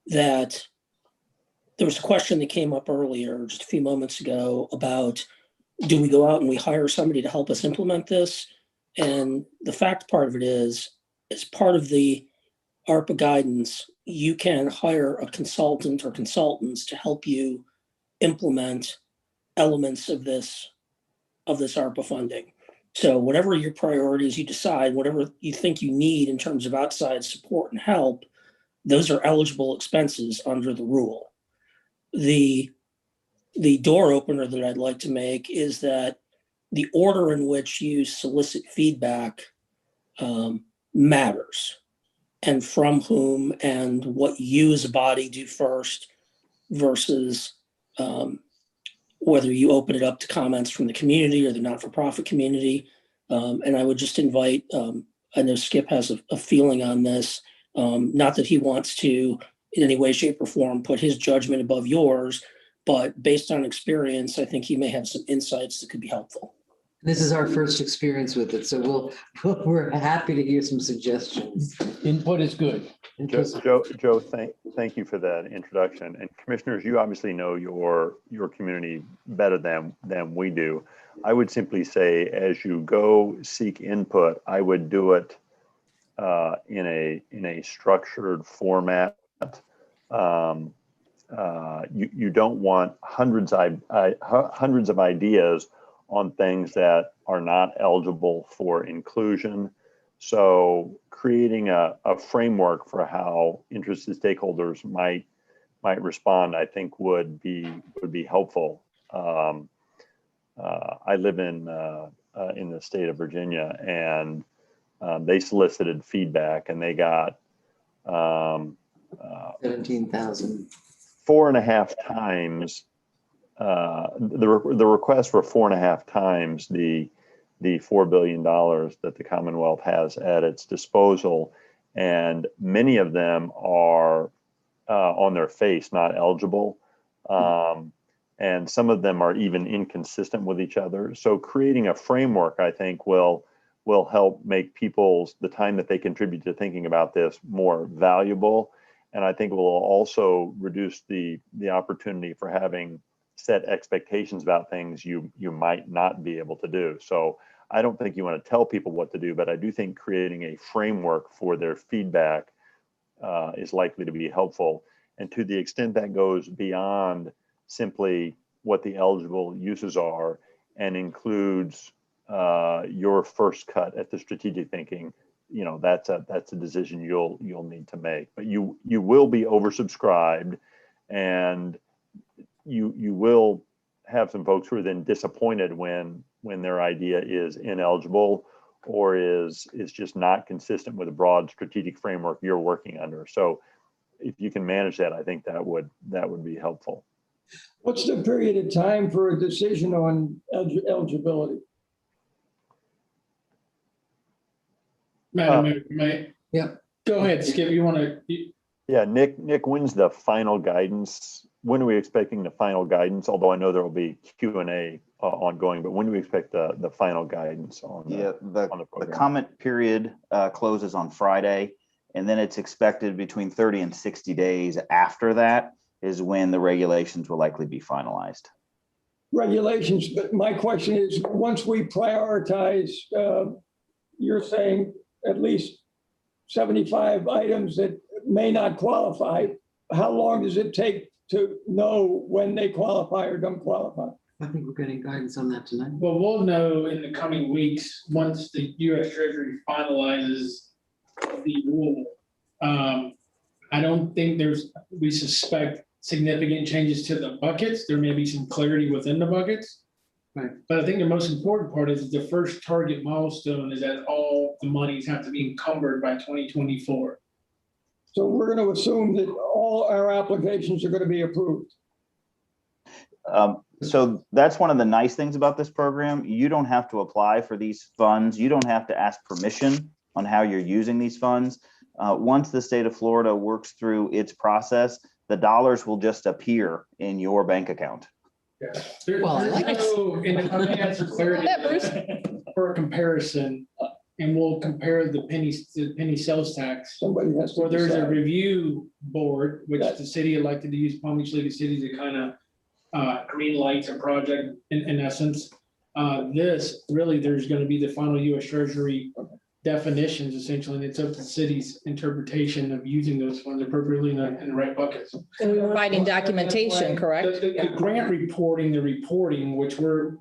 that there was a question that came up earlier, just a few moments ago, about do we go out and we hire somebody to help us implement this? And the fact part of it is, as part of the ARPA guidance, you can hire a consultant or consultants to help you implement elements of this ARPA funding. So whatever your priorities you decide, whatever you think you need in terms of outside support and help, those are eligible expenses under the rule. The door opener that I'd like to make is that the order in which you solicit feedback matters, and from whom and what you as a body do first versus whether you open it up to comments from the community or the not-for-profit community. And I would just invite, I know Skip has a feeling on this, not that he wants to in any way, shape, or form put his judgment above yours, but based on experience, I think he may have some insights that could be helpful. this is our first experience with it, so we're happy to hear some suggestions. Input is good. Joe, thank you for that introduction. And commissioners, you obviously know your community better than we do. I would simply say, as you go seek input, I would do it in a structured format. You don't want hundreds of ideas on things that are not eligible for inclusion. So creating a framework for how interested stakeholders might respond, I think would be helpful. I live in the state of Virginia, and they solicited feedback, and they got 17,000. 4.5 times the request for 4.5 times the $4 billion that the Commonwealth has at its disposal, and many of them are on their face not eligible, and some of them are even inconsistent with each other. So creating a framework, I think, will help make the time that they contribute to thinking about this more valuable, and I think it will also reduce the opportunity for having set expectations about things you might not be able to do. So I don't think you want to tell people what to do, but I do think creating a framework for their feedback is likely to be helpful. And to the extent that goes beyond simply what the eligible uses are and includes your first cut at the strategic thinking, that's a decision you'll need to make. But you will be oversubscribed, and you will have some folks who are then disappointed when their idea is ineligible or is just not consistent with a broad strategic framework you're working under. So if you can manage that, I think that would be helpful. What's the period of time for a decision on eligibility? Madam Mayor, Yeah. Go ahead, Skip. You want to? Yeah, Nick, when's the final guidance? When are we expecting the final guidance? Although I know there will be Q&A ongoing, but when do we expect the final guidance on the comment period closes on Friday, and then it's expected between 30 and 60 days after that is when the regulations will likely be finalized. Regulations, but my question is, once we prioritize, you're saying at least 75 items that may not qualify. How long does it take to know when they qualify or don't qualify? I think we're getting guidance on that tonight. Well, we'll know in the coming weeks once the U.S. Treasury finalizes the rule. I don't think we suspect significant changes to the buckets. There may be some clarity within the buckets, Right. But I think the most important part is the first target milestone is that all the monies have to be encumbered by 2024. So we're going to assume that all our applications are going to be approved. So that's one of the nice things about this program. You don't have to apply for these funds. You don't have to ask permission on how you're using these funds. Once the state of Florida works through its process, the dollars will just appear in your bank account. Well, I like it. And I think that's for clarity, for a comparison, and we'll compare the penny sales tax. Somebody has to. Well, there's a decide. review board, which the city elected to use Palm Beach League of Cities to kind of green lights a project in essence. This really, there's going to be the final U.S. Treasury definitions essentially, and it's up to the city's interpretation of using those funds appropriately in the right buckets. Providing documentation, correct? The grant reporting, which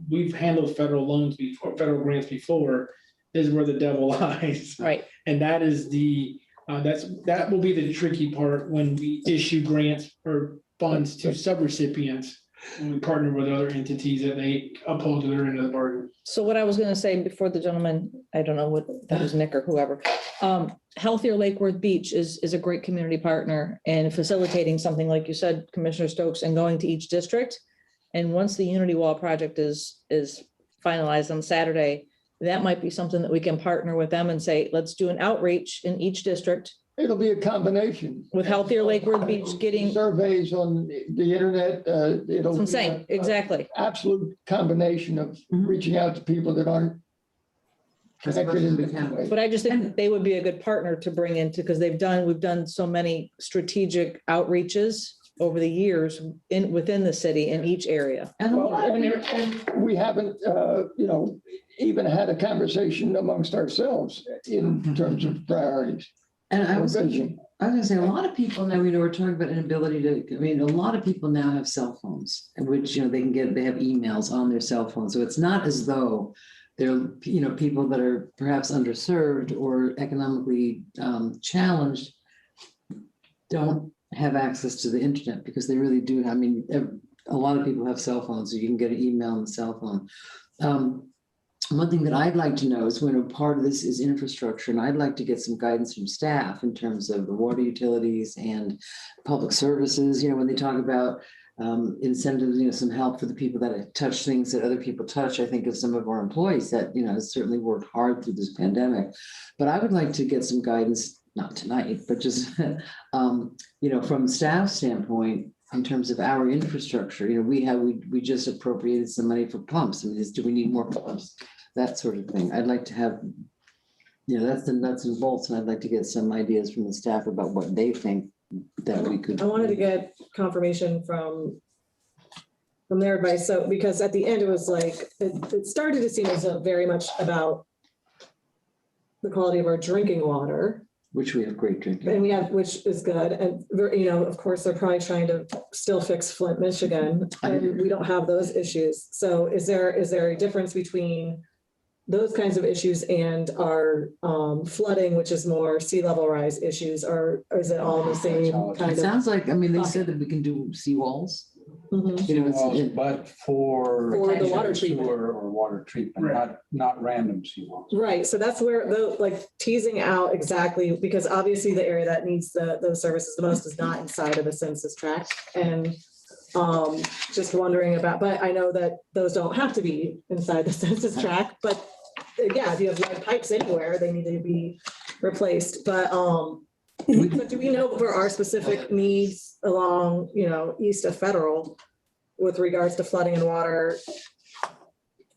we've handled federal loans before, federal grants before, is where the devil lies. Right. And that is that will be the tricky part when we issue grants or funds to subrecipients, when we partner with other entities that they uphold to their end of the bargain. So what I was gonna say before the gentleman, I don't know what, that was Nick or whoever. Healthier Lake Worth Beach is a great community partner in facilitating something like you said, Commissioner Stokes, and going to each district. And once the Unity Wall project is finalized on Saturday, that might be something that we can partner with them and say, let's do an outreach in each district. It'll be a combination. With Healthier Lake Worth Beach getting. Surveys on the internet. It'll. I'm saying, exactly. Absolute combination of reaching out to people that aren't connected in that way. But I just think they would be a good partner to bring into, because we've done so many strategic outreaches over the years within the city in each area. Well, and we haven't, even had a conversation amongst ourselves in terms of priorities. And I was gonna say, a lot of people now, we're talking about an ability to, a lot of people now have cell phones, in which, they have emails on their cell phone. So it's not as though they're, people that are perhaps underserved or economically challenged don't have access to the internet, because they really do. A lot of people have cell phones, so you can get an email on the cell phone. One thing that I'd like to know is when a part of this is infrastructure, and I'd like to get some guidance from staff in terms of the water utilities and public services, when they talk about incentives, some help for the people that touch things that other people touch. I think of some of our employees that, certainly worked hard through this pandemic. But I would like to get some guidance, not tonight, but just, from staff standpoint, in terms of our infrastructure. We just appropriated some money for pumps. Do we need more pumps? That sort of thing. I'd like to have, that's the nuts and bolts, and I'd like to get some ideas from the staff about what they think that we could. I wanted to get confirmation from their advice. So, because at the end, it was like, it started to seem as though very much about the quality of our drinking water. Which we have great drinking. And we have, which is good. And, of course, they're probably trying to still fix Flint, Michigan, and we don't have those issues. So is there a difference between those kinds of issues and our flooding, which is more sea level rise issues, or is it all the same kind of? It sounds like, they said that we can do seawalls. But for the water treatment. or water treatment, not random seawalls. Right. So that's where teasing out exactly, because obviously the area that needs those services the most is not inside of the census tract. And just wondering about, but I know that those don't have to be inside the census tract, but yeah, if you have lead pipes anywhere, they need to be replaced. But do we know for our specific needs along, east of Federal with regards to flooding and water?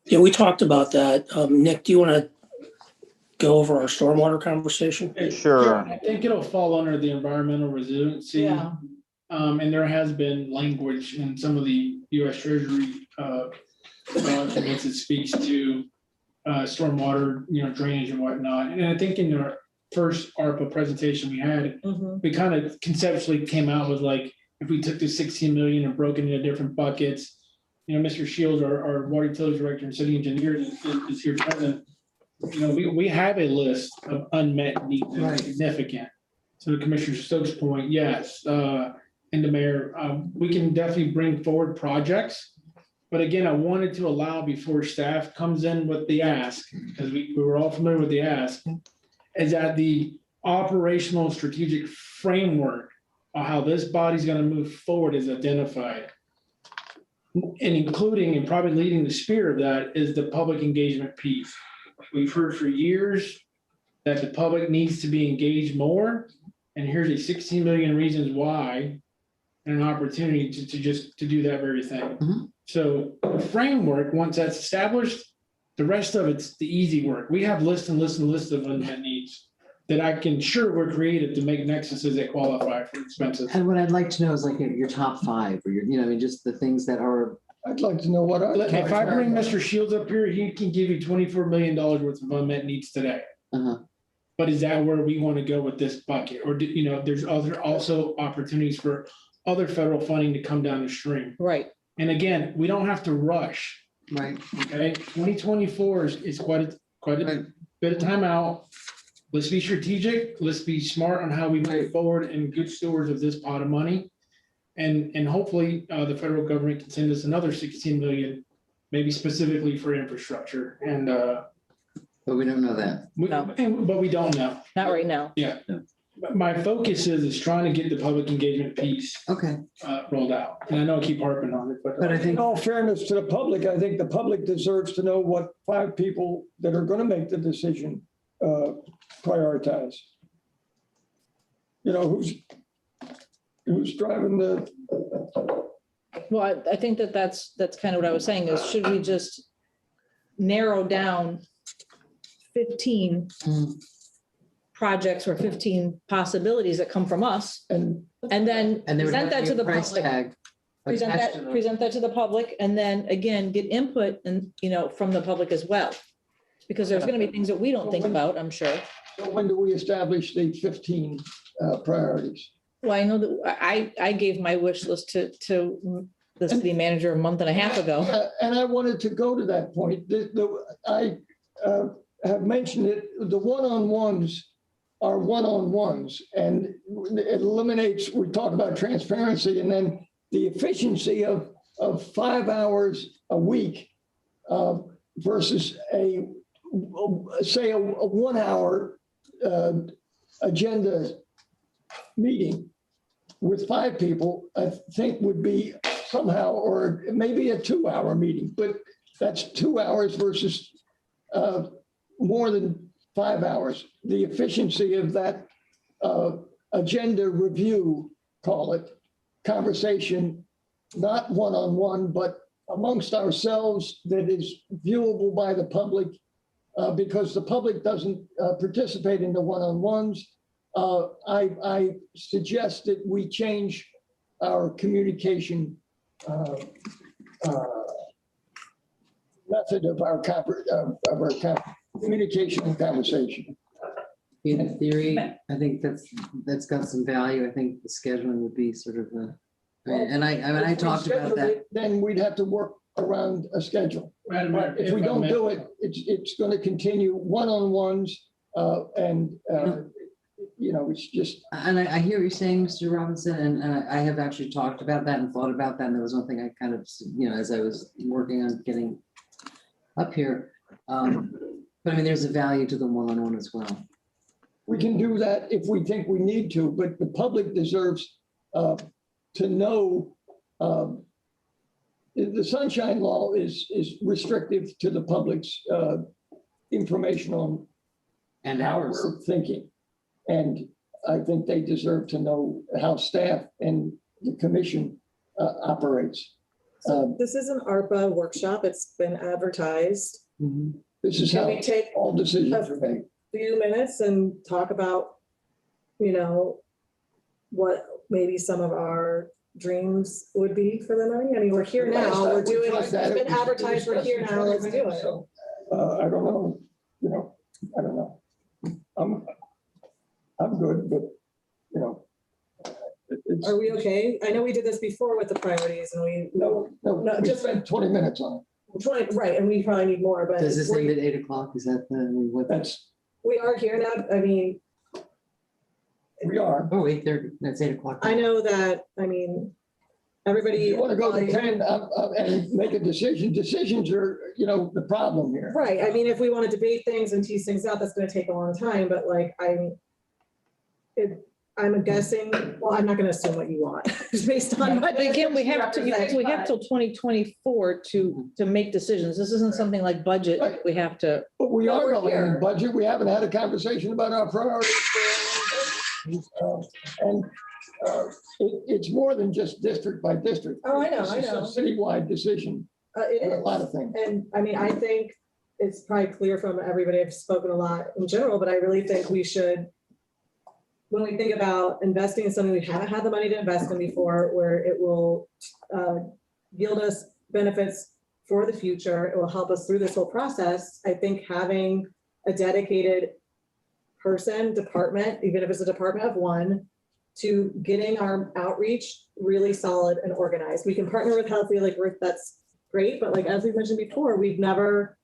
Yeah, we talked about that. Nick, do you want to go over our stormwater conversation? Sure. I think it'll fall under the environmental resiliency. Yeah. And there has been language in some of the U.S. Treasury documents that speaks to stormwater, drainage and whatnot. And I think in our first ARPA presentation we had, we kind of conceptually came out with if we took the 16 million and broke it into different buckets. Mr. Shields, our water utilities director and city engineer is here present. We have a list of unmet needs that are significant. So to Commissioner Stokes' point, yes, and the mayor, we can definitely bring forward projects But again, I wanted to allow before staff comes in with the ask, because we were all familiar with the ask, is that the operational strategic framework of how this body's gonna move forward is identified. And including and probably leading the spear of that is the public engagement piece. We've heard for years that the public needs to be engaged more, and here's a 16 million reasons why, and an opportunity to do that very thing. So the framework, once that's established, the rest of it's the easy work. We have lists and lists and lists of unmet needs that I can sure we're creative to make nexuses that qualify for expenses. And what I'd like to know is like your top five or your, I mean, just the things that are. I'd like to know what. If I bring Mr. Shields up here, he can give you $24 million worth of unmet needs today. But is that where we want to go with this bucket? Or, there's also opportunities for other federal funding to come down the stream. Right. And again, we don't have to rush. Right. Okay, 2024 is quite a bit of time out. Let's be strategic. Let's be smart on how we move forward and good stewards of this pot of money. And hopefully the federal government can send us another 16 million, maybe specifically for infrastructure. And but we don't know that. But we don't know. Not right now. Yeah. My focus is trying to get the public engagement piece rolled out. And I know I keep harping on it, But I think in all fairness to the public, I think the public deserves to know what 5 people that are going to make the decision prioritize. Who's driving the. Well, I think that's kind of what I was saying is, should we just narrow down 15 projects or 15 possibilities that come from us and then present that to the public. Present that to the public and then again, get input and, from the public as well. Because there's going to be things that we don't think about, I'm sure. So when do we establish the 15 priorities? Well, I know that I gave my wish list to the city manager a month and a half ago. And I wanted to go to that point. I have mentioned it, the one-on-ones are one-on-ones and it eliminates, we talk about transparency and then the efficiency of 5 hours a week versus say a 1 hour agenda meeting with 5 people, I think would be somehow, or maybe a 2 hour meeting, but that's 2 hours versus more than 5 hours. The efficiency of that agenda review, call it, conversation, not one-on-one, but amongst ourselves that is viewable by the public because the public doesn't participate in the one-on-ones. I suggest that we change our communication method of our communication and conversation. In theory, I think that's got some value. I think the scheduling would be sort of I talked about that. Then we'd have to work around a schedule. If we don't do it, it's going to continue one-on-ones it's just. And I hear what you're saying, Mr. Robinson, and I have actually talked about that and thought about that. And there was one thing I kind of, as I was working on getting up here. But I mean, there's a value to the one-on-one as well. We can do that if we think we need to, but the public deserves to know. The Sunshine Law is restrictive to the public's information on and how ours. we're thinking. And I think they deserve to know how staff and the commission operates. So this is an ARPA workshop. It's been advertised. This is Can how we take all decisions are made. Few minutes and talk about, what maybe some of our dreams would be for the money. I mean, we're here now, we're doing, it's been advertised, we're here now, let's do it. So, I don't know, I don't know. I'm good, but, Are we okay? I know we did this before with the priorities and we. No, we just spent 20 minutes on it. 20, right, and we probably need more, but. Does this end at 8 o'clock? Is that what? That's. We are here now, I mean. We are. Oh, 8:30, that's 8 o'clock. I know that, everybody. You want to go to like- 10 and make a decision. Decisions are, the problem here. Right, I mean, if we want to debate things and tease things out, that's gonna take a long time, but like, I'm guessing, well, I'm not gonna assume what you want, based on. But again, we have to, represent, we have but- till 2024 to make decisions. This isn't something like budget. Right. We have to, But we But are we're going in here. budget. We haven't had a conversation about our priorities. And it's more than just district by district. Oh, I know, This I is a know. citywide decision. It on a is. lot of things. And I mean, I think it's probably clear from everybody, I've spoken a lot in general, but I really think we should, when we think about investing in something we haven't had the money to invest in before, where it will yield us benefits for the future, it will help us through this whole process. I think having a dedicated person, department, even if it's a department of one, to getting our outreach really solid and organized. We can partner with Healthy, like that's great, but like, as we mentioned before, we've never,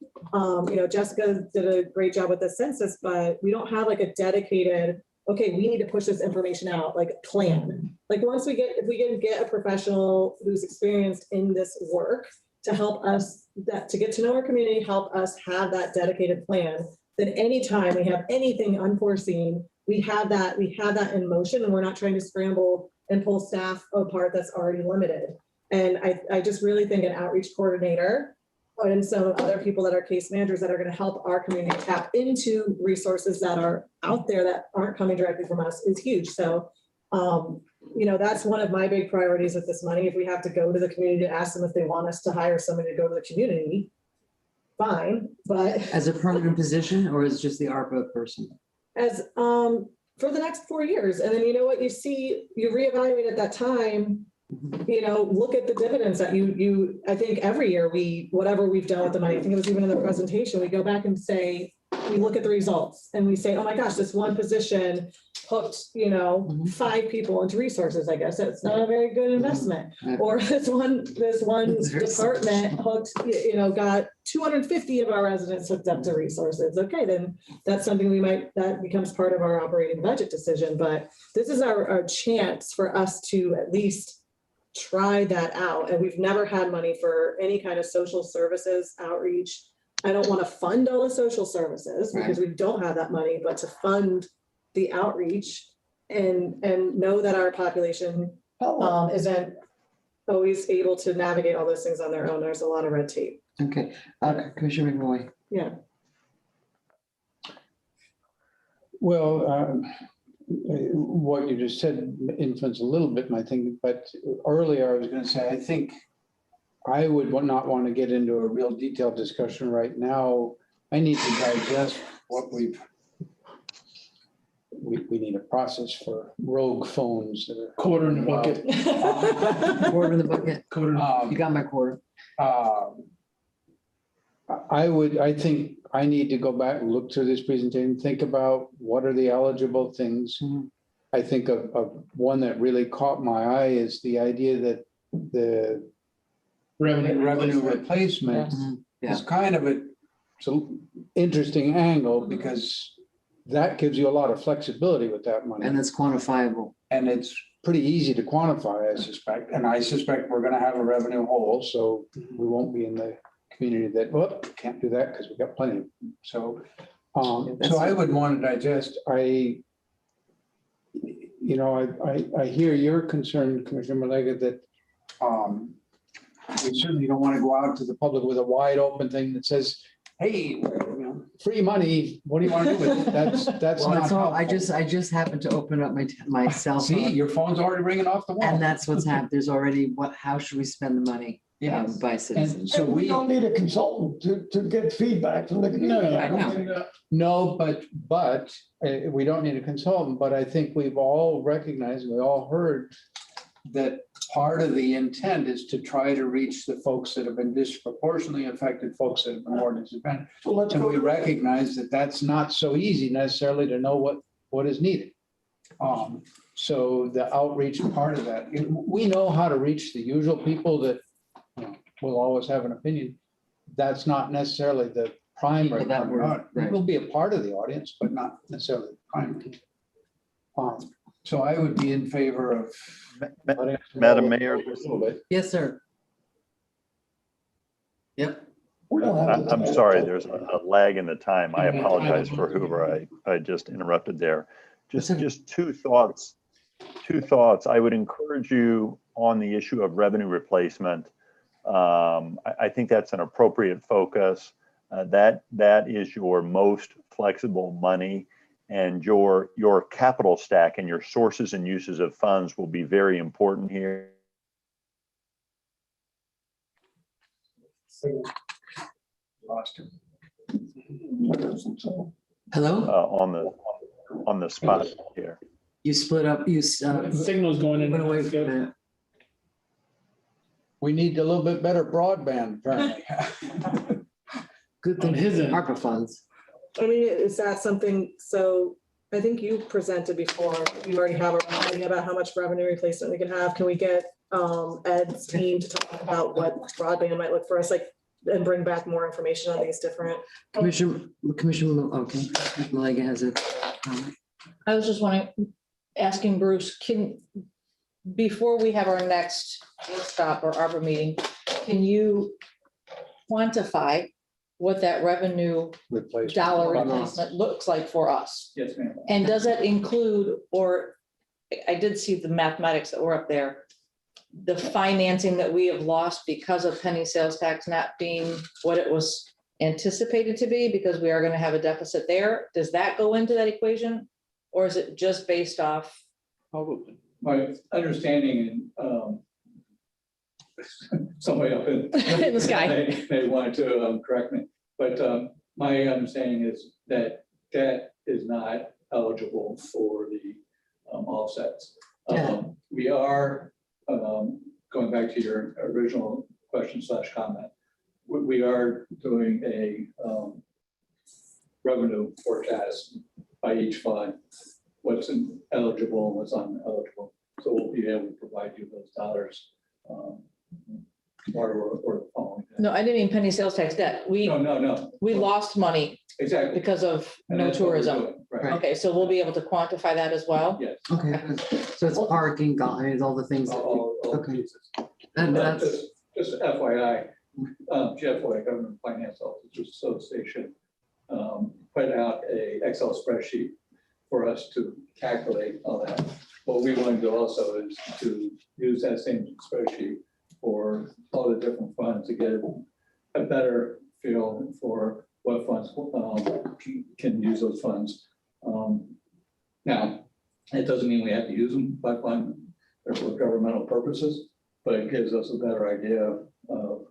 Jessica did a great job with the census, but we don't have like a dedicated, okay, we need to push this information out, like plan. Like if we can get a professional who's experienced in this work to help us, to get to know our community, help us have that dedicated plan, then anytime we have anything unforeseen, we have that in motion, and we're not trying to scramble and pull staff apart that's already limited. And I just really think an outreach coordinator and some other people that are case managers that are going to help our community tap into resources that are out there that aren't coming directly from us is huge. So, that's one of my big priorities with this money. If we have to go to the community to ask them if they want us to hire somebody to go to the community, fine, but As a permanent position, or is just the ARPA person? as, for the next 4 years. And then what you see, you reevaluate at that time, look at the dividends that I think every year whatever we've done with the money, I think it was even in the presentation, we go back and say, we look at the results and we say, oh my gosh, this one position hooked, 5 people into resources. I guess that's not a very good investment. Or this one department hooked, got 250 of our residents hooked up to resources. Okay, then that's something that becomes part of our operating budget decision. But this is our chance for us to at least try that out. And we've never had money for any kind of social services outreach. I don't want to fund all the social services because we don't have that money, but to fund the outreach and know that our population isn't always able to navigate all those things on their own. There's a lot of red tape. Okay, Commissioner McBoy. Yeah. Well, what you just said influenced a little bit my thinking, but earlier I was going to say, I think I would not want to get into a real detailed discussion right now. I need to digest what we need a process for rogue phones that are Quarter in the bucket. Quarter in the bucket. You got my quarter. I think I need to go back and look through this presentation, think about what are the eligible things. I think of one that really caught my eye is the idea that the revenue replacement is kind of it's an interesting angle because that gives you a lot of flexibility with that money. And it's quantifiable. And it's pretty easy to quantify, I suspect. And I suspect we're going to have a revenue hole, so we won't be in the community that, well, can't do that because we've got plenty. So, so I would want to digest. I hear your concern, Commissioner Malega, that we certainly don't want to go out to the public with a wide open thing that says, hey, free money, what do you want to do with it? That's Well, not all, I helpful. just happened to open up my cell phone. See, your phone's already ringing off the wall. And that's what's happened. There's already how should we spend the money by citizens? And so we don't need a consultant to get feedback from the community. No, but we don't need a consultant, but I think we've all recognized, we all heard that part of the intent is to try to reach the folks that have been disproportionately affected, folks that have been more disadvantaged. And we recognize that that's not so easy necessarily to know what is needed. So the outreach part of that, we know how to reach the usual people that will always have an opinion. That's not necessarily the primary. It will be a part of the audience, but not necessarily the primary. So I would be in favor of. letting us know Madam what- Mayor, Yes, sir. Yep. We don't have. I'm sorry, there's a lag in the time. I apologize for whoever I just interrupted there. Just two thoughts. I would encourage you on the issue of revenue replacement. I think that's an appropriate focus. That is your most flexible money, and your capital stack and your sources and uses of funds will be very important here. Lost him. Hello? On the spot here. You split up, you. Signal's going in. Went away from it. We need a little bit better broadband, apparently. Good thing, his end. ARPA funds. I mean, is that something, so I think you presented before, you already have a idea about how much revenue replacement we can have. Can we get Ed's team to talk about what broadband might look for us, like, and bring back more information on these different? Commissioner, okay, Malega has it. I was just wondering, asking Bruce, before we have our next workshop or ARPA meeting, can you quantify what that revenue dollar replacement looks like for us? Yes, ma'am. And does that include, or I did see the mathematics that were up there, the financing that we have lost because of penny sales tax not being what it was anticipated to be, because we are going to have a deficit there? Does that go into that equation? Or is it just based off? Probably. My understanding, and somebody up in In the sky. may want to correct me, but my understanding is that debt is not eligible for the offsets. We are, going back to your original question / comment, we are doing a revenue forecast by each fund, what's eligible and what's uneligible. So we'll be able to provide you those dollars. Or following. No, I didn't mean penny sales tax debt. No. We lost money Exactly. because of And no that's what we're tourism. doing, right. Okay, so we'll be able to quantify that as well? Yes. Okay, so it's parking, guys, all the things. All Okay. pieces. And that's, Just FYI, Jeff White, Government Finance Officers Association, put out a Excel spreadsheet for us to calculate all that. What we want to do also is to use that same spreadsheet for all the different funds to get a better feel for what funds can use those funds. Now, it doesn't mean we have to use them by fund or for governmental purposes, but it gives us a better idea of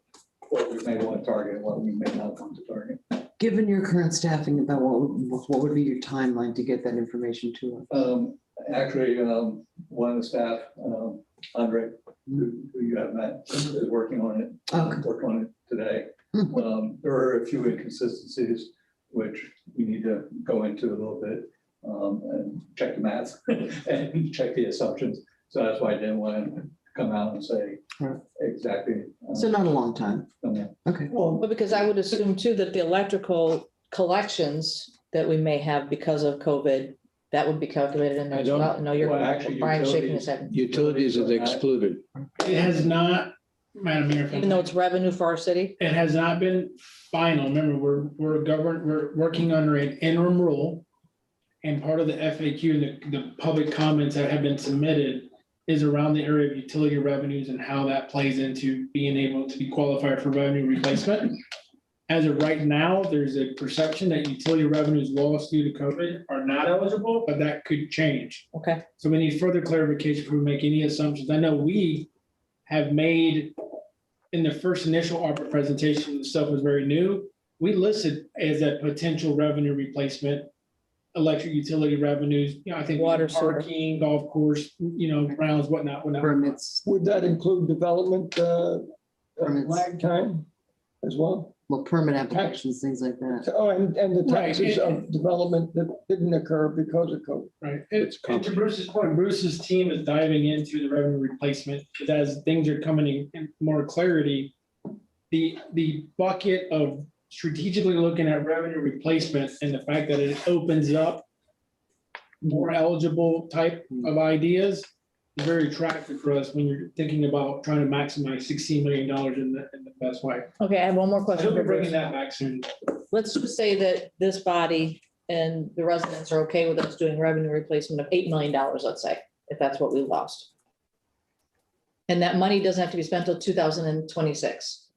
what we may want to target and what we may not want to target. given your current staffing, about what would be your timeline to get that information to us? Actually, one of the staff, Andre, who you have met, is working on it. Okay. Working on it today. There are a few inconsistencies which we need to go into a little bit and check the math and check the assumptions. So that's why I didn't want to come out and say exactly. So not a long time. Okay. Well, because I would assume too that the electrical collections that we may have because of COVID, that would be calculated in there as well. No, you're, Brian's shaking his head. Utilities is excluded. It has not, Madam Mayor. Even though it's revenue for our city? It has not been final. Remember, we're working under an interim rule. And part of the FAQ and the public comments that have been submitted is around the area of utility revenues and how that plays into being able to be qualified for revenue replacement. As of right now, there's a perception that utility revenues lost due to COVID are not eligible, but that could change. Okay. So we need further clarification before we make any assumptions. I know we have made, in the first initial ARPA presentation, the stuff was very new. We listed as a potential revenue replacement, electric utility revenues, I think water, parking, golf course, grounds, whatnot. Permits. Would that include development Permits. lag time as well? Well, permit applications, things like that. Oh, and the Right. taxes of development that didn't occur because of COVID. Right. And to Bruce's point, Bruce's team is diving into the revenue replacement as things are coming in more clarity. The bucket of strategically looking at revenue replacement and the fact that it opens up more eligible type of ideas is very attractive for us when you're thinking about trying to maximize $16 million in the best way. Okay, I have one more I question. hope you're for bringing Bruce. that back soon. Let's just say that this body and the residents are okay with us doing revenue replacement of $8 million, let's say, if that's what we lost. And that money doesn't have to be spent till 2026.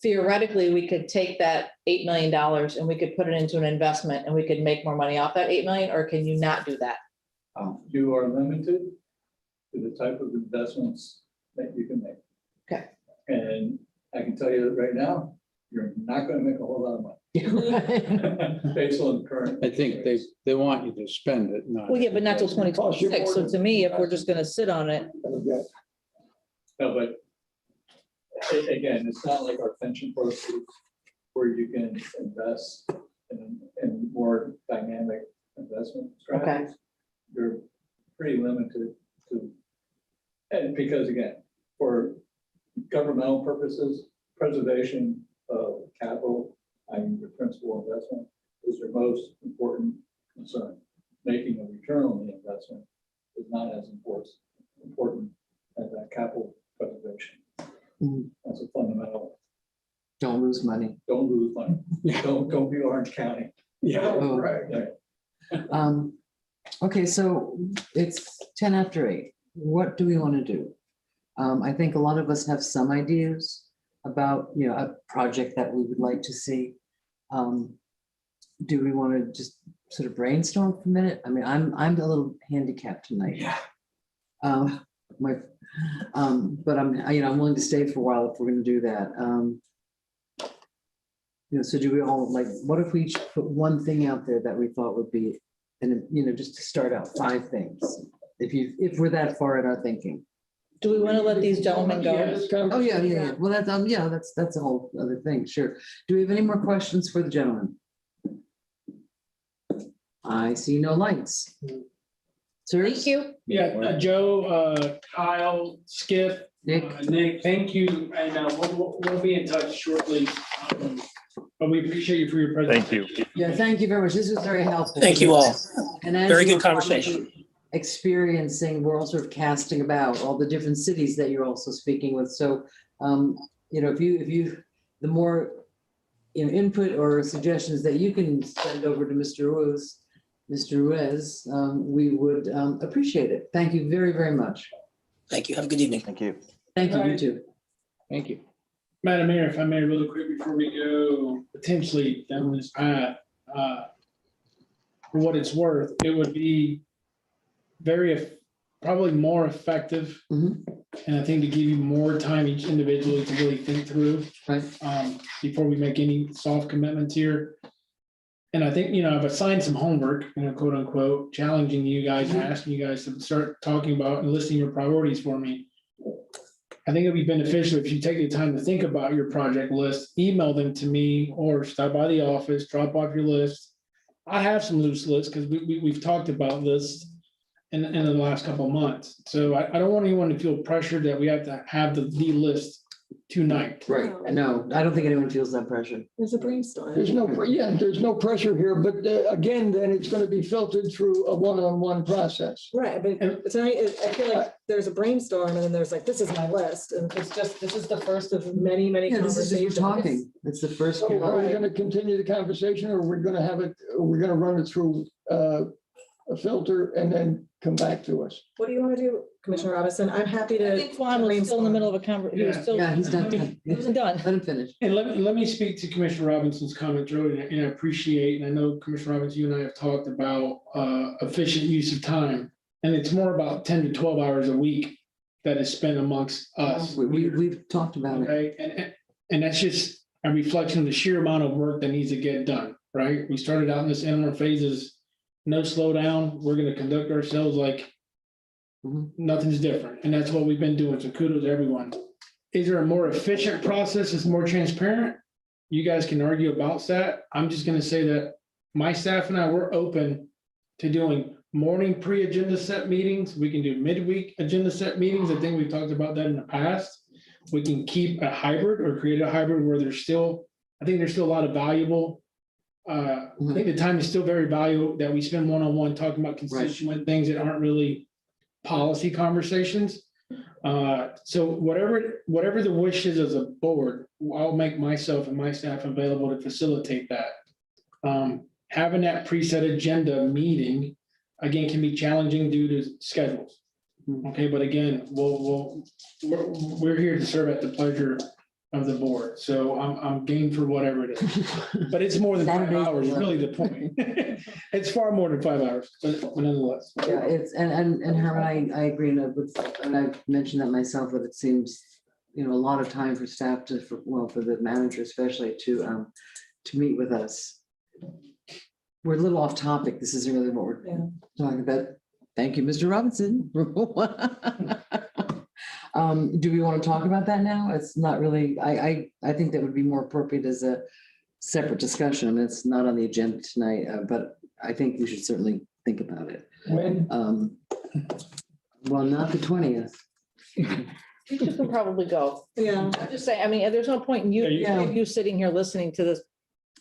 Theoretically, we could take that $8 million and we could put it into an investment and we could make more money off that 8 million, or can you not do that? You are limited to the type of investments that you can make. Okay. And I can tell you that right now, you're not gonna make a whole lot of money. Based on current. I think they want you to spend it, not. Well, yeah, but not till 2026. So to me, if we're just gonna sit on it, No, but again, it's not like our pension proceeds where you can invest in more dynamic investment strategies. You're pretty limited to, and because again, for governmental purposes, preservation of capital, I mean, your principal investment is your most important concern. Making a return on the investment is not as important as that capital preservation. That's a fundamental. Don't lose money. Don't lose money. Don't be Orange County. Oh. Right. Okay, so it's 10 after 8. What do we want to do? I think a lot of us have some ideas about, a project that we would like to see. Do we want to just sort of brainstorm for a minute? I mean, I'm a little handicapped tonight. Yeah. But I'm willing to stay for a while if we're going to do that. So do we all what if we each put one thing out there that we thought would be, and just to start out 5 things, if we're that far in our thinking. do we want to let these gentlemen go? Oh, yeah. Well, that's a whole other thing. Sure. Do we have any more questions for the gentleman? I see no lights. Thank you. Yeah, Joe, Kyle, Skip, Nick. Nick, thank you, and we'll be in touch shortly. But we appreciate you for your presentation. Thank you. Yeah, thank you very much. This was very helpful. Thank you all. And as Very you're good conversation. experiencing, we're all sort of casting about all the different cities that you're also speaking with. So, if you, the more, input or suggestions that you can send over to Mr. Ruiz, we would appreciate it. Thank you very, very much. Thank you. Have a good evening. Thank you. Thank you, you too. Thank you. Madam Mayor, if I may, really quick before we go potentially down this path, for what it's worth, it would be probably more effective. Mhm. And I think to give you more time each individually to really think through, Right. before we make any soft commitments here. And I think, I've assigned some homework, quote unquote, challenging you guys, asking you guys to start talking about and listing your priorities for me. I think it'd be beneficial if you take the time to think about your project list, email them to me, or stop by the office, drop off your list. I have some loose lists because we've talked about this in the last couple of months. So I don't want anyone to feel pressured that we have to have the list tonight. Right. No, I don't think anyone feels that pressure. There's a brainstorm. There's no pressure here, but again, then it's going to be filtered through a one-on-one process. Right, but tonight, I feel like there's a brainstorm and then there's this is my list, and this is the first of many, many Yeah, this is conversations. just talking. It's the first. So are we going to continue the conversation, or we're going to run it through a filter and then come back to us? What do you want to do, Commissioner Robinson? I'm happy I to. think Juan was still in the middle of a conversation. He was still. Yeah, he's not done. He wasn't done. Let him finish. And let me speak to Commissioner Robinson's comments earlier, and I appreciate, and I know Commissioner Robinson, you and I have talked about efficient use of time. And it's more about 10 to 12 hours a week that is spent amongst us. We've talked about it. Okay, and that's just a reflection of the sheer amount of work that needs to get done, right? We started out in this interim phases, no slowdown. We're gonna conduct ourselves like nothing's different, and that's what we've been doing, so kudos to everyone. Is there a more efficient process that's more transparent? You guys can argue about that. I'm just gonna say that my staff and I, we're open to doing morning pre-agenda set meetings. We can do midweek agenda set meetings. I think we've talked about that in the past. We can keep a hybrid or create a hybrid where I think there's still a lot of valuable I think the time is still very valuable that we spend one-on-one talking about constituent things that aren't really policy conversations. So whatever the wish is as a board, I'll make myself and my staff available to facilitate that. Having that preset agenda meeting, again, can be challenging due to schedules. Okay, but again, we're here to serve at the pleasure of the board. So I'm game for whatever it is. But it's more than 5 hours, really the point. It's far more than 5 hours, but nonetheless. Yeah, it's, and Herman, I agree, and I've mentioned that myself, that it seems, a lot of time for staff to, for the manager especially, to meet with us. We're a little off topic. This isn't really what we're talking about. Thank you, Mr. Robinson. Do we want to talk about that now? It's not really, I think that would be more appropriate as a separate discussion. I mean, it's not on the agenda tonight, but I think we should certainly think about it. When? Well, not the 20th. You two can probably go. Yeah. I'm just saying, I mean, there's no point in you sitting here listening to this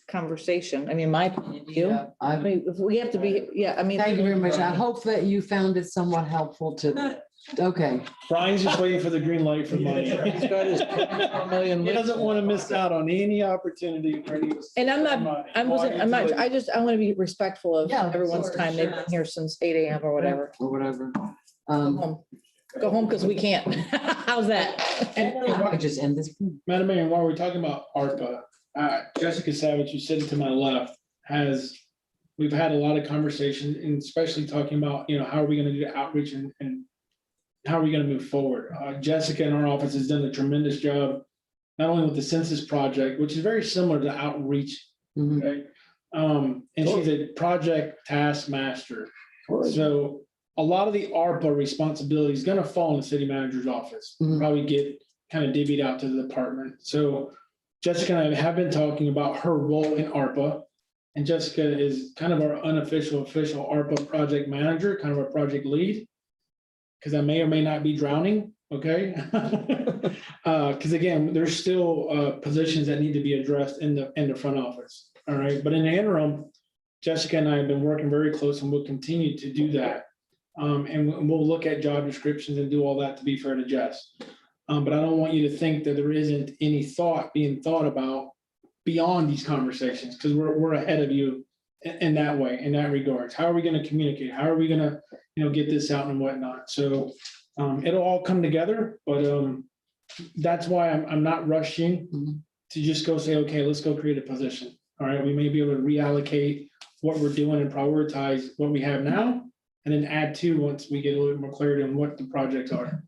conversation. I mean, my opinion, you. I mean, if we have to be, I mean. Thank you very much. I hope that you found it somewhat helpful to, okay. Brian's just waiting for the green light from money. He's got his 24 million. He doesn't want to miss out on any opportunity. And I'm not, I want to be respectful of Yeah, of everyone's course, time. They've been here since 8 AM or whatever. Or whatever. Go home because we can't. How's that? I just end this. Madam Mayor, while we're talking about ARPA, Jessica Savage, who's sitting to my left, we've had a lot of conversation, and especially talking about, how are we going to do outreach and how are we going to move forward? Jessica in our office has done a tremendous job, not only with the Census project, which is very similar to outreach. Okay. And she's a project task master. So a lot of the ARPA responsibility is going to fall in the city manager's office, probably get kind of divvied out to the department. So Jessica and I have been talking about her role in ARPA, and Jessica is kind of our official ARPA project manager, kind of our project lead, because I may or may not be drowning, okay? Because again, there's still positions that need to be addressed in the front office, all right? But in the interim, Jessica and I have been working very close, and we'll continue to do that. And we'll look at job descriptions and do all that, to be fair to Jess. But I don't want you to think that there isn't any thought being thought about beyond these conversations, because we're ahead of you in that way, in that regards. How are we going to communicate? How are we going to, get this out and whatnot? So it'll all come together, but that's why I'm not rushing to just go say, okay, let's go create a position. All right, we may be able to reallocate what we're doing and prioritize what we have now, and then add to once we get a little more clarity on what the projects are.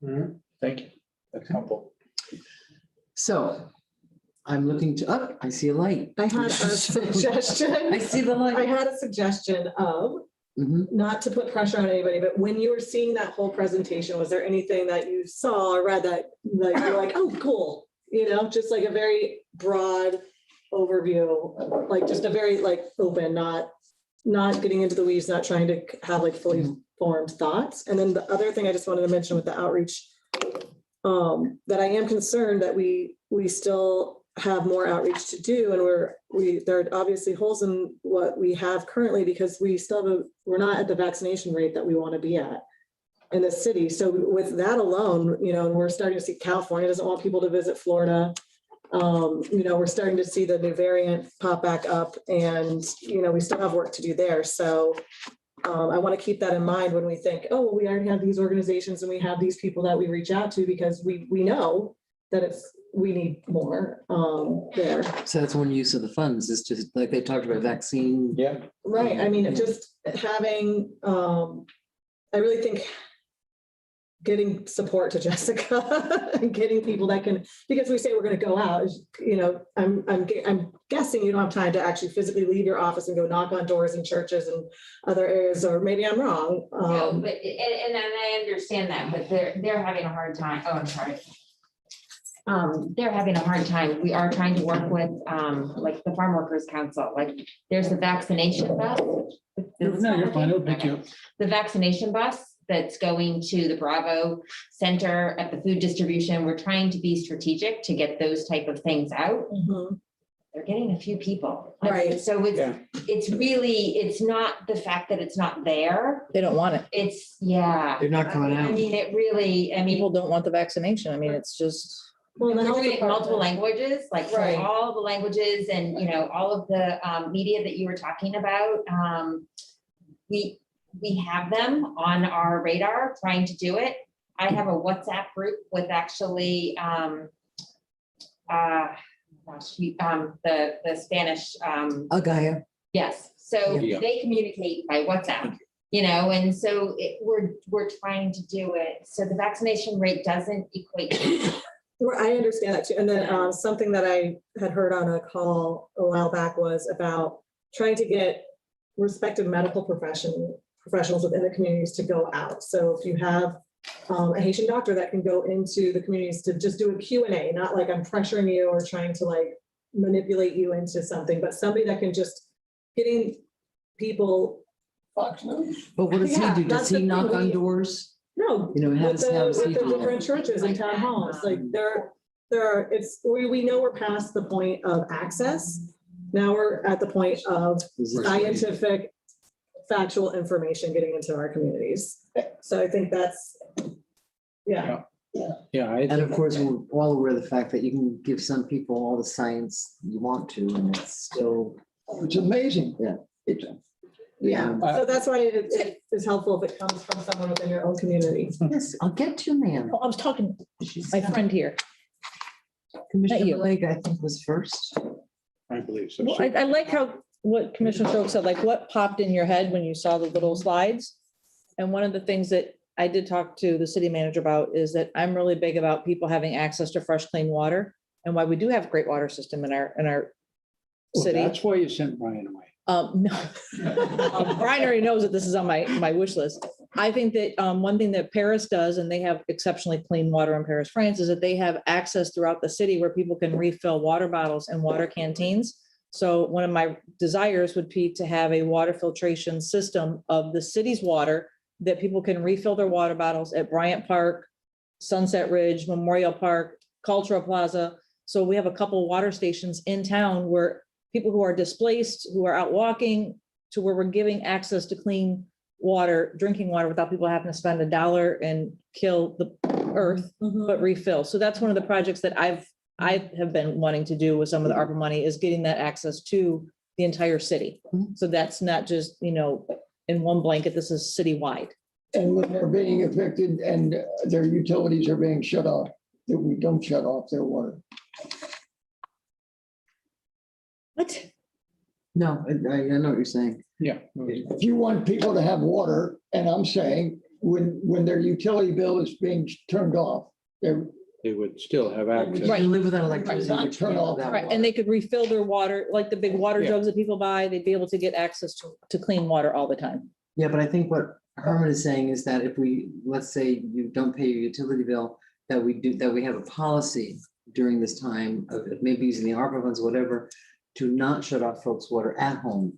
All right. Thank you. That's helpful. So I'm looking to, I see a light. I had a suggestion. I see the light. I had a suggestion of, not to put pressure on anybody, but when you were seeing that whole presentation, was there anything that you saw or read that you're like, oh, cool? Just like a very broad overview, like just a very open, not getting into the weeds, not trying to have fully formed thoughts. And then the other thing I just wanted to mention with the outreach, that I am concerned that we still have more outreach to do, and there are obviously holes in what we have currently, because we're not at the vaccination rate that we want to be at in the city. So with that alone, and we're starting to see California doesn't want people to visit Florida. We're starting to see the new variant pop back up, and we still have work to do there. So I want to keep that in mind when we think, oh, well, we already have these organizations and we have these people that we reach out to, because we know that we need more there. So that's one use of the funds, is just like they talked about vaccine. Yeah. Right. I mean, just having, I really think getting support to Jessica and getting people that can, because we say we're going to go out, I'm guessing you don't have time to actually physically leave your office and go knock on doors in churches and other areas, or maybe I'm wrong. No, but, and I understand that, but they're having a hard time. Oh, I'm sorry. They're having a hard time. We are trying to work with the Farm Workers Council. There's the vaccination bus. No, you're fine. It'll pick you up. The vaccination bus that's going to the Bravo Center at the food distribution. We're trying to be strategic to get those type of things out. they're getting a few people. Right. So Yeah. it's really, it's not the fact that it's not there. They don't want it. It's, yeah. They're not coming I out. mean, it really, I mean, People don't want the vaccination. I mean, it's just. Well, we're the health doing it in multiple department- languages, like for Right. all the languages and, you know, all of the media that you were talking about. We have them on our radar trying to do it. I have a WhatsApp group with actually, the Spanish, Agaya. yes, so Yeah. they communicate by WhatsApp, you know, and so we're trying to do it. So the vaccination rate doesn't equate. Well, I understand that too. And then something that I had heard on a call a while back was about trying to get respective medical professionals within the communities to go out. So if you have a Haitian doctor that can go into the communities to just do a Q&A, not like I'm pressuring you or trying to like manipulate you into something, but somebody that can just getting people. Fox News. But what does he Yeah, do? Does that's he the knock thing. on doors? No. You know, With how the does he do that? different churches and town halls, like there are, we know we're past the point of access. Now we're at the point of scientific, factual information getting into our communities. So I think that's, yeah. Yeah. And of course, we're all aware of the fact that you can give some people all the science you want to, and it's still. It's amazing. Yeah. Yeah, so that's why it is helpful if it comes from someone within your own community. Yes, I'll get to ma'am. Oh, I was talking, my friend here. Commissioner you. Blake, I think, was first. I believe so. Well, I like how, what Commissioner Stokes said, like what popped in your head when you saw the little slides? And one of the things that I did talk to the city manager about is that I'm really big about people having access to fresh, clean water. And why we do have a great water system in our Well, city. that's why you sent Brian away. No. Brian already knows that this is on my wish list. I think that one thing that Paris does, and they have exceptionally clean water in Paris, France, is that they have access throughout the city where people can refill water bottles and water canteens. So one of my desires would be to have a water filtration system of the city's water that people can refill their water bottles at Bryant Park, Sunset Ridge, Memorial Park, Cultural Plaza. So we have a couple water stations in town where people who are displaced, who are out walking, to where we're giving access to clean water, drinking water without people having to spend $1 and kill the earth, but refill. So that's one of the projects that I have been wanting to do with some of the ARPA money, is getting that access to the entire city. So that's not just, you know, in one blanket, this is citywide. And when they're being evicted and their utilities are being shut off, that we don't shut off their water. What? No, I know what you're saying. Yeah. If you want people to have water, and I'm saying, when their utility bill is being turned off, they're. They would still have access. Right. You live without electricity. Not but you turn can't off live that Right, without and they could refill their water, like the big water Yeah. jugs that people buy, they'd be able to get access to clean water all the time. Yeah, but I think what Herman is saying is that if we, let's say you don't pay your utility bill, that we have a policy during this time of maybe using the ARPA funds, whatever, to not shut off folks' water at home.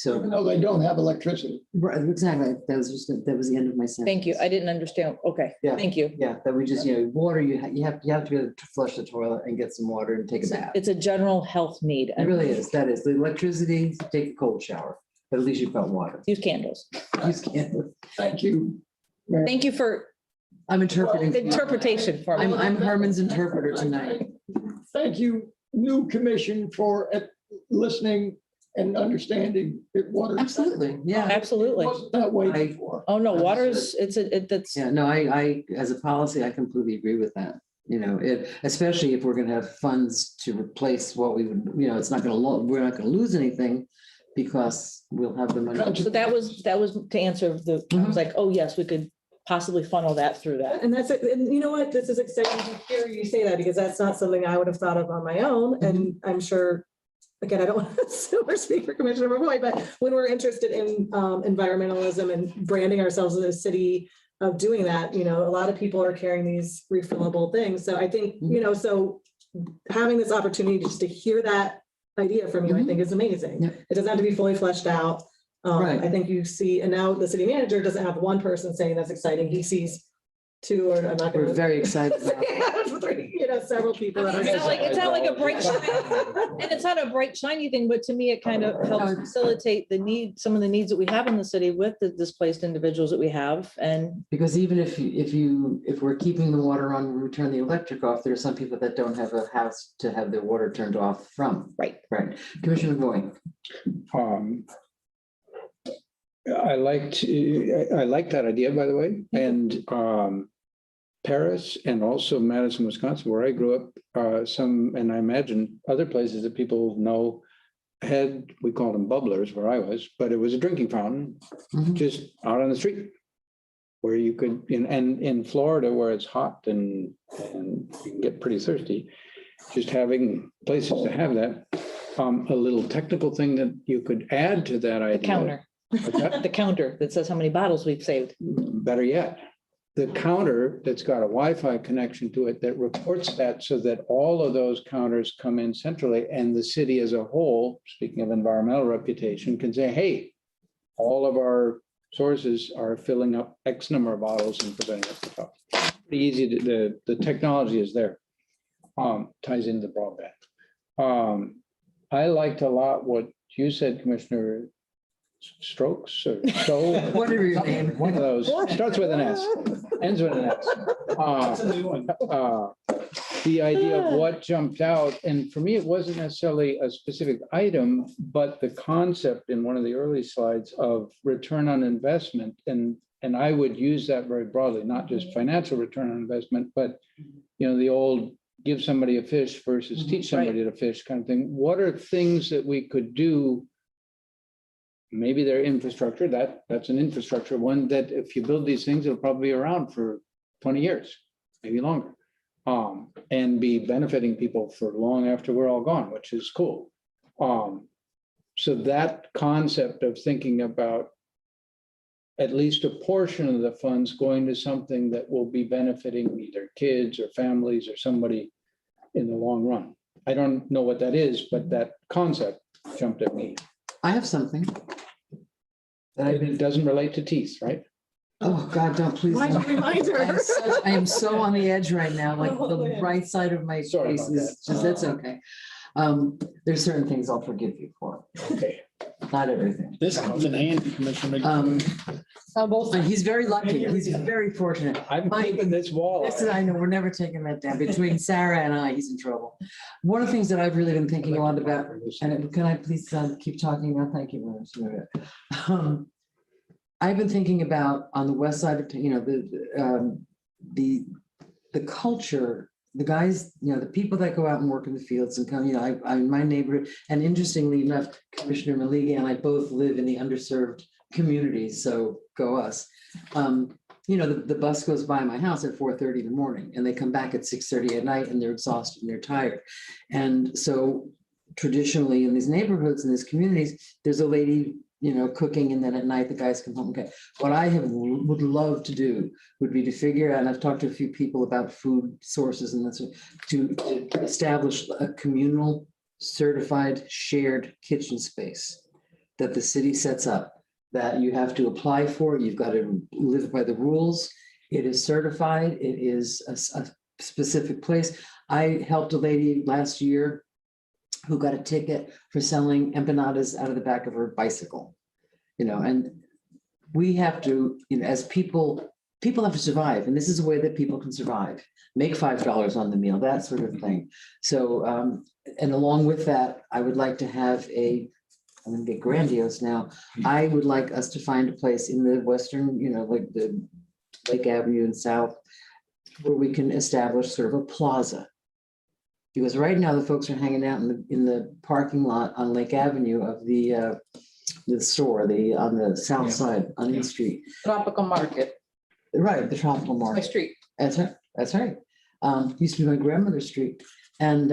Even So, though they don't have electricity. right, exactly, that was the end of my sentence. Thank you, I didn't understand, okay, Yeah. thank you. Yeah, that we just, water, you have to be able to flush the toilet and get some water and take a bath. It's a general health need. It really is, that is, the electricity, take a cold shower, but at least you've got water. Use candles. Use candles. Thank you. Mayor. Thank you for I'm interpreting. interpretation for me. I'm Herman's interpreter tonight. Thank you, new commission, for listening and understanding that water. Absolutely, yeah. Absolutely. It wasn't that way I- before. Oh, no, water's, that's, Yeah, no, I, as a policy, I completely agree with that. Especially if we're gonna have funds to replace what we would, it's not we're not gonna lose anything because we'll have the money. so that was to answer I was like, oh, yes, we could possibly funnel that through that. And that's it. And you know what? This is exciting to hear you say that, because that's not something I would have thought of on my own. And I'm sure, again, I don't want to super speak for Commissioner McCoy, but when we're interested in environmentalism and branding ourselves as a city of doing that, a lot of people are carrying these refillable things. So I think, so having this opportunity just to hear that idea from you, I think is amazing. Yep. It doesn't have to be fully fleshed out. Right. I think you see, and now the city manager doesn't have one person saying that's exciting. He sees two, or I'm not We're gonna. very excited about it. You know, several people that are. It's not like a bright shine, and it's not a bright shiny thing, but to me, it kind of helps facilitate the need, some of the needs that we have in the city with the displaced individuals that we have. And Because even if we're keeping the water on, we turn the electric off, there are some people that don't have a house to have their water turned off from. Right. Right. Commissioner Boyd. I like that idea, by the way, and Paris and also Madison, Wisconsin, where I grew up, and I imagine other places that people know had, we called them bubblers where I was, but it was a drinking fountain just out on the street where you could, and in Florida where it's hot and you can get pretty thirsty, just having places to have that. A little technical thing that you could add to that idea. the counter, the counter that says how many bottles we've saved. Better yet, the counter that's got a Wi-Fi connection to it that reports that, so that all of those counters come in centrally, and the city as a whole, speaking of environmental reputation, can say, hey, all of our sources are filling up X number of bottles and preventing us from talking. Pretty easy to, the technology is there. Ties into broadband. I liked a lot what you said, Commissioner Strokes or so. Whatever your name. One of those, starts with an S, ends with an S. That's a new one. The idea of what jumped out, and for me, it wasn't necessarily a specific item, but the concept in one of the early slides of return on investment. And I would use that very broadly, not just financial return on investment, but the old give somebody a fish versus teach somebody to fish kind of thing. What are things that we could do? Maybe their infrastructure, that's an infrastructure one that if you build these things, it'll probably be around for 20 years, maybe longer, and be benefiting people for long after we're all gone, which is cool. So that concept of thinking about at least a portion of the funds going to something that will be benefiting either kids or families or somebody in the long run. I don't know what that is, but that concept jumped at me. I have something. It doesn't relate to teeth, right? Oh, God, don't please. Why don't. don't remind her? I am so on the edge right now, like Oh, the man. right side of my Sorry face about is just, that's okay. There's certain things I'll forgive you for, Okay. not everything. This comes in handy, Commissioner. But he's very lucky. He's very fortunate. I'm keeping this wall. This is, I know, we're never taking that down. Between Sarah and I, he's in trouble. One of the things that I've really been thinking a lot about, and can I please keep talking now? Thank you very much. I've been thinking about on the west side of, the culture, the guys, the people that go out and work in the fields and come, I'm in my neighborhood, and interestingly enough, Commissioner Maliga and I both live in the underserved communities, so go us. The bus goes by my house at 4:30 in the morning and they come back at 6:30 at night and they're exhausted and they're tired. And so traditionally in these neighborhoods, in these communities, there's a lady, cooking, and then at night the guys come home. Okay. What I would love to do would be to figure out, and I've talked to a few people about food sources and that's to establish a communal certified shared kitchen space that the city sets up, that you have to apply for. You've got to live by the rules. It is certified. It is a specific place. I helped a lady last year who got a ticket for selling empanadas out of the back of her bicycle, and we have to, as people have to survive, and this is a way that people can survive, make $5 on the meal, that sort of thing. So, and along with that, I would like to have I'm gonna get grandiose now. I would like us to find a place in the western, like the Lake Avenue and South, where we can establish sort of a plaza. Because right now the folks are hanging out in the parking lot on Lake Avenue of the store, on the south side on East Street. Tropical Market, Right, the Tropical my Market. street. That's right. That's right. Used to be my grandmother's street. And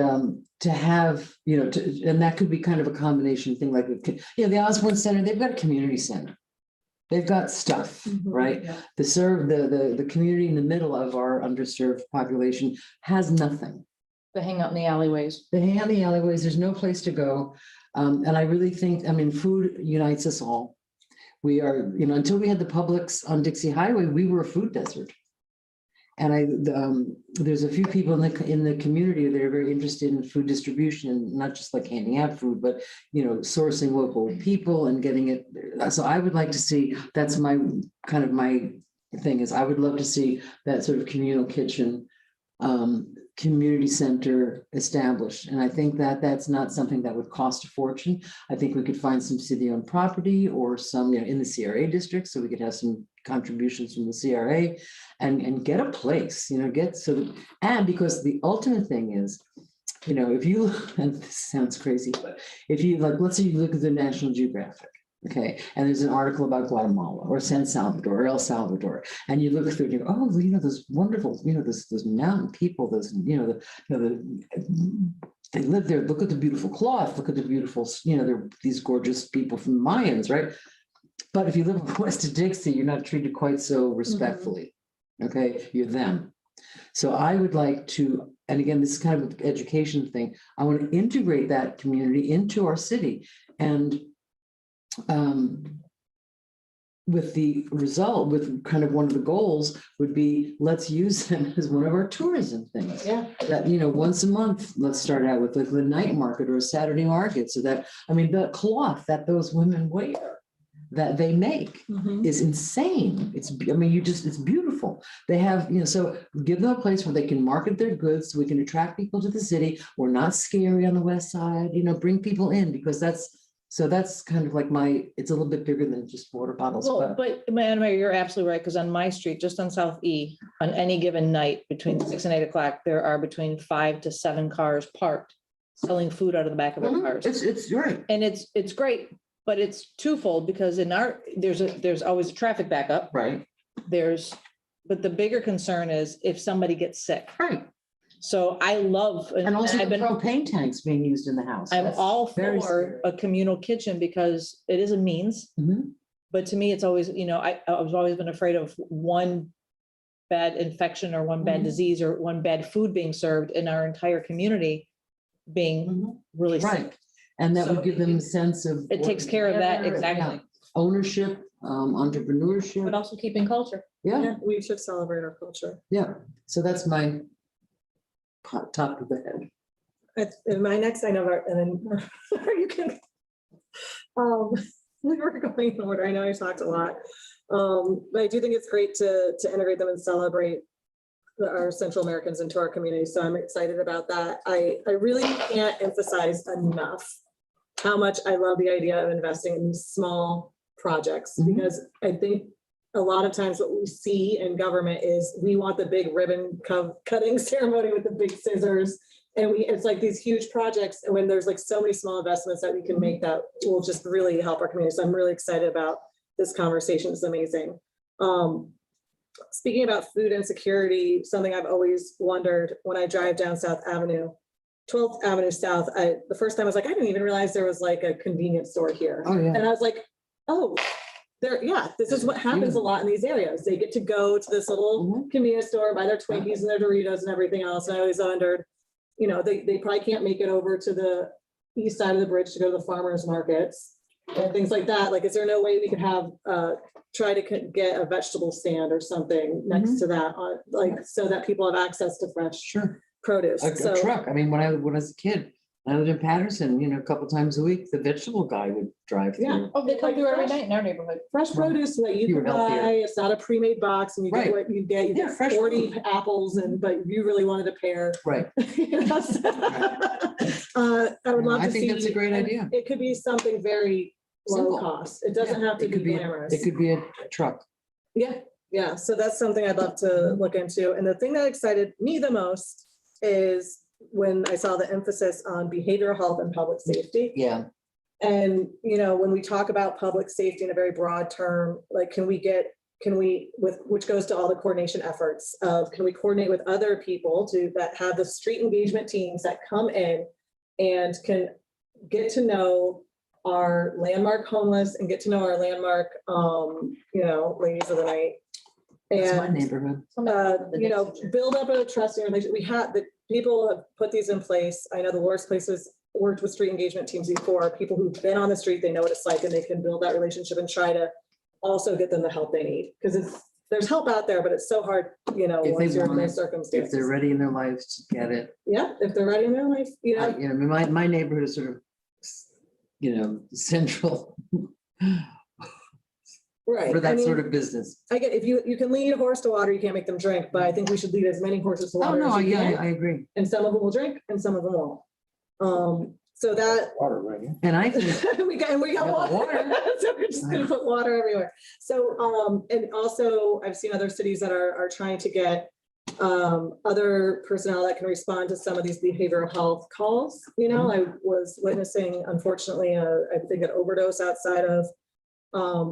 to have, and that could be kind of a combination thing, like, the Osborne Center, they've got a community center. They've got stuff, right? Yeah. The community in the middle of our underserved population has nothing. They hang out in the alleyways. They hang out in the alleyways, there's no place to go. And I really think, food unites us all. We are, until we had the Publix on Dixie Highway, we were a food desert. And there's a few people in the community that are very interested in food distribution, not just like handing out food, but, you know, sourcing local people and getting it. So I would like to see, that's my kind of my thing is I would love to see that sort of communal kitchen, community center established. And I think that that's not something that would cost a fortune. I think we could find some city-owned property or some, you know, in the CRA district, so we could have some contributions from the CRA and get a place, you know, and because the ultimate thing is, you know, if you, and this sounds crazy, but if you like, let's say you look at the National Geographic, okay, and there's an article about Guatemala or San Salvador or El Salvador, and you look through it, you go, oh, you know, those wonderful, you know, those mountain people, those, you know, they live there. Look at the beautiful cloth. Look at the beautiful, you know, they're these gorgeous people from the Mayans, right? But if you live west of Dixie, you're not treated quite so respectfully. Okay, you're them. So I would like to, and again, this is kind of an education thing. I want to integrate that community into our city, and with the result, with kind of one of the goals would be, let's use them as one of our tourism things. Yeah. That, you know, once a month, let's start out with like the night market or a Saturday market, so that, I mean, the cloth that those women wear, that they make is insane. It's, I mean, it's beautiful. They have, you know, so give them a place where they can market their goods, so we can attract people to the city. We're not scary on the west side, you know, bring people in, because that's kind of like it's a little bit bigger than just water bottles. Well, but Anna Mary, you're absolutely right, because on my street, just on South E, on any given night between 6 and 8 o'clock, there are between 5 to 7 cars parked selling food out of the back of their cars. It's right. And it's great, but it's twofold, because there's always a traffic backup. Right. But the bigger concern is if somebody gets sick. Right. So I love. And also the propane tanks being used in the house. I'm all very for a communal kitchen because it is a means. But to me, it's always, you know, I've always been afraid of one bad infection or one bad disease or one bad food being served in our entire community being really sick. And that would give them a sense of. It takes care of that, exactly. Ownership, entrepreneurship. But also keeping culture. Yeah. We should celebrate our culture. Yeah. So that's my top of the head. And my next, I know, and then you can, we were going in order. I know I talked a lot. But I do think it's great to integrate them and celebrate our Central Americans into our community. So I'm excited about that. I really can't emphasize enough how much I love the idea of investing in small projects, because I think a lot of times what we see in government is we want the big ribbon cutting ceremony with the big scissors. And it's like these huge projects. And when there's like so many small investments that we can make that will just really help our community. So I'm really excited about this conversation. It's amazing. Speaking about food insecurity, something I've always wondered when I drive down South Avenue, 12th Avenue South, the first time I was like, I didn't even realize there was like a convenience store here. Oh, yeah. And I was like, oh, this is what happens a lot in these areas. They get to go to this little convenience store, buy their Twinkies and their Doritos and everything else. And I always wondered, you know, they probably can't make it over to the east side of the bridge to go to the farmers markets and things like that. Like, is there no way we could have, try to get a vegetable stand or something next to that, like, so that people have access to fresh produce? A truck. I mean, when I was a kid, I lived in Patterson, you know, a couple times a week, the vegetable guy would drive through. Yeah. Oh, they come through every night in our neighborhood. Fresh produce that you can buy. It's not a pre-made box, and you get what you get. You get fresh 40 apples, but you really wanted a pear. Right. I would love to see. I think that's a great idea. It could be something very low cost. It doesn't have to be glamorous. It could be a truck. Yeah. So that's something I'd love to look into. And the thing that excited me the most is when I saw the emphasis on behavioral health and public safety. Yeah. And, you know, when we talk about public safety in a very broad term, like, which goes to all the coordination efforts of, can we coordinate with other people that have the street engagement teams that come in and can get to know our landmark homeless and get to know our landmark, you know, ladies of the night. That's And my neighborhood. you know, build up a trusting relationship. We have the people have put these in place. I know the worst places worked with street engagement teams before. People who've been on the street, they know what it's like, and they can build that relationship and try to also get them the help they need. Because it's there's help out there, but it's so hard, you know, If once they you're in want those it, if they're circumstances. ready in their lives to get it. Yeah, if they're ready in their life, you know. You know, my neighborhood is sort of, you know, central Right. for I that mean, sort of business. I get, if you can lead a horse to water, you can't make them drink, but I think we should lead as many horses to Oh, water no, as you yeah, can. I agree. And some of them will drink and some of them won't. So that, Water, right? And I think, we got got water. So we're just gonna put water everywhere. So, and also I've seen other cities that are trying to get other personnel that can respond to some of these behavioral health calls. You know, I was witnessing, unfortunately, I think an overdose outside of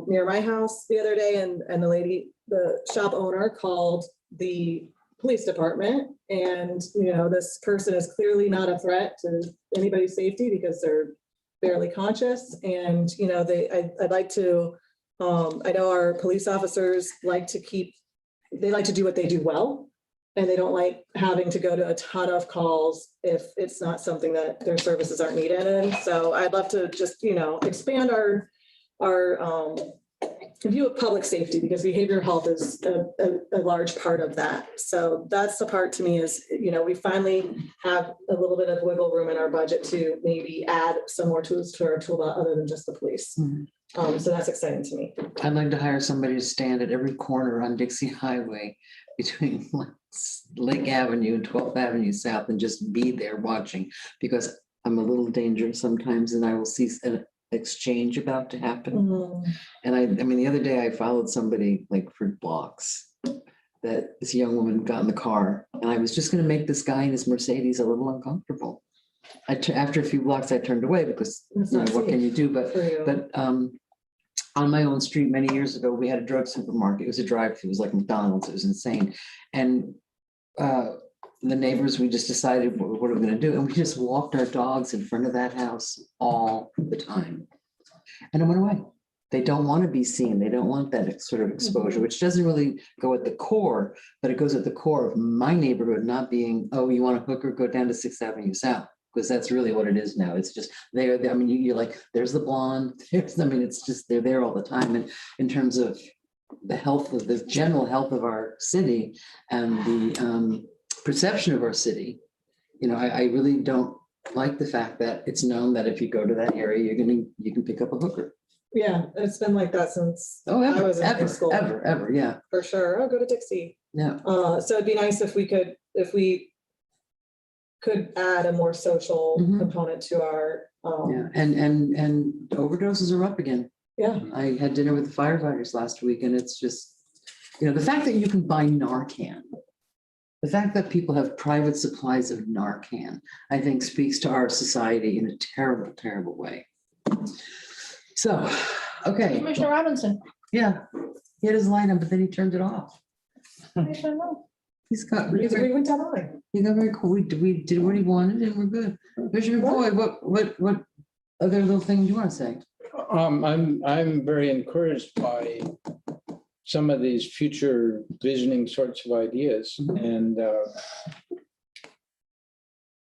near my house the other day, and the lady, the shop owner, called the police department, and you know, this person is clearly not a threat to anybody's safety because they're barely conscious. And you know, I'd like to, I know our police officers like to do what they do well, and they don't like having to go to a ton of calls if it's not something that their services aren't needed in. So I'd love to just, you know, expand our view of public safety, because behavioral health is a large part of that. So that's the part to me is, you know, we finally have a little bit of wiggle room in our budget to maybe add some more tools to our tool belt other than just the police. So that's exciting to me. I'd like to hire somebody to stand at every corner on Dixie Highway between Lake Avenue and 12th Avenue South and just be there watching, because I'm a little dangerous sometimes and I will see an exchange about to happen. And I mean, the other day I followed somebody like for blocks, that this young woman got in the car, and I was just going to make this guy in his Mercedes a little uncomfortable. After a few blocks, I turned away because, you know, what can you do? But on my own street many years ago, we had a drug supermarket. It was a drive-through. It was like McDonald's. It was insane. And the neighbors, we just decided what are we going to do? And we just walked our dogs in front of that house all the time. And it went away. They don't want to be seen. They don't want that sort of exposure, which doesn't really go at the core, but it goes at the core of my neighborhood not being, oh, you want a hooker, go down to 6th Avenue South. Because that's really what it is now. It's just they're there. I mean, you're like, there's the blonde. I mean, it's just they're there all the time. And in terms of the health of the general health of our city and the perception of our city, you know, I really don't like the fact that it's known that if you go to that area, you can pick up a hooker. Yeah, it's been like that since Oh, I was in high school. ever, yeah. For sure. Oh, go to Dixie. Yeah. So it'd be nice if we could add a more social component to our. Yeah, and overdoses are up again. Yeah. I had dinner with the firefighters last week, and it's just, you know, the fact that you can buy Narcan, the fact that people have private supplies of Narcan, I think speaks to our society in a terrible, terrible way. So, okay. Commissioner Robinson. Yeah, he had his light on, but then he turned it off. He's got. We went down the line. He got very cool. We did what he wanted, and we're good. Commissioner Boyd, what other little things you want to say? I'm very encouraged by some of these future visioning sorts of ideas, and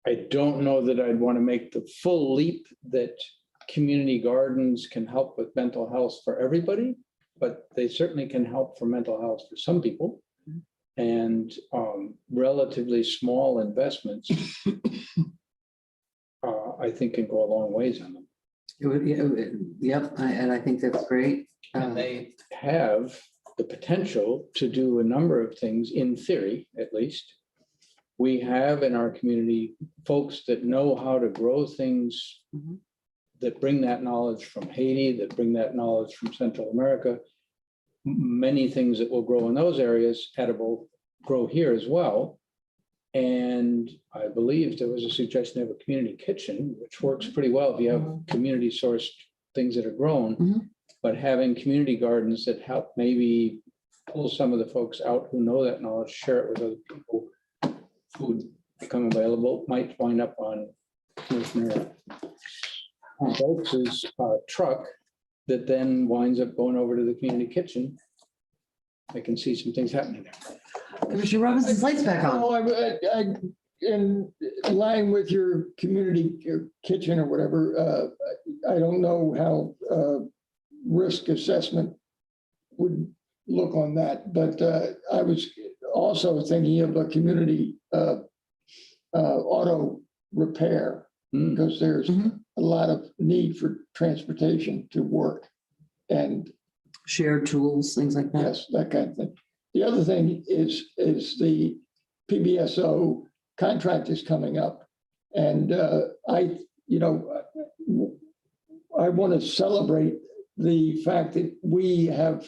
I don't know that I'd want to make the full leap that community gardens can help with mental health for everybody, but they certainly can help for mental health for some people. And relatively small investments, I think, can go a long ways on them. Yep, and I think that's great. And they have the potential to do a number of things, in theory, at least. We have in our community folks that know how to grow things that bring that knowledge from Haiti, that bring that knowledge from Central America. Many things that will grow in those areas, edible, grow here as well. And I believe there was a suggestion of a community kitchen, which works pretty well if you have community sourced things that are grown, but having community gardens that help maybe pull some of the folks out who know that knowledge, share it with other people, food become available, might wind up on Commissioner Oakes's truck that then winds up going over to the community kitchen. I can see some things happening there. Commissioner Robinson's lights back on. I in line with your community kitchen or whatever, I don't know how risk assessment would look on that, but I was also thinking of a community auto repair, because there's a lot of need for transportation to work. And Shared tools, things like that. yes, that kind of thing. The other thing is the PBSO contract is coming up. And I want to celebrate the fact that we have,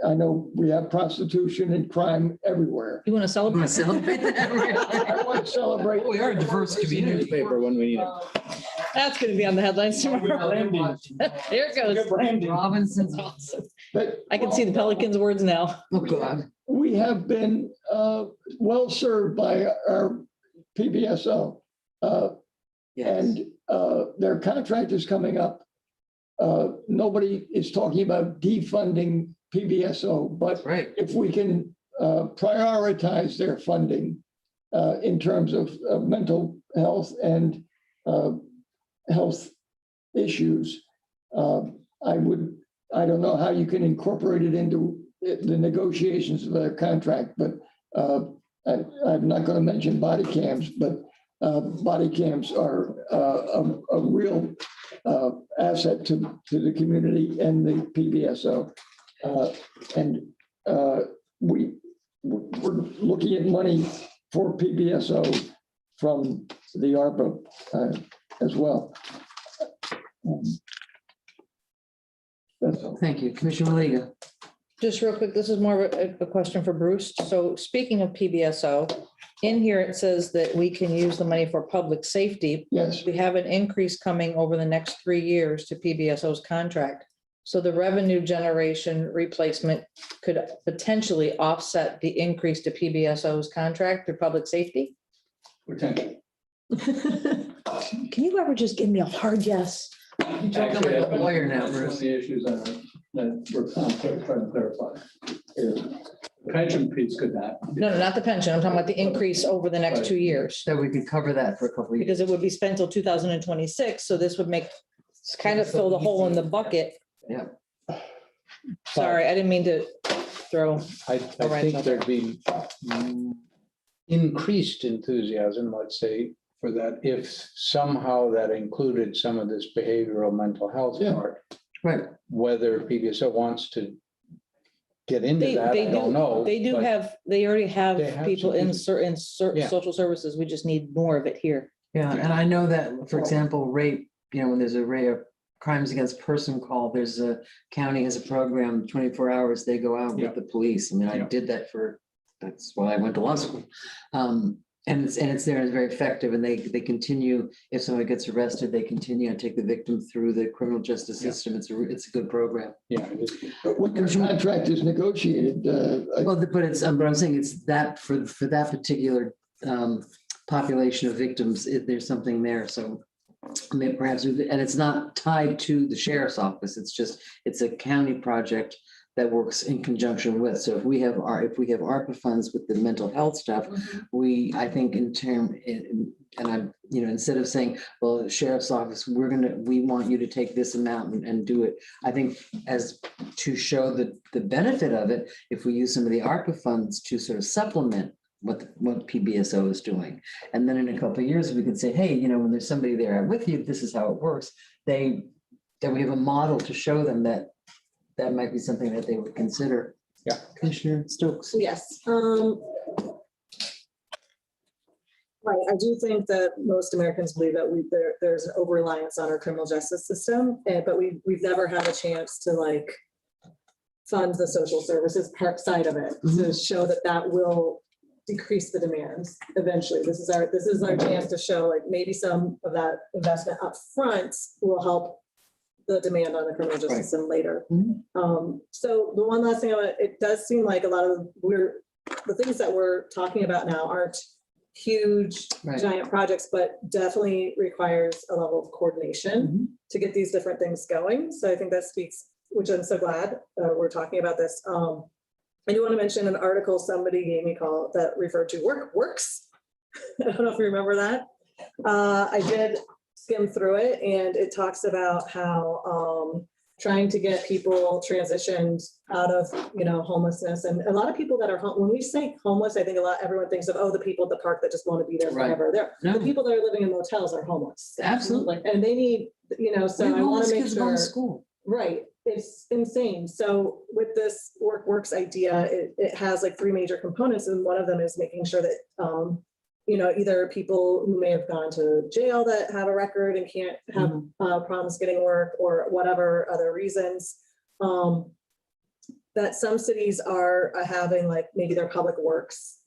I know we have prostitution and crime everywhere. You want to celebrate? I want to celebrate. We are a diverse community. Newspaper when we need it. That's going to be on the headlines tomorrow. There it goes. Robinson's. Awesome. But I can see the Pelicans words now. Oh, God. we have been well served by our PBSO. And their contract is coming up. Nobody is talking about defunding PBSO, but if we can prioritize their funding in terms of mental health and health issues, I don't know how you can incorporate it into the negotiations of their contract, but I'm not going to mention body cams, but body cams are a real asset to the community and the PBSO. We're looking at money for PBSO from the ARPA as well. That's all. Thank you. Commissioner Maliga. Just real quick, this is more of a question for Bruce. So speaking of PBSO, in here it says that we can use the money for public safety. Yes. We have an increase coming over the next 3 years to PBSO's contract. So the revenue generation replacement could potentially offset the increase to PBSO's contract through public safety? Potentially. Can you ever just give me a hard yes? You're talking like a lawyer now, One of Bruce. the issues that we're trying to clarify. The pension piece could not. No, not the pension. I'm talking about the increase over the next 2 years. So we could cover that for a couple of years. Because it would be spent till 2026, so this would make, kind of fill the hole in the bucket. Yeah. Sorry, I didn't mean to throw. I wrench think out there. there'd be increased enthusiasm, let's say, for that if somehow that included some of this behavioral mental health part. Right. Whether PBSO wants to get into They that, I don't know. do but have, they already have They have people some in people. certain Yeah. social services. We just need more of it here. Yeah, and I know that, for example, rape, when there's a rate of crimes against person call, there's a county has a program, 24 hours, they go out Yeah. with the police. I mean, I Yeah. did that that's why I went to law school. And it's there, it's very effective, and they continue, if somebody gets arrested, they continue and take the victim through the criminal justice Yeah. system. It's a good program. Yeah. it is. But when your contract is negotiated, Well, but but I'm saying it's that for that particular population of victims, there's something there, so. I mean, perhaps, and it's not tied to the sheriff's office, it's a county project that works in conjunction with, so if we have ARPA funds with the mental health stuff, I think and I'm, instead of saying, well, the sheriff's office, we want you to take this amount and do it. I think as to show the benefit of it, if we use some of the ARPA funds to sort of supplement what PBSO is doing. And then in a couple of years, we can say, hey, when there's somebody there with you, this is how it works. Then we have a model to show them that might be something that they would consider. Yeah. Commissioner Stokes. Yes. Right, I do think that most Americans believe that there's an over-reliance on our criminal justice system, but we've never had a chance to fund the social services part side of it to show that will decrease the demands eventually. This is our chance to show maybe some of that investment up front will help the demand on the criminal justice system later. So the one last thing, it does seem like a lot of the things that we're talking about now aren't huge giant projects, but definitely requires a level of coordination to get these different things going. So I think that speaks, which I'm so glad we're talking about this. I do want to mention an article somebody gave me call that referred to works. I don't know if you remember that. I did skim through it, and it talks about how trying to get people transitioned out of, homelessness. And a lot of people that are, when we say homeless, I think everyone thinks of, the people at the park that just want to be there Right. forever. The No. people that are living in motels are homeless. Absolutely. And they need, so I want to make Kids going to sure. school. Right, it's insane. So with this works idea, it has like 3 major components, and one of them is making sure that, either people who may have gone to jail that have a record and can't have problems getting work or whatever other reasons, that some cities are having like maybe their public works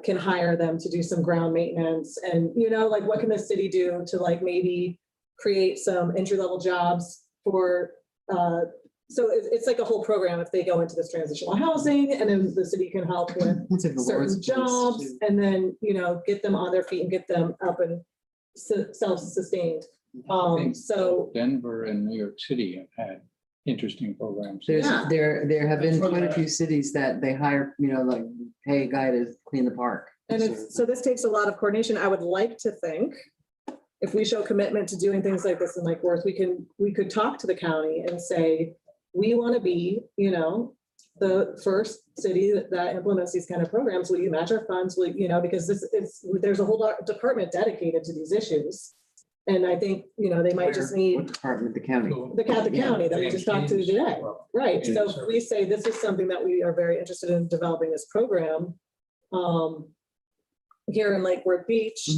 can hire them to do some ground maintenance, and like what can the city do to like maybe create some entry-level jobs for, so it's like a whole program if they go into this transitional housing, and then the city can help with certain jobs, and then, get them on their feet and get them up and self-sustained. So Denver and New York City have had interesting programs. Yeah. There have been That's quite a what- few cities that they hire, like, pay a guy to clean the park. And so this takes a lot of coordination. I would like to think if we show commitment to doing things like this in Lake Worth, we could talk to the county and say, we want to be, the first city that implements these kind of programs. Will you match our funds? Will, because there's a whole department dedicated to these issues. And I think, they might just What need department? The county. the county that we just talked to today. Right. So if we say this is something that we are very interested in developing this program here in Lake Worth Beach,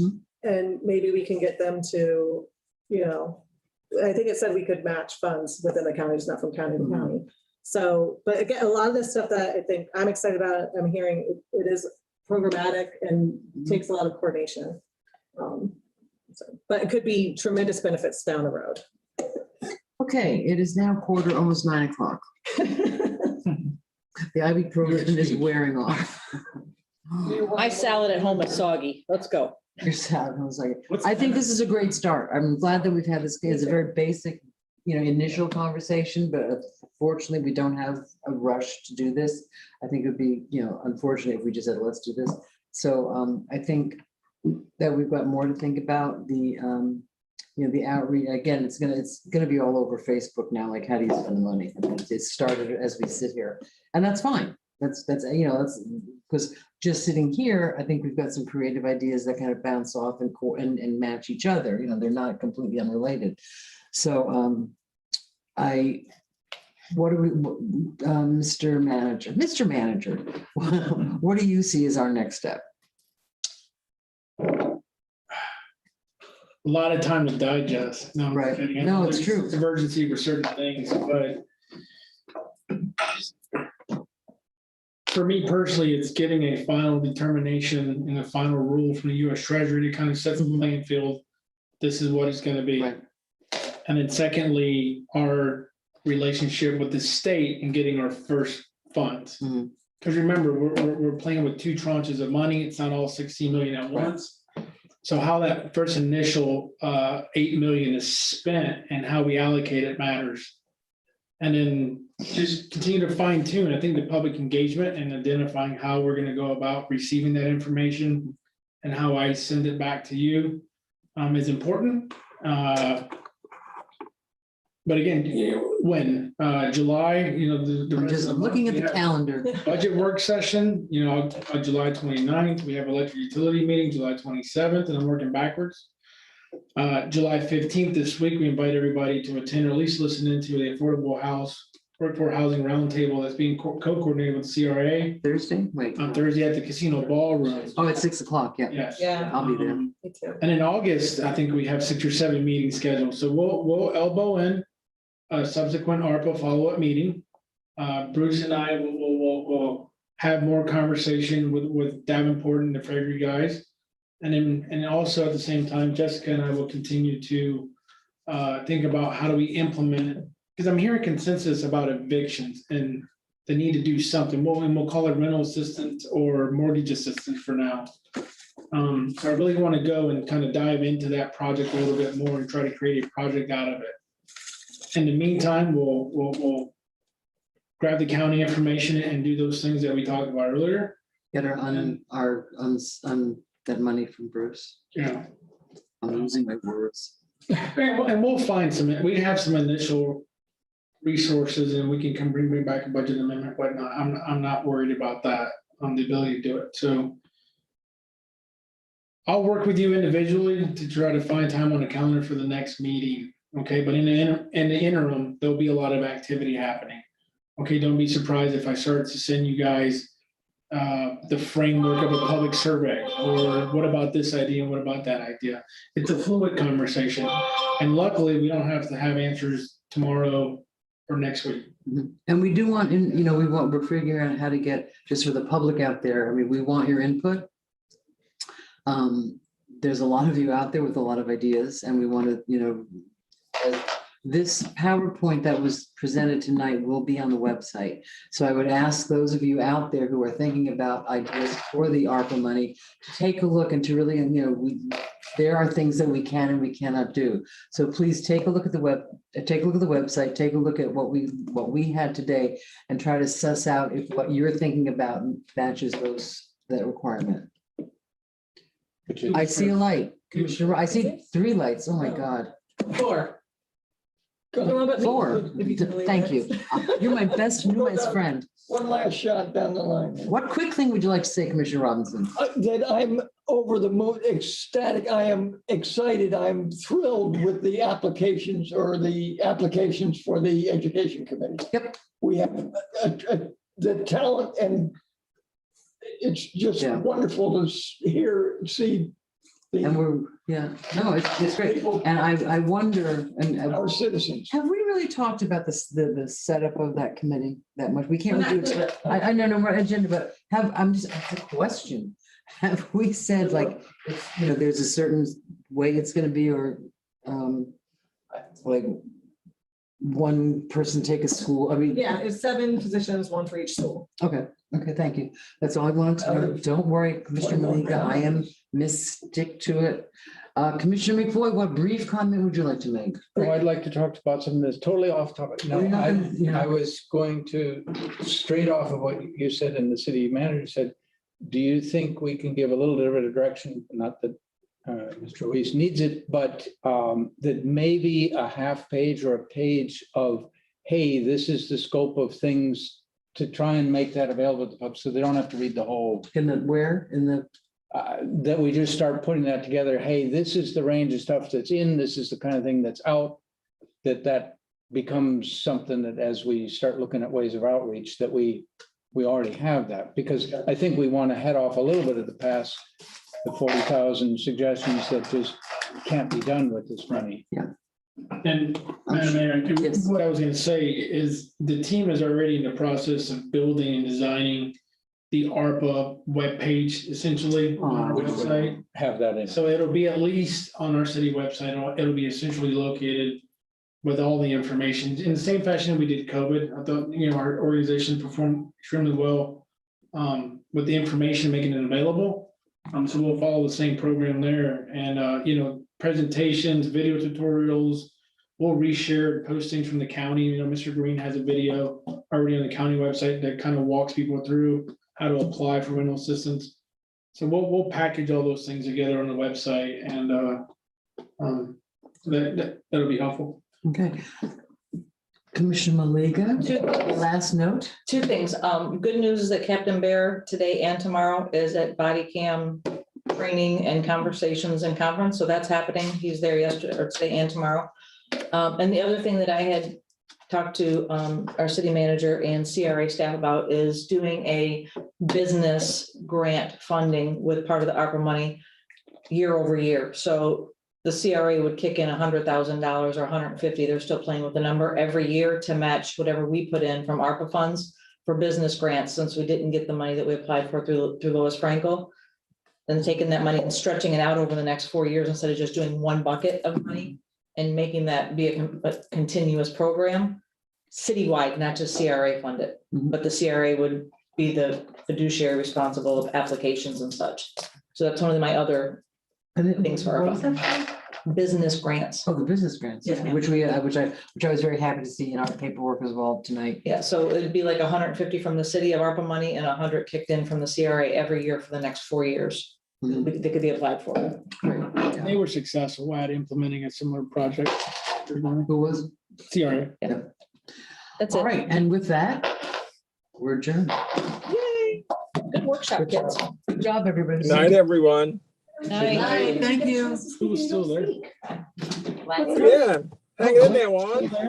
and maybe we can get them to, I think it said we could match funds within the county, just not from county to county. So, but again, a lot of this stuff that I think I'm excited about, I'm hearing it is programmatic and takes a lot of coordination. But it could be tremendous benefits down the road. Okay, it is now almost 9 o'clock. The IB program is wearing off. My salad at home is soggy. Let's go. Your salad, I was like, I think this is a great start. I'm glad that we've had this. It's a very basic, initial conversation, but fortunately, we don't have a rush to do this. I think it would be, unfortunate if we just said, let's do this. So I think that we've got more to think about. The outreach, again, it's gonna be all over Facebook now, like how do you spend the money? It started as we sit here, and that's fine. That's because just sitting here, I think we've got some creative ideas that kind of bounce off and match each other. They're not completely unrelated. So Mr. Manager, what do you see as our next step? A lot of time to digest. No, I'm Right. kidding. No, it's true. There's urgency for certain things, but for me personally, it's getting a final determination and a final rule from the US Treasury to kind of set the playing field. This is what it's going to be. Right. And then secondly, our relationship with the state and getting our first funds. Because remember, we're playing with 2 tranches of money. It's not all 16 million at once. So how that first initial 8 million is spent and how we allocate it matters. And then just continue to fine tune. I think the public engagement and identifying how we're going to go about receiving that information and how I send it back to you is important. But again, when July, I'm just looking at the calendar. Budget work session, on July 29th, we have electric utility meeting, July 27th, and I'm working backwards. July 15th, this week, we invite everybody to attend or at least listen into the Workforce Housing Roundtable that's being co-coordinated with CRA. Thursday? Wait. On Thursday at the Casino Ballroom. Oh, at 6 o'clock, yeah. Yes. Yeah. I'll be there. Me too. And in August, I think we have 6 or 7 meetings scheduled. So we'll elbow in a subsequent ARPA follow-up meeting. Bruce and I will have more conversation with Davenport and the Fragrant guys. And also at the same time, Jessica and I will continue to think about how do we implement, because I'm hearing consensus about evictions and the need to do something. We'll call it rental assistance or mortgage assistance for now. So I really want to go and kind of dive into that project a little bit more and try to create a project out of it. In the meantime, we'll grab the county information and do those things that we talked about earlier. Get that money from Bruce. Yeah. I'm losing my words. And we'll find we have some initial resources and we can come bring back a budget amendment, whatnot. I'm not worried about that, the ability to do it. So I'll work with you individually to try to find time on the calendar for the next meeting. Okay, but in the interim, there'll be a lot of activity happening. Okay, don't be surprised if I start to send you guys the framework of a public survey, or what about this idea and what about that idea. It's a fluid conversation, and luckily we don't have to have answers tomorrow or next week. And we do want, we're figuring out how to get, just for the public out there, I mean, we want your input. There's a lot of you out there with a lot of ideas, and we want to, this PowerPoint that was presented tonight will be on the website. So I would ask those of you out there who are thinking about ideas for the ARPA money to take a look and to really, there are things that we can and we cannot do. So please take a look at the website, take a look at what we had today, and try to suss out if what you're thinking about matches that requirement. I see a light, Commissioner. I see 3 lights. Oh my God. 4. Four. Thank you. You're my best friend. One last shot down the line. What quick thing would you like to say, Commissioner Robinson? That I'm over the moon, ecstatic. I am excited. I'm thrilled with the applications for the Education Committee. Yep. We have the talent, and it's just wonderful to see. And it's great. And I wonder, and our citizens. Have we really talked about the setup of that committee that much? We can't really do it. I know no more agenda, but it's a question. Have we said there's a certain way it's going to be, or like one person take a school? I mean, Yeah, it's 7 positions, 1 for each school. Okay, thank you. That's all I wanted to know. Don't worry, Commissioner Malika, I am stick to it. Commissioner McFoy, what brief comment would you like to make? Oh, I'd like to talk about something that's totally off topic. No, I was going to, straight off of what you said and the city manager said, do you think we can give a little bit of a direction? Not that Mr. Ruiz needs it, but that maybe a half page or a page of, hey, this is the scope of things, to try and make that available to the public so they don't have to read the whole. That we just start putting that together. Hey, this is the range of stuff that's in, this is the kind of thing that's out, that becomes something that as we start looking at ways of outreach, that we already have that, because I think we want to head off a little bit of the past, the 40,000 suggestions that just can't be done with this money. Yeah. And Madam Mayor, what I was going to say is the team is already in the process of building and designing the ARPA webpage, essentially on our website. Have that in. So it'll be at least on our city website. It'll be essentially located with all the information in the same fashion we did COVID. I thought, our organization performed extremely well with the information, making it available. So we'll follow the same program there, and presentations, video tutorials. We'll reshare postings from the county. Mr. Green has a video already on the county website that kind of walks people through how to apply for rental assistance. So we'll package all those things together on the website, and that'll be helpful. Okay. Commissioner Malika, last note. 2 things. Good news is that Captain Bear today and tomorrow is at body cam training and conversations and conference. So that's happening. He's there yesterday or today and tomorrow. And the other thing that I had talked to our city manager and CRA staff about is doing a business grant funding with part of the ARPA money year over year. So the CRA would kick in $100,000 or 150. They're still playing with the number every year to match whatever we put in from ARPA funds for business grants, since we didn't get the money that we applied for through Lois Frankel. Then taking that money and stretching it out over the next 4 years instead of just doing one bucket of money and making that be a continuous program citywide, not just CRA funded, but the CRA would be the fiduciary responsible of applications and such. So that's one of my other things for ARPA. Business grants. Oh, the business grants, Yes, ma'am. which I was very happy to see in our paperwork as well tonight. Yeah, so it'd be like 150 from the city of ARPA money and 100 kicked in from the CRA every year for the next 4 years. They could be applied for. They were successful at implementing a similar project. Who was? CRA. Yeah. That's All it. right, and with that, we're adjourned. Yay. Good workshop, kids. Good job, everybody. Good night, everyone. Night. Thank you. Who's still there? Let's- Yeah, hang in there, Juan.